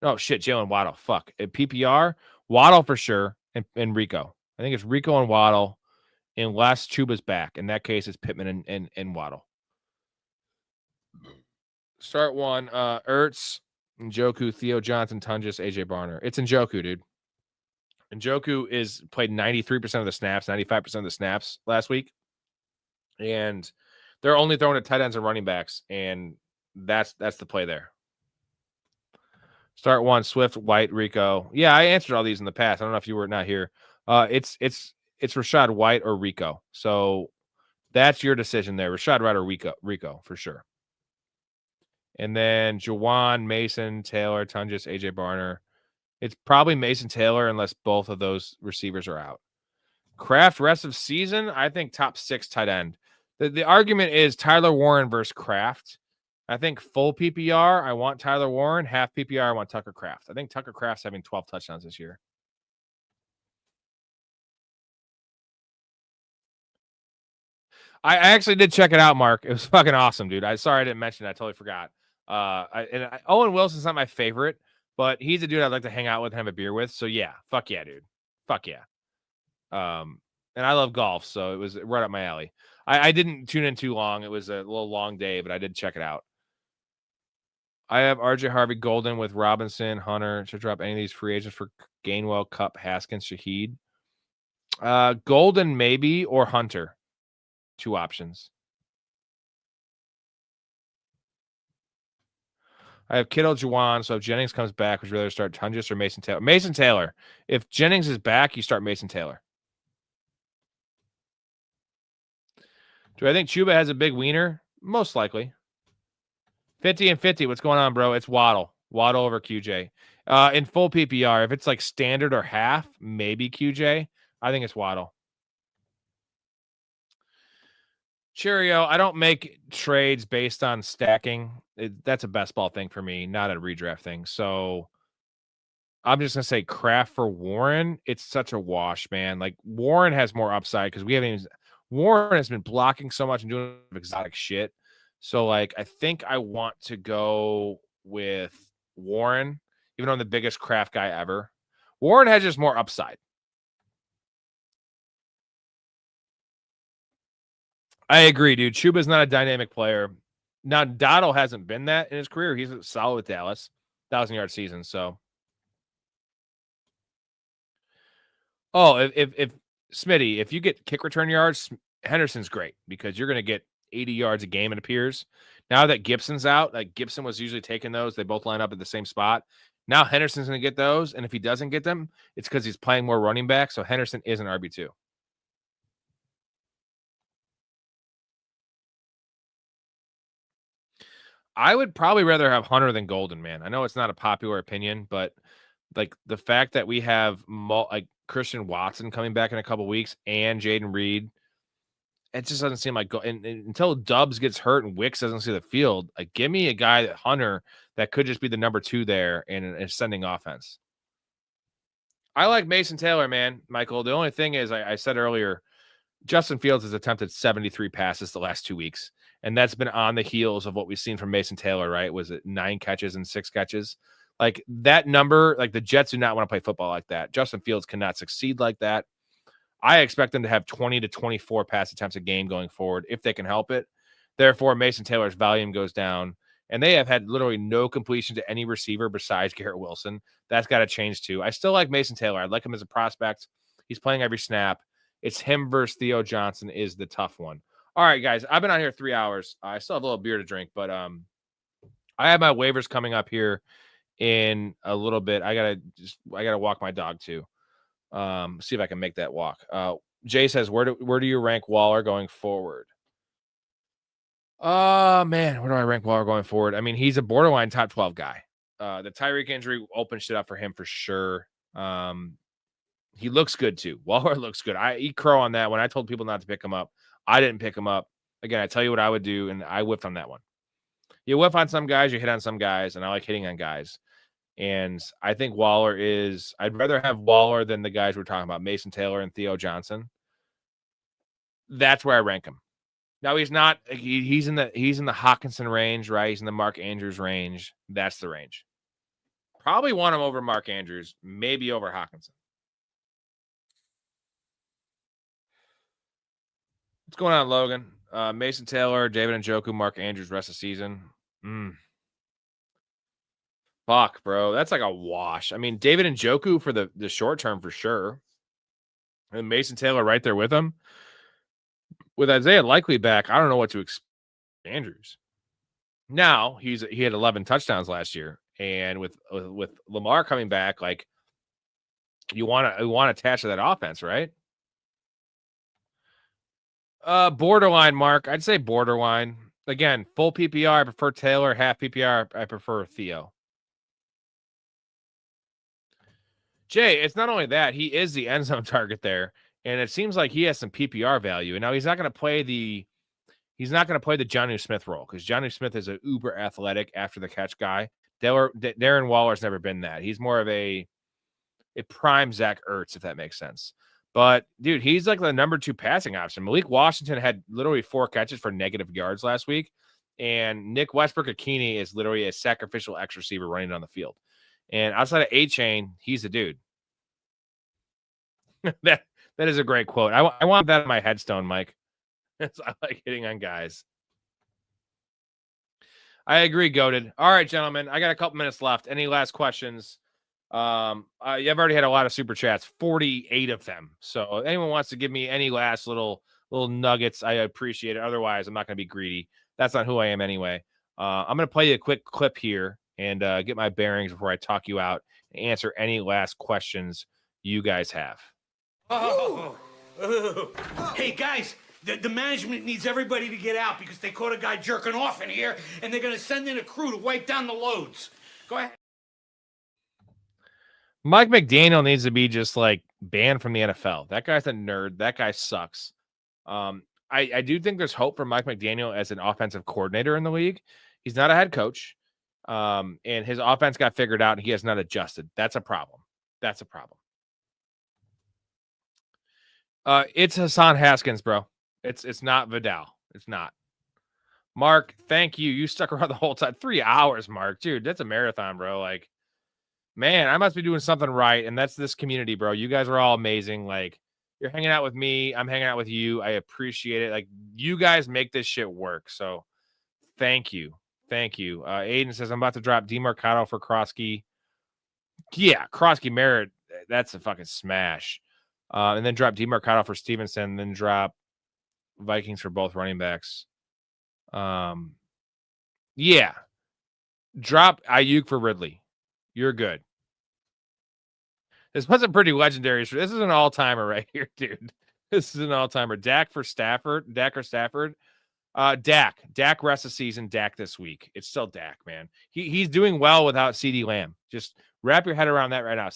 Oh, shit, Jalen Waddle. Fuck. At PPR, Waddle for sure, and Rico. I think it's Rico and Waddle unless Chuba's back. In that case, it's Pittman and Waddle. Start 1, Ertz, Njoku, Theo Johnson, Tungus, AJ Barner. It's Njoku, dude. Njoku is played 93% of the snaps, 95% of the snaps last week. And they're only throwing to tight ends and running backs, and that's the play there. Start 1, Swift, White, Rico. Yeah, I answered all these in the past. I don't know if you were not here. It's Rashad White or Rico. So that's your decision there. Rashad White or Rico for sure. And then Jawan, Mason, Taylor, Tungus, AJ Barner. It's probably Mason Taylor unless both of those receivers are out. Kraft rest of season, I think top 6 tight end. The argument is Tyler Warren versus Kraft. I think full PPR, I want Tyler Warren. Half PPR, I want Tucker Kraft. I think Tucker Kraft's having 12 touchdowns this year. I actually did check it out, Mark. It was fucking awesome, dude. Sorry I didn't mention it. I totally forgot. Owen Wilson's not my favorite, but he's a dude I'd like to hang out with and have a beer with. So yeah, fuck yeah, dude. Fuck yeah. And I love golf, so it was right up my alley. I didn't tune in too long. It was a little long day, but I did check it out. I have RJ Harvey, Golden with Robinson, Hunter. Should drop any of these free agents for Gainwell, Cup, Haskins, Shaheed. Golden maybe, or Hunter. 2 options. I have Kittle, Juwan. So if Jennings comes back, would you rather start Tungus or Mason Taylor? Mason Taylor. If Jennings is back, you start Mason Taylor. Do I think Chuba has a big wiener? Most likely. 50 and 50. What's going on, bro? It's Waddle. Waddle over QJ. In full PPR, if it's like standard or half, maybe QJ. I think it's Waddle. Cheerio. I don't make trades based on stacking. That's a best ball thing for me, not a redraft thing. So I'm just going to say Kraft for Warren. It's such a wash, man. Like, Warren has more upside because we haven't even. Warren has been blocking so much and doing exotic shit. So, like, I think I want to go with Warren, even though I'm the biggest Kraft guy ever. Warren has just more upside. I agree, dude. Chuba's not a dynamic player. Now, Dottle hasn't been that in his career. He's solid with Dallas. 1,000-yard season, so. Oh, if Smitty, if you get kick return yards, Henderson's great because you're going to get 80 yards a game, it appears. Now that Gibson's out, like Gibson was usually taking those. They both line up at the same spot. Now Henderson's going to get those, and if he doesn't get them, it's because he's playing more running back, so Henderson is an RB2. I would probably rather have Hunter than Golden, man. I know it's not a popular opinion, but Like the fact that we have like Christian Watson coming back in a couple weeks and Jaden Reed, it just doesn't seem like and until Dubs gets hurt and Wicks doesn't see the field. Like, give me a guy that Hunter that could just be the number 2 there in an ascending offense. I like Mason Taylor, man, Michael. The only thing is, I said earlier, Justin Fields has attempted 73 passes the last 2 weeks, and that's been on the heels of what we've seen from Mason Taylor, right? Was it 9 catches and 6 catches? Like that number, like the Jets do not want to play football like that. Justin Fields cannot succeed like that. I expect them to have 20 to 24 pass attempts a game going forward if they can help it. Therefore, Mason Taylor's volume goes down, and they have had literally no completion to any receiver besides Garrett Wilson. That's got to change too. I still like Mason Taylor. I like him as a prospect. He's playing every snap. It's him versus Theo Johnson is the tough one. All right, guys, I've been on here 3 hours. I still have a little beer to drink, but I have my waivers coming up here in a little bit. I gotta walk my dog too. See if I can make that walk. Jay says, where do you rank Waller going forward? Man, where do I rank Waller going forward? I mean, he's a borderline top 12 guy. The Tyreek injury opened shit up for him for sure. He looks good too. Waller looks good. I eat crow on that. When I told people not to pick him up, I didn't pick him up. Again, I tell you what I would do, and I whiffed on that one. You whiff on some guys, you hit on some guys, and I like hitting on guys. And I think Waller I'd rather have Waller than the guys we're talking about, Mason Taylor and Theo Johnson. That's where I rank him. Now he's not, he's in the Hockenson range, right? He's in the Mark Andrews range. That's the range. Probably want him over Mark Andrews, maybe over Hockenson. What's going on, Logan? Mason Taylor, David Njoku, Mark Andrews rest of the season. Fuck, bro. That's like a wash. I mean, David Njoku for the short term for sure. And Mason Taylor right there with him. With Isaiah Likely back, I don't know what to expect. Andrews. Now he had 11 touchdowns last year, and with Lamar coming back, like you want to attach to that offense, right? Borderline, Mark. I'd say borderline. Again, full PPR, I prefer Taylor. Half PPR, I prefer Theo. Jay, it's not only that, he is the end zone target there, and it seems like he has some PPR value. And now he's not going to play the Jonnu Smith role because Jonnu Smith is an uber athletic after the catch guy. Darren Waller's never been that. He's more of a prime Zach Ertz, if that makes sense. But dude, he's like the number 2 passing option. Malik Washington had literally 4 catches for negative yards last week, and Nick Westbrook-Akini is literally a sacrificial X receiver running on the field. And outside of A-Chain, he's a dude. that is a great quote. I want that in my headstone, Mike. I like hitting on guys. I agree, Goated. All right, gentlemen, I got a couple minutes left. Any last questions? I've already had a lot of super chats, 48 of them. So if anyone wants to give me any last little nuggets, I appreciate it. Otherwise, I'm not going to be greedy. That's not who I am anyway. I'm going to play you a quick clip here and get my bearings before I talk you out and answer any last questions you guys have. Hey, guys, the management needs everybody to get out because they caught a guy jerking off in here, and they're going to send in a crew to wipe down the loads. Go ahead. Mike McDaniel needs to be just like banned from the NFL. That guy's a nerd. That guy sucks. I do think there's hope for Mike McDaniel as an offensive coordinator in the league. He's not a head coach. And his offense got figured out and he has not adjusted. That's a problem. It's Hassan Haskins, bro. It's not Vidal. It's not. Mark, thank you. You stuck around the whole time. 3 hours, Mark. Dude, that's a marathon, bro. Like, man, I must be doing something right. And that's this community, bro. You guys are all amazing. Like, you're hanging out with me. I'm hanging out with you. I appreciate it. Like, you guys make this shit work. So thank you. Aiden says, I'm about to drop DeMarcado for Kroski. Yeah, Kroski Merritt. That's a fucking smash. And then drop DeMarcado for Stevenson. Then drop Vikings for both running backs. Yeah. Drop Ayuk for Ridley. You're good. This wasn't pretty legendary. This is an all-timer right here, dude. This is an all-timer. Dak or Stafford. Dak rest of season. Dak this week. It's still Dak, man. He's doing well without CeeDee Lamb. Just Wrap your head around that right now.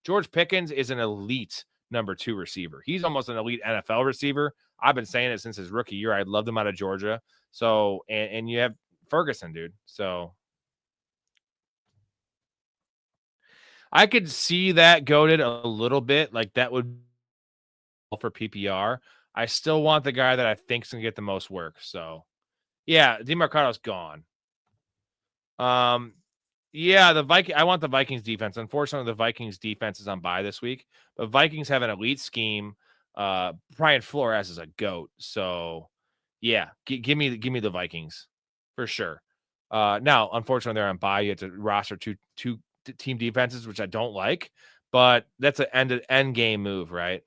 George Pickens is an elite number 2 receiver. He's almost an elite NFL receiver. I've been saying it since his rookie year. I loved him out of Georgia. So, and you have Ferguson, dude. So I could see that goated a little bit. Like that would be for PPR. I still want the guy that I think is going to get the most work. So yeah, DeMarco's gone. Yeah, I want the Vikings defense. Unfortunately, the Vikings defense is on bye this week. But Vikings have an elite scheme. Brian Flores is a goat. So yeah, give me the Vikings for sure. Now, unfortunately, they're on bye. You have to roster two team defenses, which I don't like, but that's an end game move, right?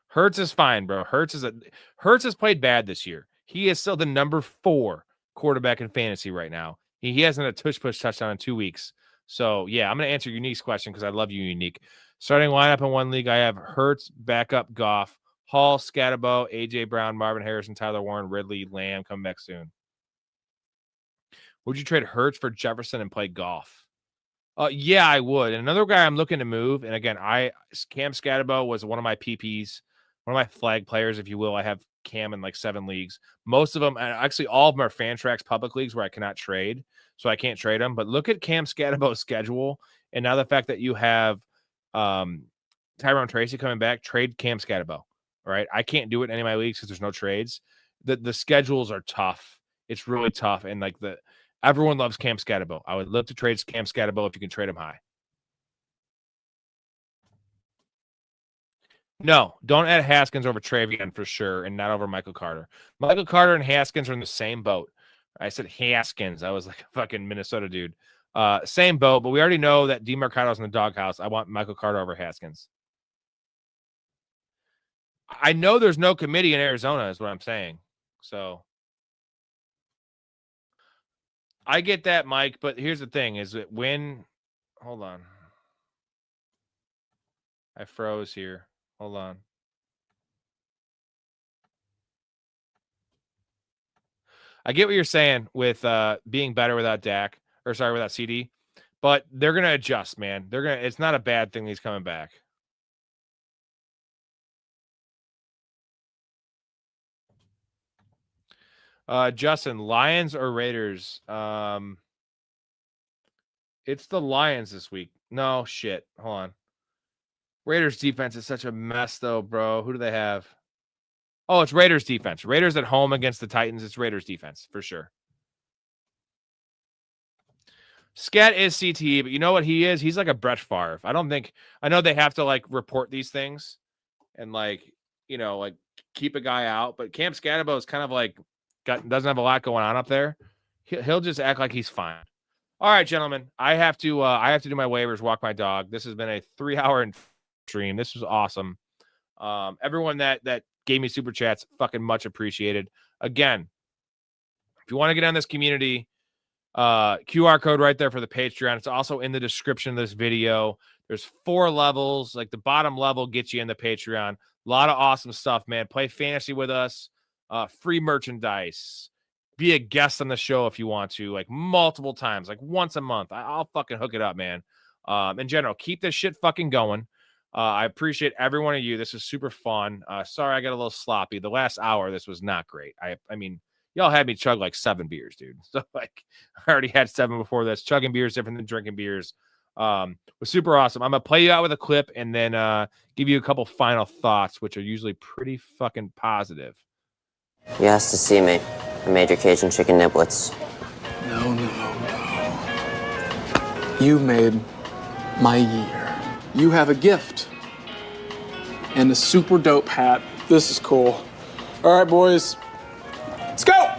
Hurts is fine, bro. Hurts has played bad this year. He is still the number 4 quarterback in fantasy right now. He hasn't a tush-push touchdown in 2 weeks. So, yeah, I'm going to answer Unique's question because I love you, Unique. Starting lineup in one league, I have Hurts, backup, Goff, Hall, Scatterbo, A.J. Brown, Marvin Harrison, Tyler Warren, Ridley, Lamb, coming back soon. Would you trade Hurts for Jefferson and play Goff? Yeah, I would. And another guy I'm looking to move, and again, Cam Scatterbo was one of my PPs, one of my flag players, if you will. I have Cam in like 7 leagues. Most of them, actually all of them are Fantrax public leagues where I cannot trade, so I can't trade them. But look at Cam Scatterbo's schedule, and now the fact that you have Tyrone Tracy coming back, trade Cam Scatterbo, right? I can't do it in any of my leagues because there's no trades. The schedules are tough. It's really tough, and like everyone loves Cam Scatterbo. I would love to trade Cam Scatterbo if you can trade him high. No, don't add Haskins over Travion for sure, and not over Michael Carter. Michael Carter and Haskins are in the same boat. I said Haskins. I was like a fucking Minnesota dude. Same boat, but we already know that DeMarco's in the doghouse. I want Michael Carter over Haskins. I know there's no committee in Arizona is what I'm saying. So I get that, Mike, but here's the thing is that hold on. I froze here. Hold on. I get what you're saying with being better without without CD, but they're going to adjust, man. It's not a bad thing he's coming back. Justin, Lions or Raiders? It's the Lions this week. No, shit. Hold on. Raiders defense is such a mess, though, bro. Who do they have? Oh, it's Raiders defense. Raiders at home against the Titans. It's Raiders defense for sure. Scat is CTE, but you know what he is? He's like a Brett Favre. I know they have to like report these things and like, like keep a guy out, but Cam Scatterbo is kind of like doesn't have a lot going on up there. He'll just act like he's fine. All right, gentlemen, I have to do my waivers, walk my dog. This has been a 3-hour stream. This was awesome. Everyone that gave me super chats, fucking much appreciated. Again, if you want to get on this community, QR code right there for the Patreon. It's also in the description of this video. There's 4 levels. Like the bottom level gets you in the Patreon. A lot of awesome stuff, man. Play fantasy with us. Free merchandise. Be a guest on the show if you want to, like multiple times, like once a month. I'll fucking hook it up, man. In general, keep this shit fucking going. I appreciate every one of you. This is super fun. Sorry I got a little sloppy. The last hour, this was not great. I mean, y'all had me chug like 7 beers, dude. So like I already had 7 before this. Chugging beers different than drinking beers. Was super awesome. I'm gonna play you out with a clip and then give you a couple final thoughts, which are usually pretty fucking positive. You asked to see me. I made your Cajun chicken niblets. No. You made my year. You have a gift. And a super dope hat. This is cool. All right, boys. Let's go!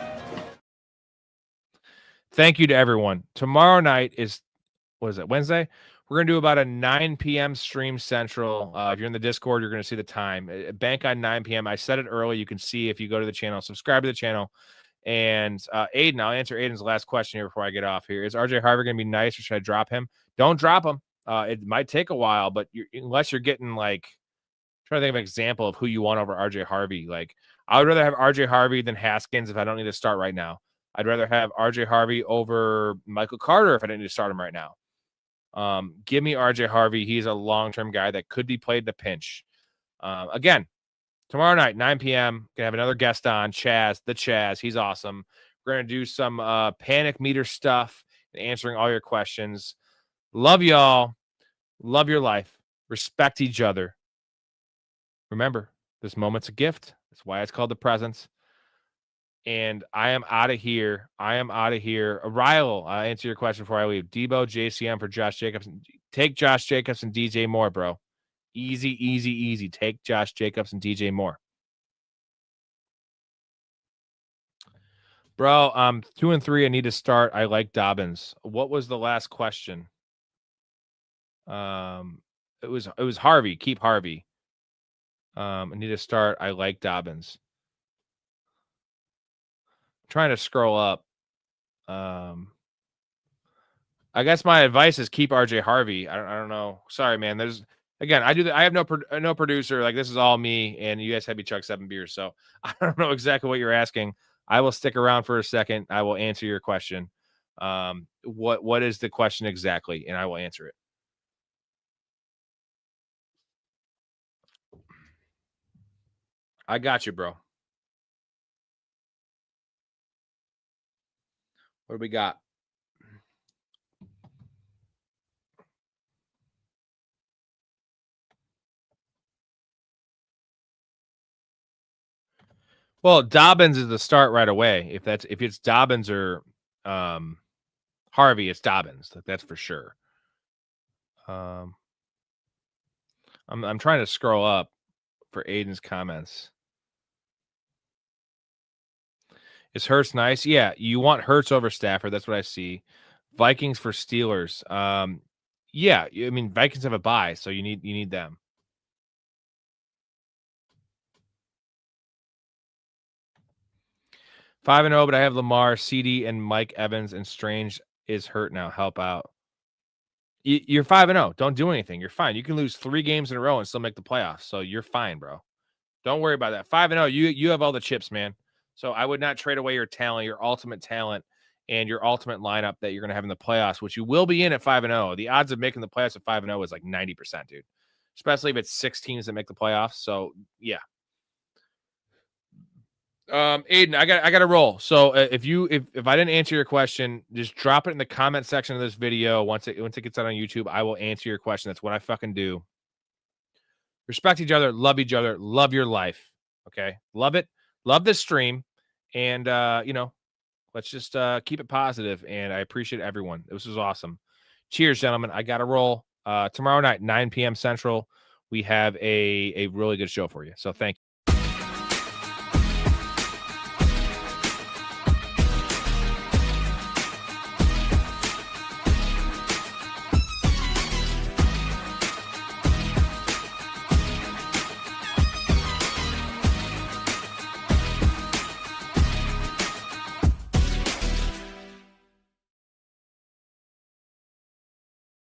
Thank you to everyone. Tomorrow night is, Wednesday? We're going to do about a 9 p.m. stream central. If you're in the Discord, you're going to see the time. Bank on 9 p.m. I said it early. You can see if you go to the channel. Subscribe to the channel. And Aiden, I'll answer Aiden's last question here before I get off here. Is RJ Harvey going to be nice or should I drop him? Don't drop him. It might take a while, but unless you're getting like, I'm trying to think of an example of who you want over RJ Harvey. Like, I would rather have RJ Harvey than Haskins if I don't need to start right now. I'd rather have RJ Harvey over Michael Carter if I didn't need to start him right now. Give me RJ Harvey. He's a long-term guy that could be played in a pinch. Again, tomorrow night, 9 p.m., gonna have another guest on, Chaz. He's awesome. We're gonna do some panic meter stuff and answering all your questions. Love y'all. Love your life. Respect each other. Remember, this moment's a gift. That's why it's called the presence. And I am out of here. Ryle, I'll answer your question before I leave. Debo, JCM for Josh Jacobs. Take Josh Jacobs and DJ Moore, bro. Easy. Take Josh Jacobs and DJ Moore. Bro, 2 and 3. I need to start. I like Dobbins. What was the last question? It was Harvey. Keep Harvey. I need to start. I like Dobbins. I'm trying to scroll up. I guess my advice is keep RJ Harvey. I don't know. Sorry, man. I have no producer. Like, this is all me, and you guys had me chug 7 beers, so I don't know exactly what you're asking. I will stick around for a second. I will answer your question. What is the question exactly? And I will answer it. I got you, bro. What do we got? Well, Dobbins is the start right away. If it's Dobbins or Harvey, it's Dobbins. That's for sure. I'm trying to scroll up for Aiden's comments. Is Hurts nice? Yeah, you want Hurts over Stafford. That's what I see. Vikings for Steelers. Yeah, I mean, Vikings have a bye, so you need them. Five and 0, but I have Lamar, CD, and Mike Evans, and Strange is hurt now. Help out. You're 5 and 0. Don't do anything. You're fine. You can lose 3 games in a row and still make the playoffs. So you're fine, bro. Don't worry about that. 5 and 0. You have all the chips, man. So I would not trade away your talent, your ultimate talent, and your ultimate lineup that you're going to have in the playoffs, which you will be in at 5 and 0. The odds of making the playoffs at 5 and 0 is like 90%, dude. Especially if it's 6 teams that make the playoffs. So yeah. Aiden, I got to roll. So if I didn't answer your question, just drop it in the comment section of this video. Once it gets out on YouTube, I will answer your question. That's what I fucking do. Respect each other, love each other, love your life. Okay, love it, love this stream, and let's just keep it positive. And I appreciate everyone. This was awesome. Cheers, gentlemen. I got to roll. Tomorrow night, 9 p.m. Central, we have a really good show for you. So thank you.